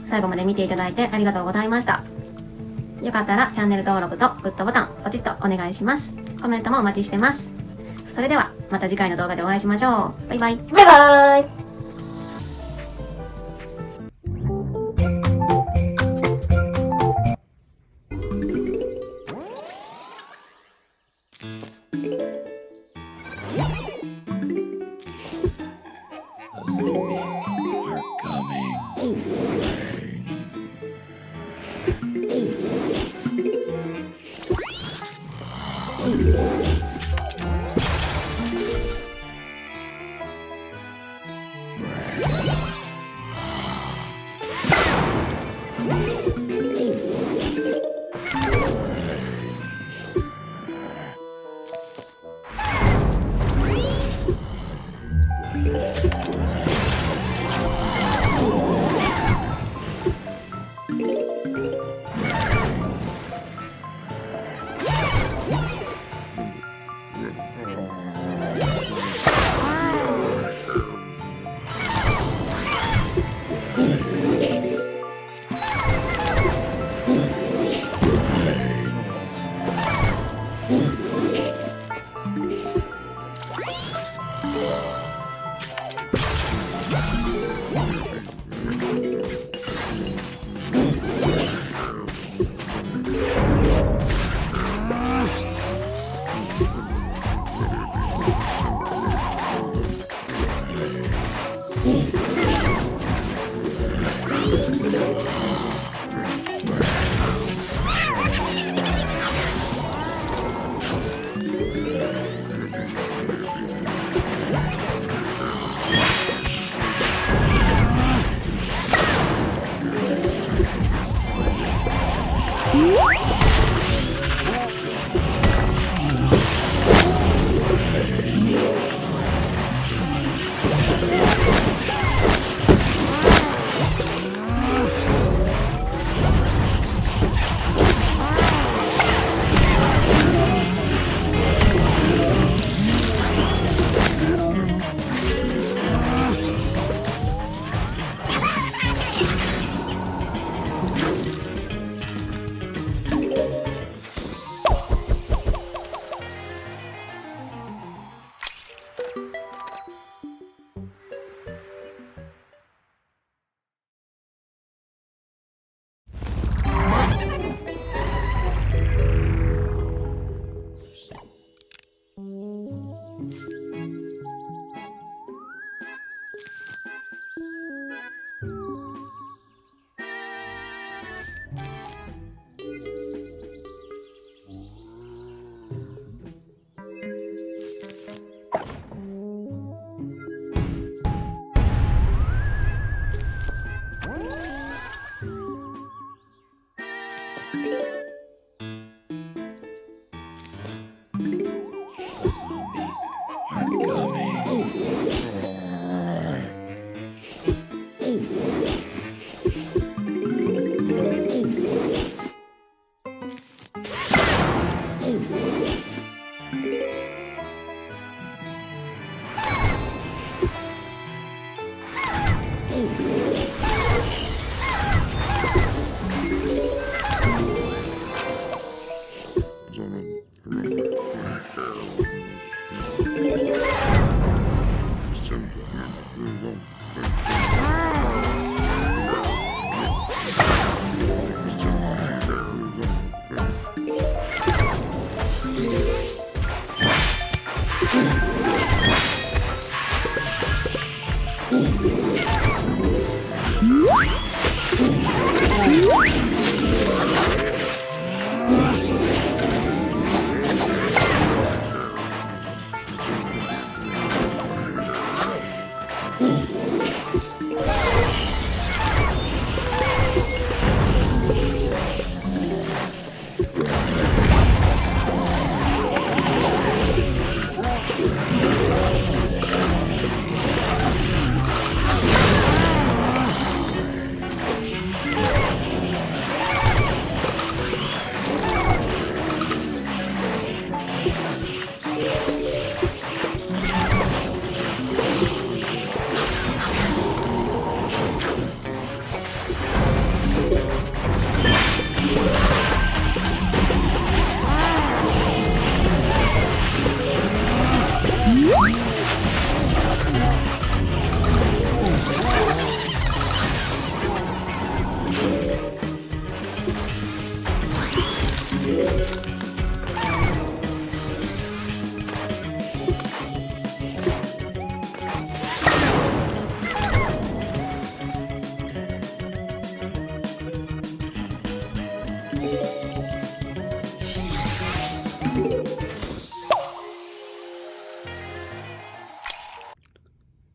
最後まで見ていただいてありがとうございました。よかったらチャンネル登録とグッドボタンポチッとお願いします。コメントもお待ちしてます。それではまた次回の動画でお会いしましょう。バイバイ。バイバイ。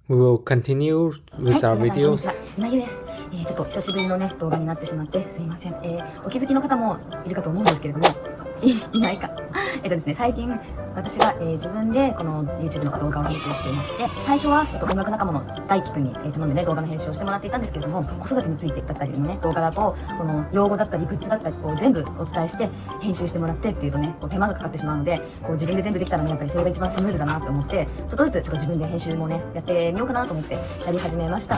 We will continue with our videos. 今井です。ちょっと久しぶりのね動画になってしまってすいません。お気づきの方もいるかと思うんですけれども、いないか。ですね、最近私が、自分でこの YouTube の動画を編集していまして、最初は音楽仲間の大輝くんに頼んでね動画の編集をしてもらっていたんですけれども、子育てについてだったりのね動画だとこの用語だったりグッズだったりこう全部お伝えして編集してもらってっていうとねこう手間がかかってしまうので、こう自分で全部できたらねやっぱりそれが一番スムーズだなと思って、ちょっとずつちょっと自分で編集もねやってみようかなと思ってやり始めました。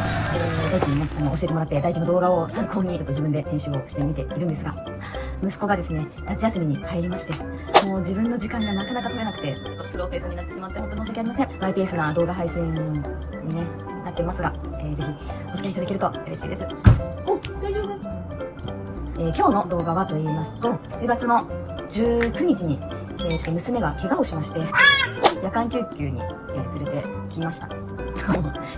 大輝にね教えてもらって大輝の動画を参考にちょっと自分で編集をしてみているんですが、息子がですね夏休みに入りまして、もう自分の時間がなかなか取れなくてスローペースになってしまって本当に申し訳ありません。マイペースな動画配信に、ね、なってますが、ぜひお付き合いいただけると嬉しいです。お、大丈夫。今日の動画はと言いますと、7月の19日に、ちょっと娘が怪我をしまして夜間救急に、連れてきました。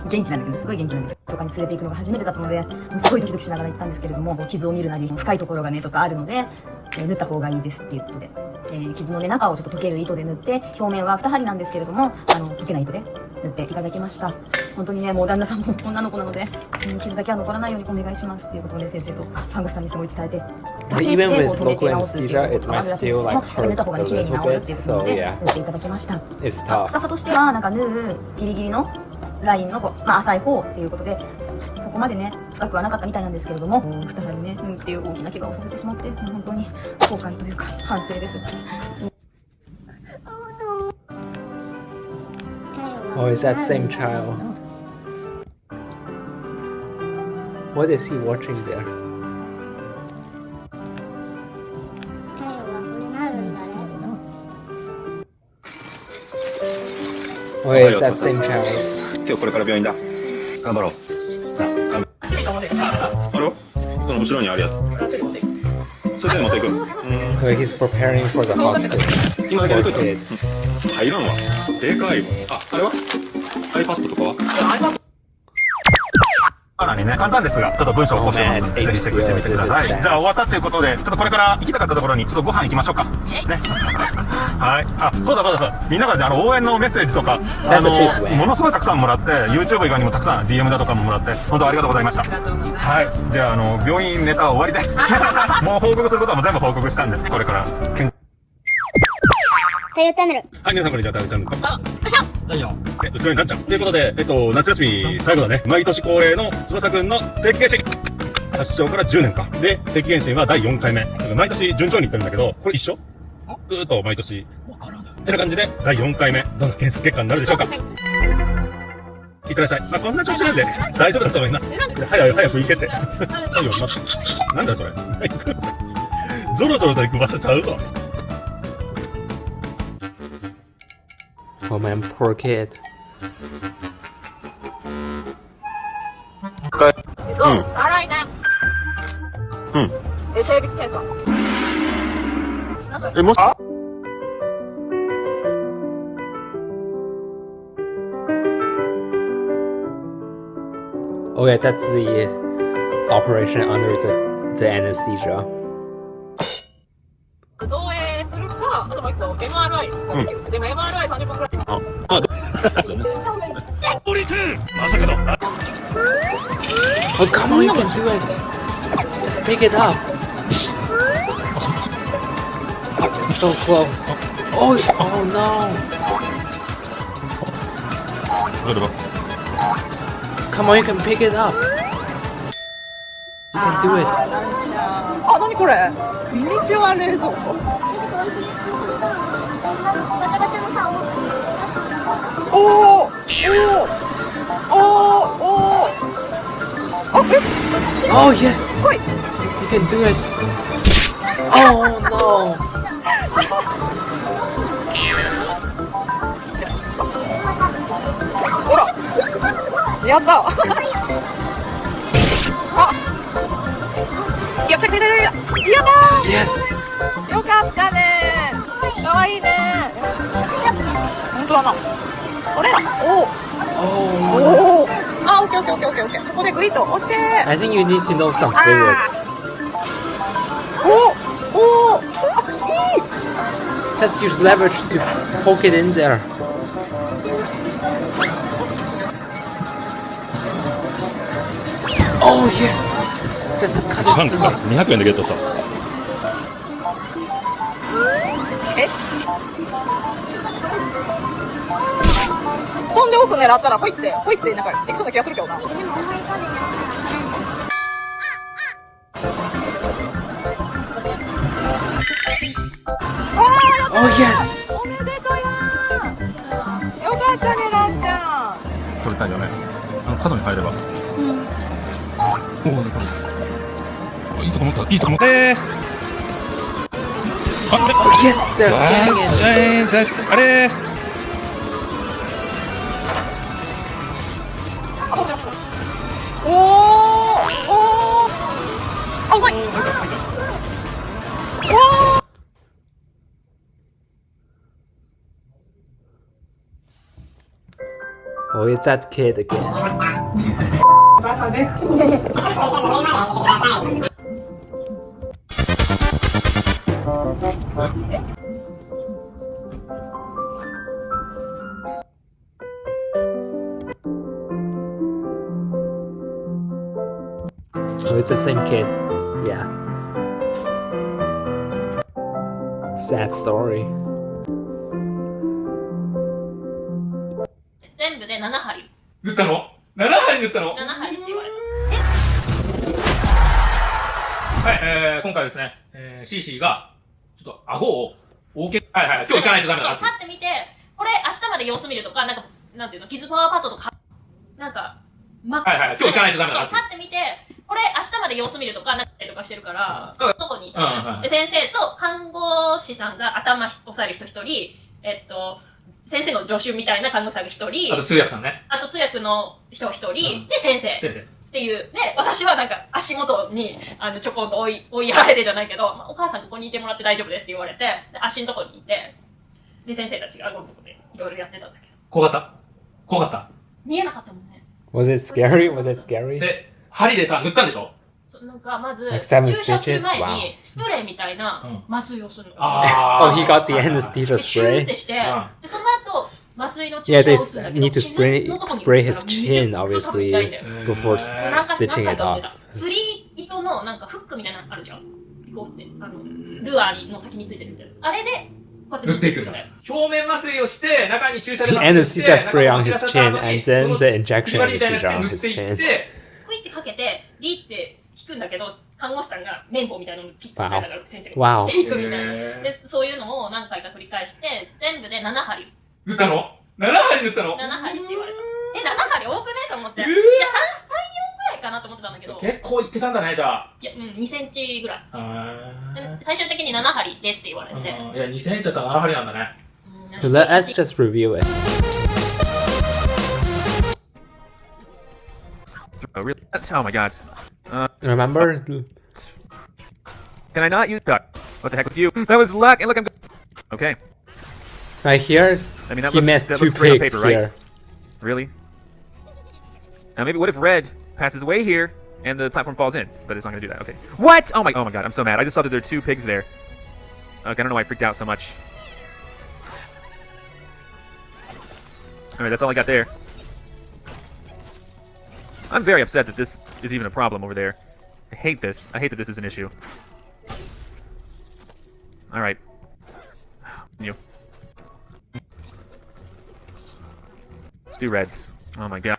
元気なんだけど、すごい元気なんだけど、とかに連れて行くのが初めてだったので、もうすごいドキドキしながら行ったんですけれども、傷を見るなり深いところがねちょっとあるので、縫った方がいいですっていうことで、傷のね中をちょっと溶ける糸で縫って、表面は2針なんですけれども溶けない糸で縫っていただきました。本当にねもう旦那さんも女の子なので、傷だけは残らないようにお願いしますっていうことで先生と看護師さんにすごい伝えて、 Even with local anesthesia, it might still like hurt a little bit. So yeah, 縫っていただきました。 it's tough. 深さとしてはなんか縫うギリギリのラインの浅い方っていうことで、そこまでね深くはなかったみたいなんですけれども、2針ね縫うっていう大きな怪我をさせてしまって、もう本当に後悔というか反省です。Oh, is that same child? What is he watching there? Oh, is that same child? 今日これから病院だ。頑張ろう。あれはその後ろにあるやつ。それで持っていく。So he's preparing for the hospital. 今だけ入れといて。入らんわ。でかいわ。あれは iPad とかはさらにね、簡単ですが、ちょっと文章を起こしてます。ぜひチェックしてみてください。じゃあ終わったということで、ちょっとこれから行きたかったところに、ちょっとご飯行きましょうか。ね。はい。あ、そうだ。みんなからね、応援のメッセージとか、ものすごいたくさんもらって、YouTube 以外にもたくさん DM だとかももらって、本当ありがとうございました。はい。では、病院ネタは終わりです。もう報告することはもう全部報告したんで、これから。太陽チャンネル。はい、皆さんこんにちは、太陽チャンネル。後ろになっちゃう。ということで、夏休み最後だね。毎年恒例の翼くんの定期検診。発症から10年か。で、定期検診は第4回目。毎年順調にいってるんだけど、これ一緒？ずーっと毎年。わからない。ってな感じで、第4回目。どんな検査結果になるでしょうか。いってらっしゃい。まあ、こんな調子なんで、大丈夫だと思います。早く行けって。はいよ、待って。なんだよ、それ。ゾロゾロと行く場所ちゃうぞ。Oh man, poor kid. 洗いね。性別検査。もしOh yeah, that's the operation under the anesthesia. 造影するか、あともう一個 MRI ができる。でも MRI 30分くらい。Oh, come on, you can do it. Just pick it up. Oh, it's so close. Oh, oh no. Come on, you can pick it up. You can do it. あ、何これ？ミニチュア冷蔵庫。おお、おお、おお。Oh yes! You can do it! Oh no! ほらやったあやったやったやった Yes! よかったねかわいいね本当だなあれおおおあ、オッケーオッケーオッケーオッケーオッケーそこでグイッと押して I think you need to know some physics. おおいい Just use leverage to poke it in there. Oh yes! Just cut it through. 200円でゲットした。えそんで奥狙ったらほいってなんかできそうな気がするけどな。Oh yes! おめでとうやよかったねランちゃん。取れたんじゃない？角に入れば。いいとこ持った。いいとこ持った。Oh yes! They're getting it. あれ。おおおあうまい。Oh, it's that kid again. バカです。Oh, it's the same kid. Yeah. Sad story. 全部で7針。塗ったの ?7 針塗ったの ?7 針って言われた。はい、今回ですね、シーシーが、ちょっと顎を大きく、はいはい、今日行かないとダメだな。そう、パッて見て、これ明日まで様子見るとか、なんか、なんていうの、傷パワーパッドとか、なんか、はいはい、今日行かないとダメだな。そう、パッて見て、これ明日まで様子見るとか、なんかとかしてるから、どこにいたうんで、先生と看護師さんが頭押さえる人一人、先生の助手みたいな看護師さんが一人、あと通訳さんね。あと通訳の人一人、で、先生。先生。っていう。で、私はなんか足元に、ちょこんと追いやられてじゃないけど、まあ、お母さんここにいてもらって大丈夫ですって言われて、で足のとこにいて、で、先生たちが顎のとこでいろいろやってたんだけど。怖かった怖かった見えなかったもんね。Was it scary? Was it scary? で、針でさ、塗ったんでしょなんか、まず、 Like 7注射する stitches? 前 Wow. に、スプレーみたいな麻酔をするの。Oh, he got the anesthesia シューっ spray? てして、でその後、麻酔の注 Yeah, 射 they を打つんだけど、 need to 傷のとこに spray 打 his つから chin, obviously, before 何回 stitching か it 打っ up. てた。釣り糸のなんかフックみたいなのあるじゃん。ピコンって。ルアーの先についてるみたいな。あれで、こうやって塗っていくんだよ。表面麻酔をして、中に注射で The 麻酔して、 anesthesia spray on his 中 chin に and then the injection 針みたいな anesthesia や on つ his で塗っていっ chin. て、クイってかけて、リーって引くんだけど、看護師さんが綿棒みたいなのをピッとされながら先生が Wow. 引くみたいな。で、そういうのを何回か繰り返して、全部で7針。塗ったの ?7 針塗ったの 7針って言われた。7針多くねと思って。いや、3、4くらいかなと思ってたんだけど。結構いってたんだね、じゃあ。いや、2センチぐらい。あ最終的に7針ですって言われて。いや、2センチだったら7針なんだね。So let's just review it. Oh, really? Oh my god. Remember? Can I not use that? What the heck with you? That was luck, and look, I'm... Okay. Right here, I mean, that he looks, missed that 2 looks great on pigs paper, right? here. Really? Now maybe what if red passes away here, And the platform falls in, but it's not gonna do that. Okay. What? Oh my god, I'm so mad. I just saw that there are 2 pigs there. Okay, I don't know why I freaked out so much. Alright, that's all I got there. I'm very upset that this is even a problem over there. I hate this. I hate that this is an issue. Alright. You. Let's do reds. Oh my god.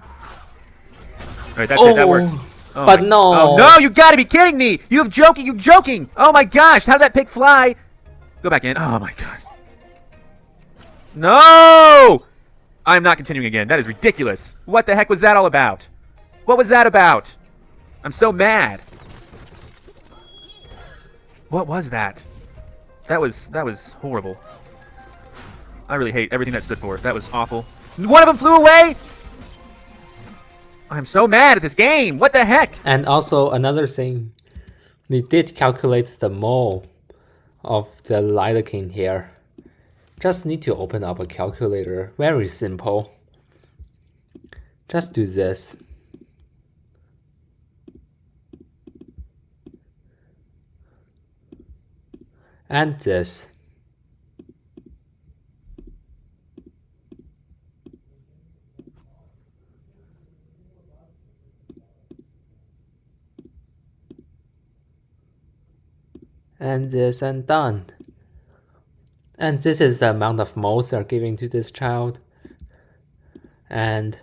Alright, that's it. That works. Oh but no. Oh no, you gotta be kidding me! You're joking! Oh my gosh, how did that pig fly? Go back in. Oh my god. No! I'm not continuing again. That is ridiculous. What the heck was that all about? What was that about? I'm so mad. What was that? That was horrible. I really hate everything that stood for. That was awful. One of them flew away? I'm so mad at this game. What the heck? And also another thing, we did calculate the mole of the lidocaine here. Just need to open up a calculator. Very simple. Just do this. And this. And this, and done. And this is the amount of moles they're giving to this child. And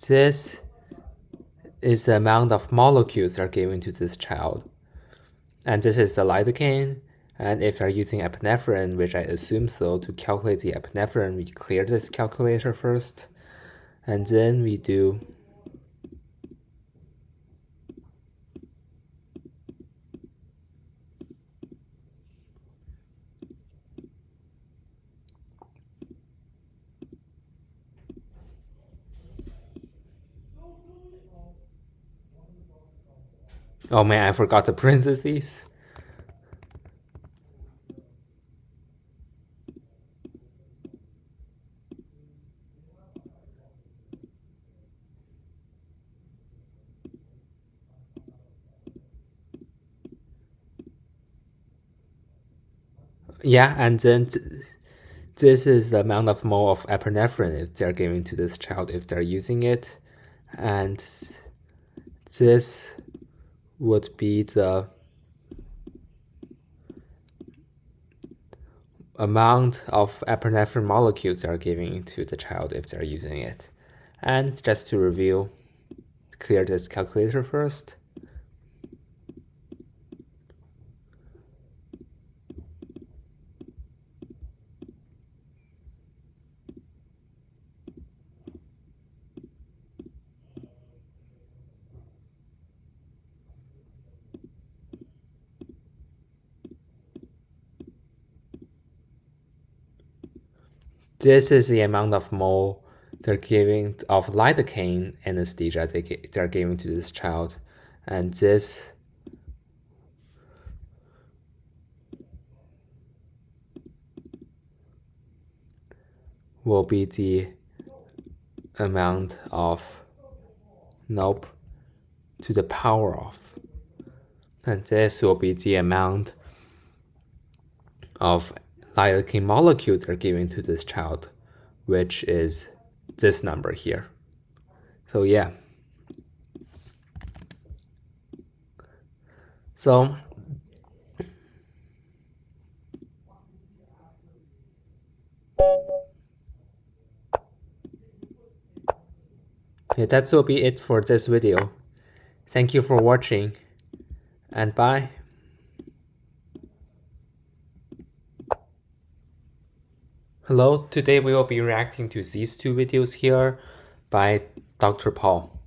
this is the amount of molecules they're giving to this child. And this is the lidocaine. And if they're using epinephrine, which I assume so, to calculate the epinephrine, we clear this calculator first. And then we do oh man, I forgot the parentheses. Yeah, and then this is the amount of mole of epinephrine if they're giving to this child if they're using it. And this would be the amount of epinephrine molecules they're giving to the child if they're using it. And just to review, clear this calculator first. This is the amount of mole they're giving of lidocaine anesthesia they're giving to this child. And this will be the amount of, nope, to the power of. And this will be the amount of lidocaine molecule they're giving to this child, which is this number here. So yeah. So yeah, that will be it for this video. Thank you for watching, and bye. Hello, today we will be reacting to these 2 videos here by Dr. Paul.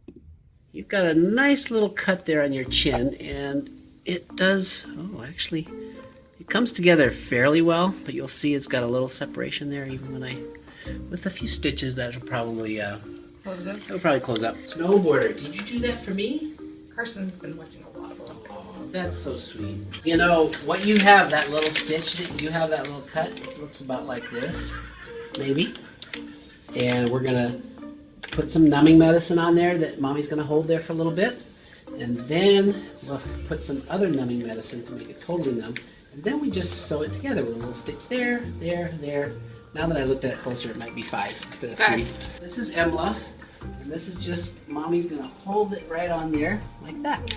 You've got a nice little cut there on your chin, and it does, oh, actually, it comes together fairly well, but you'll see it's got a little separation there, even when with a few stitches, that'll probably, it'll probably close up. Snowboarder, did you do that for me? Carson's been watching a lot of Olympics. Oh, that's so sweet. You know, what you have, that little stitch, that you have that little cut, it looks about like this, maybe. And we're gonna put some numbing medicine on there that mommy's gonna hold there for a little bit. And then we'll put some other numbing medicine to make it totally numb. And then we just sew it together with a little stitch there, there, there. Now that I looked at it closer, it might be 5 instead of 3. This is Emla, and this is just, mommy's gonna hold it right on there, like that.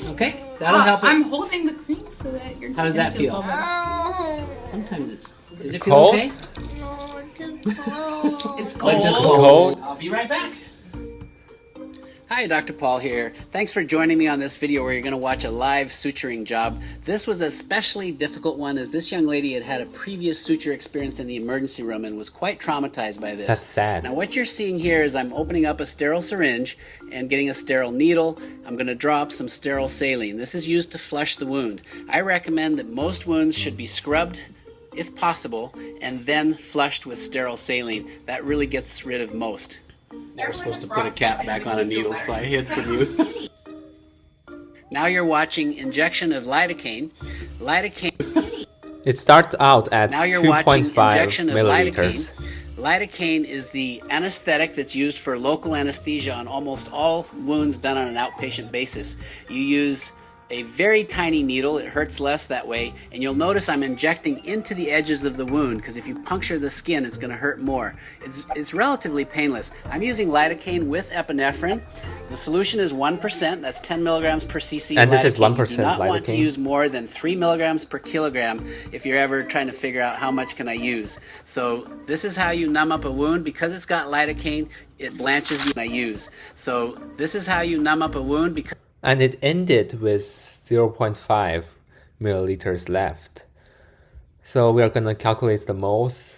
Okay, that'll help it. I'm holding the cream so that you're. How does that feel? Sometimes it's, does it feel Cold? okay? No, It's Like just cold. I'll be right back. Hi, Dr. Paul here. Thanks for joining me on this video where you're going to watch a live suturing job. This was an especially difficult one as this young lady had had a previous suture experience in the emergency room and was quite traumatized by this. That's sad. Now what you're seeing here is I'm opening up a sterile syringe and getting a sterile needle. I'm going to draw up some sterile saline. This is used to flush the wound. I recommend that most wounds should be scrubbed if possible and then flushed with sterile saline. That really gets rid of most. Never supposed to put a cap back on a needle, so I hid from you. Now you're watching injection of lidocaine. Lidocaine. It starts out at Now you're watching 2.5 injection of milliliters. lidocaine. Lidocaine is the anesthetic that's used for local anesthesia on almost all wounds done on an outpatient basis. You use a very tiny needle, it hurts less that way, and you'll notice I'm injecting into the edges of the wound because if you puncture the skin, it's going to hurt more. It's relatively painless. I'm using lidocaine with epinephrine. The solution is 1%, that's 10 milligrams per cc. And this is 1% You do not want to lidocaine. use more than 3 milligrams per kilogram if you're ever trying to figure out how much can I use. So this is how you numb up a wound. Because it's got lidocaine, it blanches you when I use. So this is how you numb up a wound because And it ended with 0.5 milliliters left. So we are going to calculate the moles.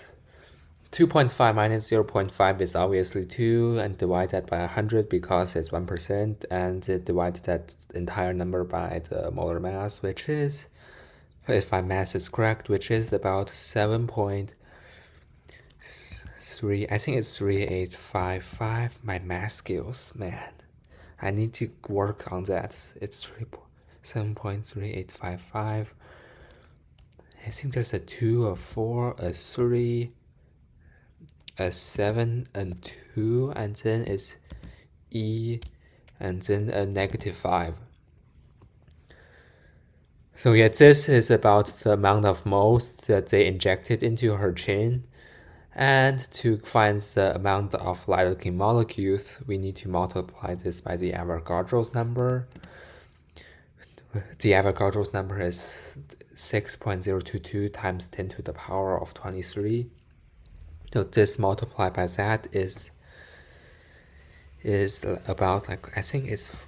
2.5 minus 0.5 is obviously 2 and divide that by 100 because it's 1% and divide that entire number by the molar mass, which is, if my math is correct, which is about 7.3, I think it's 3855. My math skills, man. I need to work on that. It's 7.3855. I think there's a 2, a 4, a 3, a 7, and 2, and then it's E, and then a -5. So yeah, this is about the amount of moles that they injected into her chin. And to find the amount of lidocaine molecules, we need to multiply this by the Avogadro's number. The Avogadro's number is 6.022 times 10 to the power of 23. So this multiplied by that is about, like, I think it's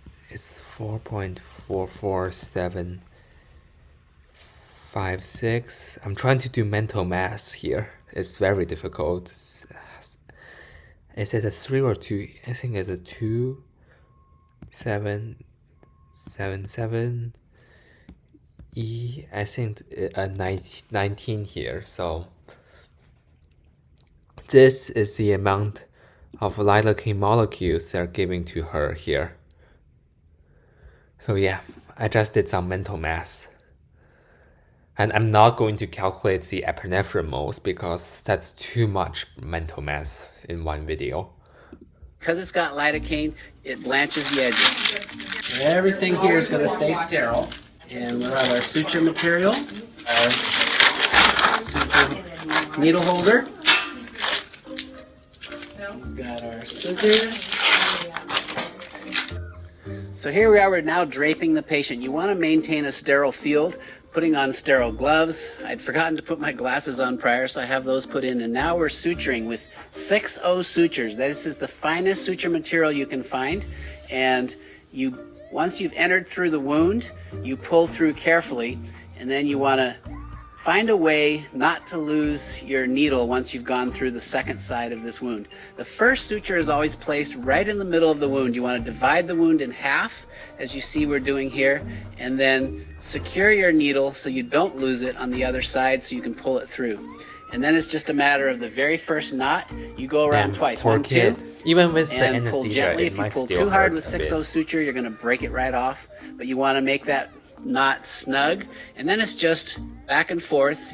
4.44756. I'm trying to do mental math here. It's very difficult. Is it a 3 or 2? I think it's a 2, 7, 7, 7, E. I think a 19 here. So this is the amount of lidocaine molecules they're giving to her here. So yeah, I just did some mental math. And I'm not going to calculate the epinephrine moles because that's too much mental math in one video. because it's got lidocaine, it blanches the edges. Everything here is going to stay sterile. And we'll have our suture material, our suture needle holder. We've got our scissors. So here we are, we're now draping the patient. You want to maintain a sterile field, putting on sterile gloves. I'd forgotten to put my glasses on prior, so I have those put in. And now we're suturing with 6O sutures. This is the finest suture material you can find. And once you've entered through the wound, you pull through carefully, and then you want to find a way not to lose your needle once you've gone through the second side of this wound. The first suture is always placed right in the middle of the wound. You want to divide the wound in half, as you see we're doing here, and then secure your needle so you don't lose it on the other side so you can pull it through. And then it's just a matter of the very first knot, you go around twice. 1, 2, even with the and pull anesthesia, gently. it If you might pull still too hard hurt with a bit. 6O suture, you're going to break it right off. But you want to make that knot snug. And then it's just back and forth,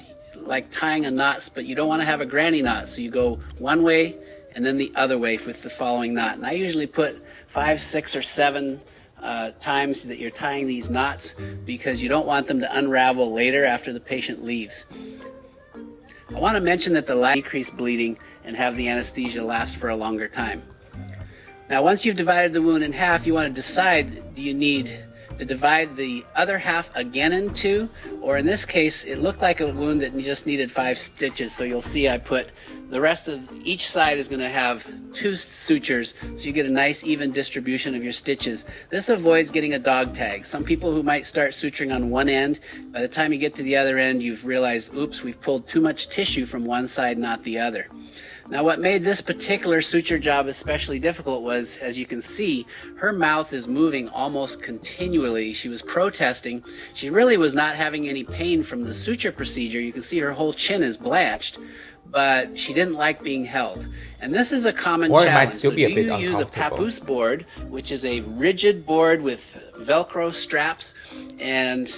like tying a knot, but you don't want to have a granny knot. So you go one way and then the other way with the following knot. And I usually put 5, 6, or 7 times that you're tying these knots because you don't want them to unravel later after the patient leaves. I want to mention that the decrease bleeding and have the anesthesia last for a longer time. Now, once you've divided the wound in half, you want to decide, do you need to divide the other half again in 2? Or in this case, it looked like a wound that just needed 5 stitches. So you'll see I put the rest of each side is going to have 2 sutures, so you get a nice even distribution of your stitches. This avoids getting a dog tag. Some people who might start suturing on one end, by the time you get to the other end, you've realized, oops, we've pulled too much tissue from one side, not the other. Now, what made this particular suture job especially difficult was, as you can see, her mouth is moving almost continually. She was protesting. She really was not having any pain from the suture procedure. You can see her whole chin is blanched, but she didn't like being held. And this is a common challenge. Might still so be a do bit you use a papoose board, which is a rigid board with Velcro straps, and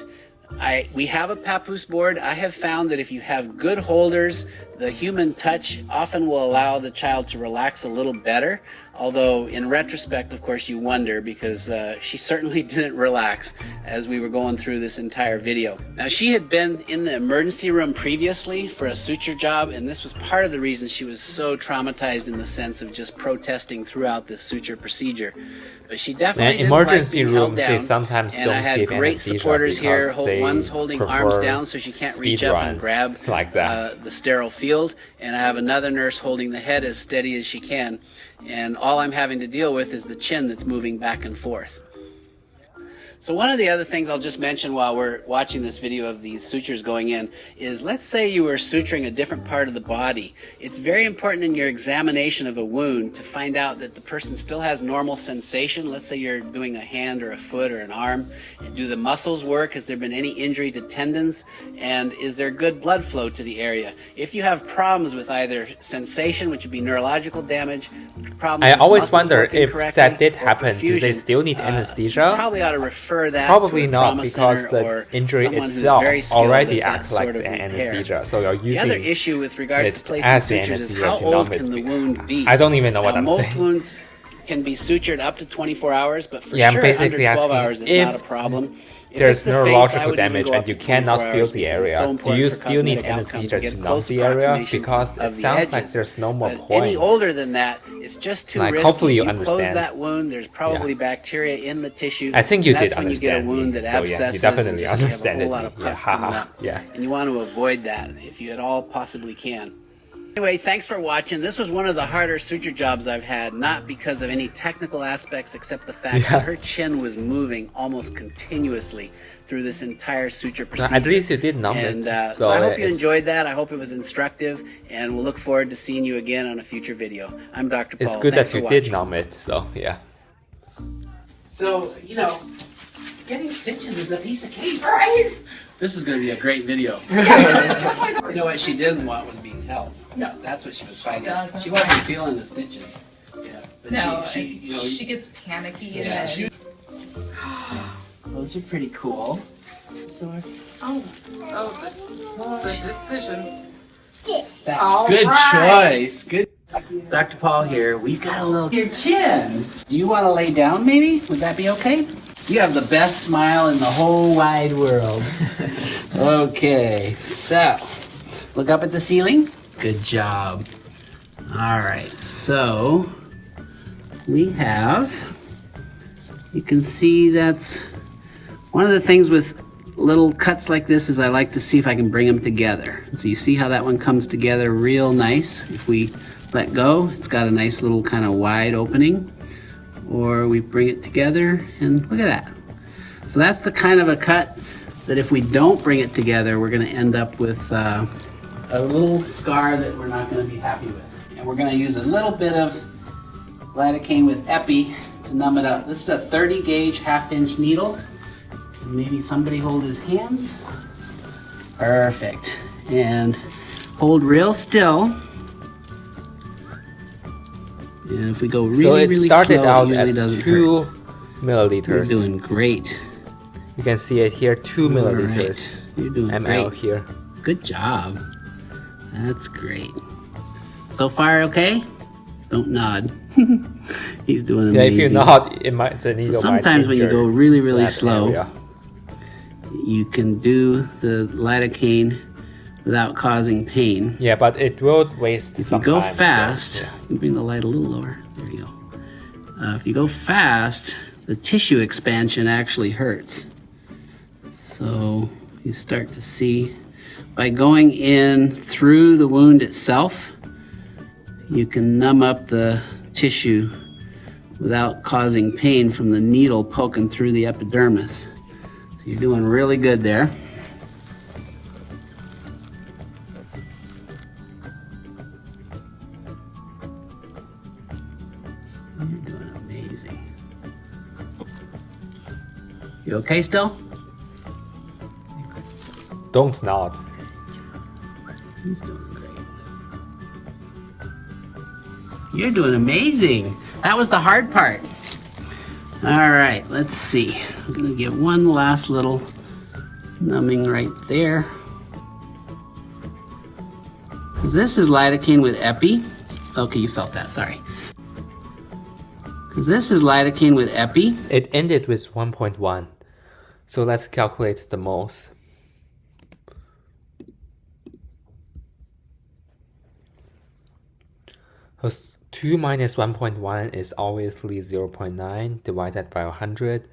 we have a papoose board. I have found that if you have good holders, the human touch often will allow the child to relax a little better. Although in retrospect, of course, you wonder because she certainly didn't relax as we were going through this entire video. Now, she had been in the emergency room previously for a suture job, and this was part of the reason she was so traumatized in the sense of just protesting throughout this suture procedure. But she definitely didn't emergency like being held rooms, down, they sometimes and don't I had give great anesthesia supporters here. because they One's holding prefer arms down so she can't reach up and runs grab like that. the sterile field, and I have another nurse holding the head as steady as she can, and all I'm having to deal with is the chin that's moving back and forth. So one of the other things I'll just mention while we're watching this video of these sutures going in is, let's say you were suturing a different part of the body. It's very important in your examination of a wound to find out that the person still has normal sensation. Let's say you're doing a hand or a foot or an arm. Do the muscles work? Has there been any injury to tendons? And is there good blood flow to the area? If you have problems with either sensation, which would be neurological damage, problems I with always muscles wonder working if correctly, that did or happen. Do they perfusion, still need anesthesia? you probably ought to refer that Probably to a not, trauma because center the or injury someone who's itself very skilled already at that acts like sort of the repair. anesthesia. So you're The other using issue with regards to it placing as the sutures is anesthesia how to old numb it. can the wound be? I don't even know what Now, I'm most saying. wounds can be sutured up to 24 hours, but for Yeah, I'm sure under basically 12 asking hours it's if not a problem. If there's it's the face, I neurological would even damage go and up you to cannot 24 feel hours the because it's area. so Do important you for still need cosmetic outcomes to anesthesia get to numb close the area? approximation Because of it the sounds like edges. there's no more But point. any older than that, it's just too Like, risky. hopefully you if you close understand. that wound, there's probably bacteria in the tissue. I think you and that's did when you get a understand wound me. that So, yeah, you abscesses definitely and just you have a understand whole it. lot of pus Yeah, coming haha, up. yeah. And you want to avoid that if you at all possibly can. Anyway, thanks for watching. This was one of the harder suture jobs I've had, not because of any technical aspects except the fact that her chin was moving almost continuously through this entire suture procedure. At least you did numb and, it. so I hope you it's- enjoyed that. I hope it was instructive, and we'll look forward to seeing you again on a future video. I'm Dr. Paul. It's good Thanks that you for did watching. numb it, so yeah. So, getting stitches is a piece of cake. Right? This is going to be a great video. You know what she didn't want was being held. No. That's what she was fighting. Doesn't. She wasn't feeling the stitches. Yeah. But No, she gets panicky. Yeah, and she- Those are pretty cool. So the decisions. good choice. Good. Dr. Paul here. We've got a little your chin. Do you want to lay down maybe? Would that be okay? You have the best smile in the whole wide world. Okay, so look up at the ceiling. Good job. All right, so we have, you can see that's one of the things with little cuts like this is I like to see if I can bring them together. So you see how that one comes together real nice. If we let go, it's got a nice little kind of wide opening, or we bring it together and look at that. So that's the kind of a cut that if we don't bring it together, we're gonna end up with a little scar that we're not gonna be happy with. And we're gonna use a little bit of lidocaine with epi to numb it up. This is a 30 gauge 1/2 inch needle. Maybe somebody hold his hands. Perfect. And hold real still. And if we go really, So it really started slow, out it usually at doesn't 2 hurt. milliliters. You're doing great. You can see it here, 2 milliliters. You're doing ml great. here. Good job. That's great. So far, okay? Don't nod. He's doing amazing. Yeah, if you nod, the needle so sometimes when you go really, really slow, area. you can do the lidocaine without causing pain. Yeah, but it will waste some time. If you go fast, so, yeah. You can bring the light a little lower. There you go. If you go fast, the tissue expansion actually hurts. So you start to see, by going in through the wound itself, you can numb up the tissue without causing pain from the needle poking through the epidermis. So you're doing really good there. You're doing amazing. You okay still? Don't nod. He's doing great. You're doing amazing. That was the hard part. All right, let's see. I'm gonna get one last little numbing right there. Because this is lidocaine with epi. Okay, you felt that, sorry. Because this is lidocaine with epi. It ended with 1.1. So let's calculate the moles. Because 2 minus 1.1 is obviously 0.9 divided by 100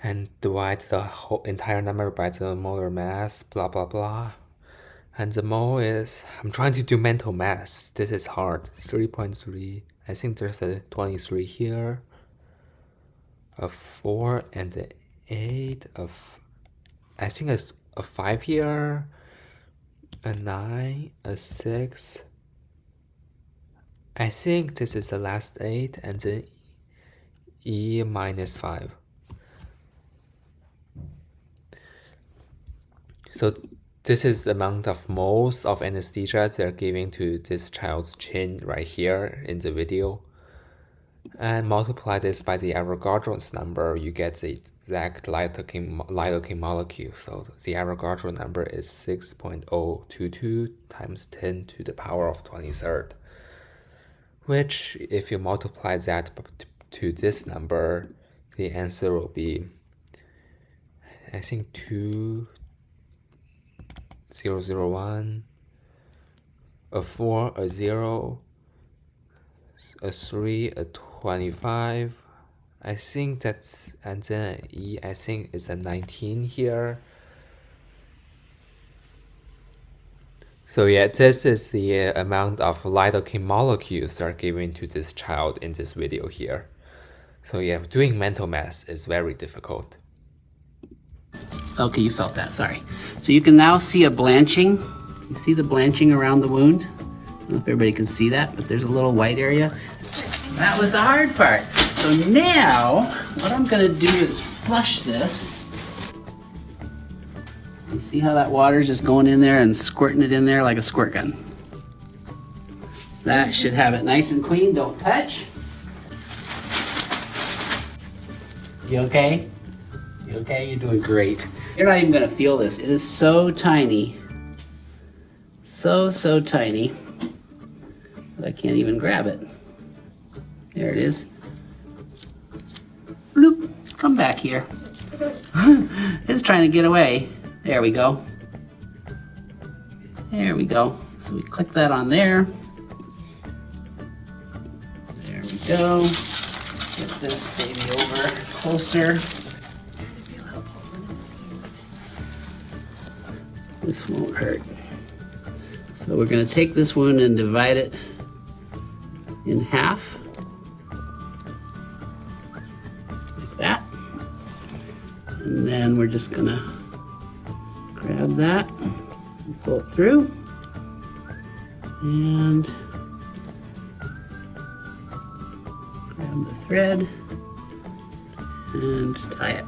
and divide the whole entire number by the molar mass, blah blah blah. And the mole is, I'm trying to do mental mass. This is hard. 3.3. I think there's a 23 here, a 4 and an 8, I think it's a 5 here, a 9, a 6. I think this is the last 8 and then E minus 5. So this is the amount of moles of anesthesia they're giving to this child's chin right here in the video. And multiply this by the Avogadro's number, you get the exact lidocaine molecule. So the Avogadro number is 6.022 times 10 to the power of 23rd. Which, if you multiply that to this number, the answer will be, I think 2001, a 4, a 0, a 3, a 25. I think that's, and then E, I think it's a 19 here. So yeah, this is the amount of lidocaine molecules that are given to this child in this video here. So yeah, doing mental math is very difficult. Okay, you felt that, sorry. So you can now see a blanching. You see the blanching around the wound? I don't know if everybody can see that, but there's a little white area. That was the hard part. So now, what I'm gonna do is flush this. You see how that water's just going in there and squirting it in there like a squirt gun? That should have it nice and clean, don't touch. You okay? You okay? You're doing great. You're not even gonna feel this. It is so tiny. So tiny. I can't even grab it. There it is. Bloop, come back here. It's trying to get away. There we go. There we go. So we click that on there. There we go. Get this baby over closer. This won't hurt. So we're going to take this wound and divide it in half. Like that. And then we're just going to grab that, and pull it through, and grab the thread and tie it.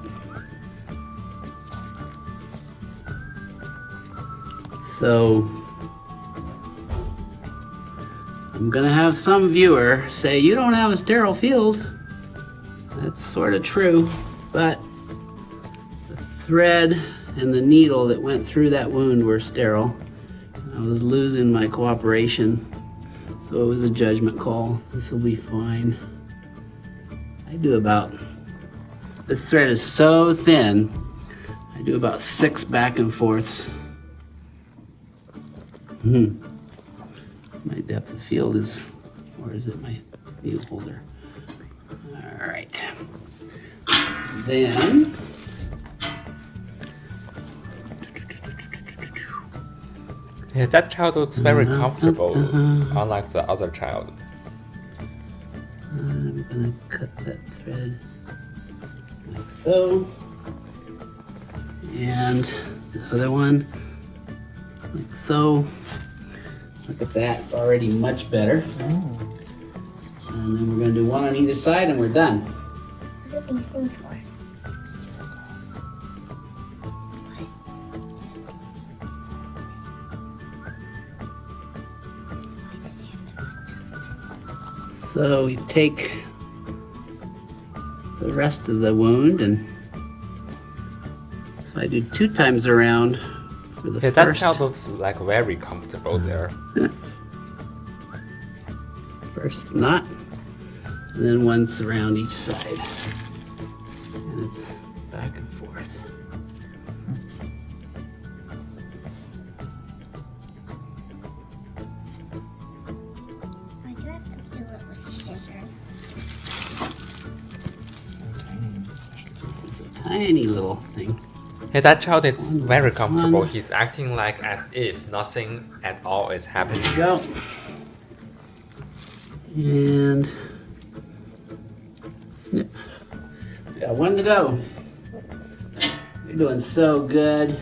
So I'm gonna have some viewer say, you don't have a sterile field. That's sort of true, but the thread and the needle that went through that wound were sterile. I was losing my cooperation, so it was a judgment call. This will be fine. I do about, this thread is so thin, I do about 6 back and forths. My depth of field is, or is it my needle holder? All right. Then, yeah, that child looks very comfortable, unlike the other child. I'm gonna cut that thread like so. And the other one, like so. Look at that, it's already much better. And then we're gonna do one on either side and we're done. What are these things for? So we take the rest of the wound, and so I do 2 times around for the Yeah, first. that child looks like very comfortable there. First knot, and then once around each side. And it's back and forth. Why do I have to do it with scissors? This is a tiny little thing. Yeah, that child is very comfortable. He's acting like as if nothing at all is happening. There you go. And snip. We got 1 to go. You're doing so good.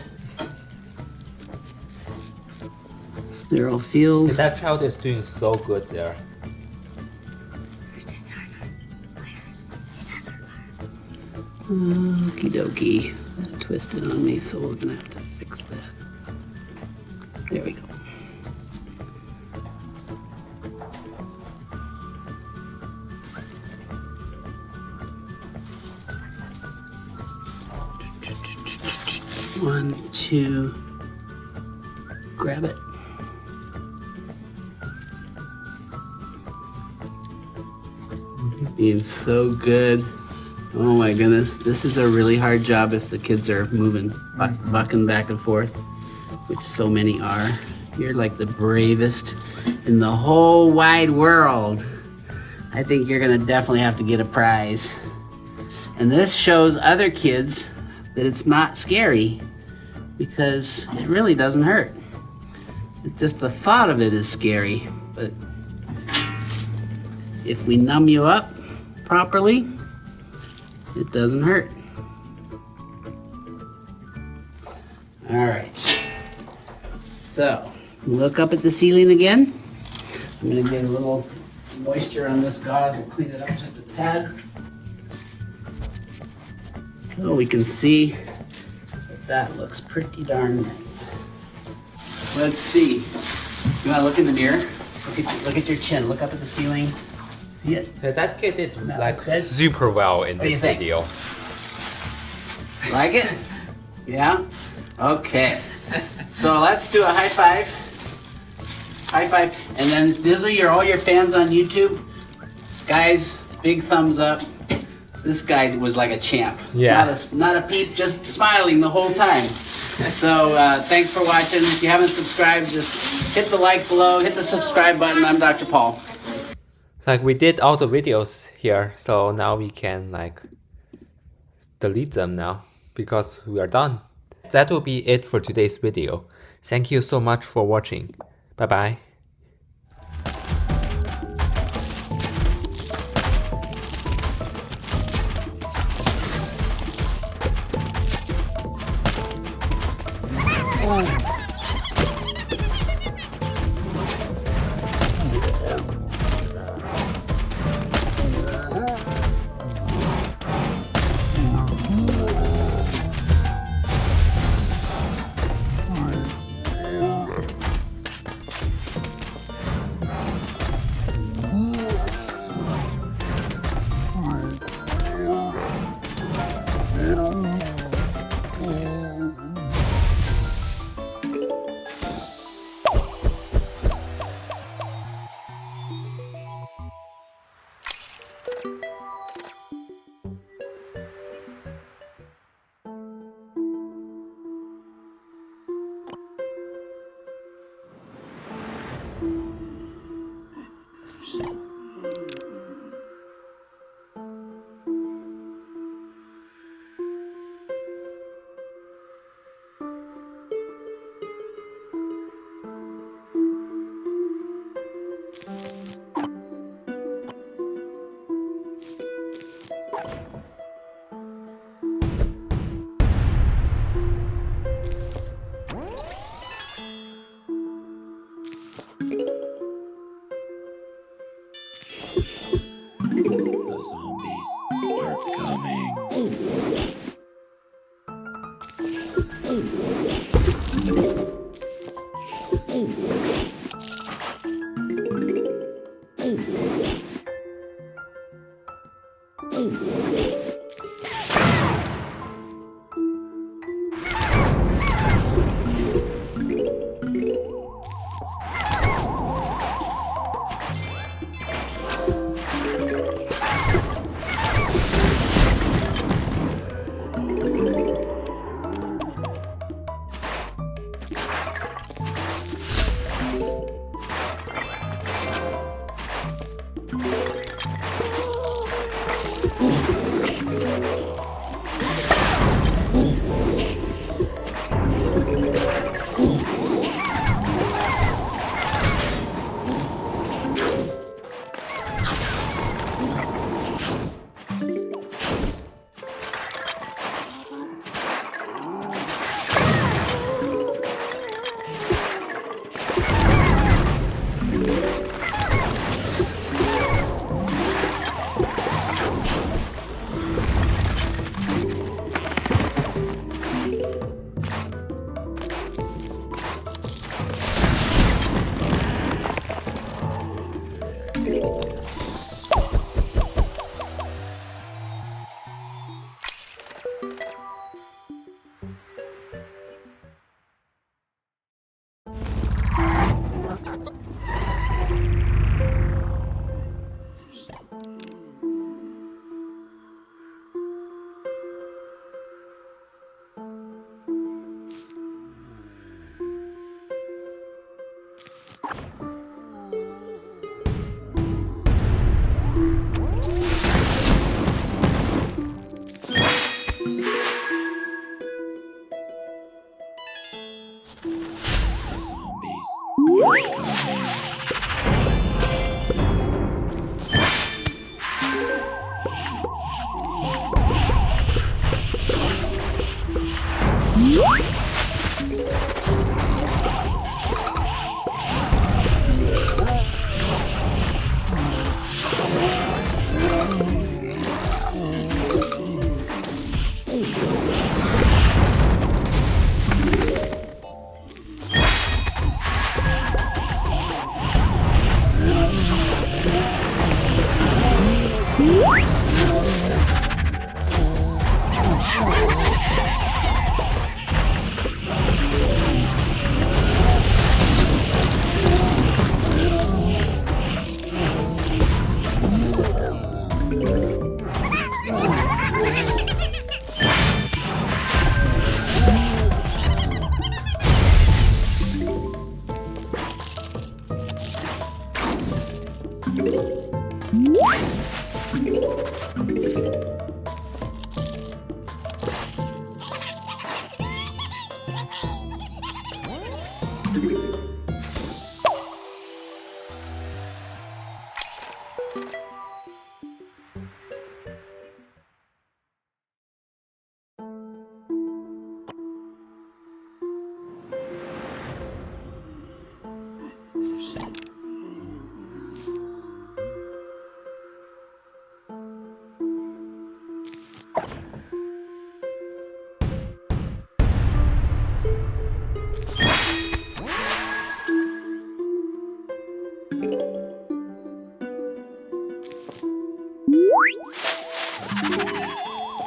Sterile field. Yeah, that child is doing so good there. Okie dokie. That twisted on me, so we're gonna have to fix that. There we go. One, two, grab it. You're being so good. Oh my goodness, this is a really hard job if the kids are moving, bucking back and forth, which so many are. You're like the bravest in the whole wide world. I think you're gonna definitely have to get a prize. And this shows other kids that it's not scary, because it really doesn't hurt. It's just the thought of it is scary, but if we numb you up properly, it doesn't hurt. All right, so look up at the ceiling again. I'm gonna get a little moisture on this gauze. We'll clean it up just a tad. So we can see that looks pretty darn nice. Let's see. You want to look in the mirror? Look at your chin. Look up at the ceiling. See it? Yeah, that kid did like super well in this video. Like it? Yeah? Okay. So let's do a high five. High five. And then these are all your fans on YouTube. Guys, big thumbs up. This guy was like a champ. Yeah. Not a peep, just smiling the whole time. So thanks for watching. If you haven't subscribed, just hit the like below, hit the subscribe button. I'm Dr. Paul. Like we did all the videos here, so now we can like delete them now because we are done. That will be it for today's video. Thank you so much for watching. Bye bye.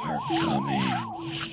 Are coming.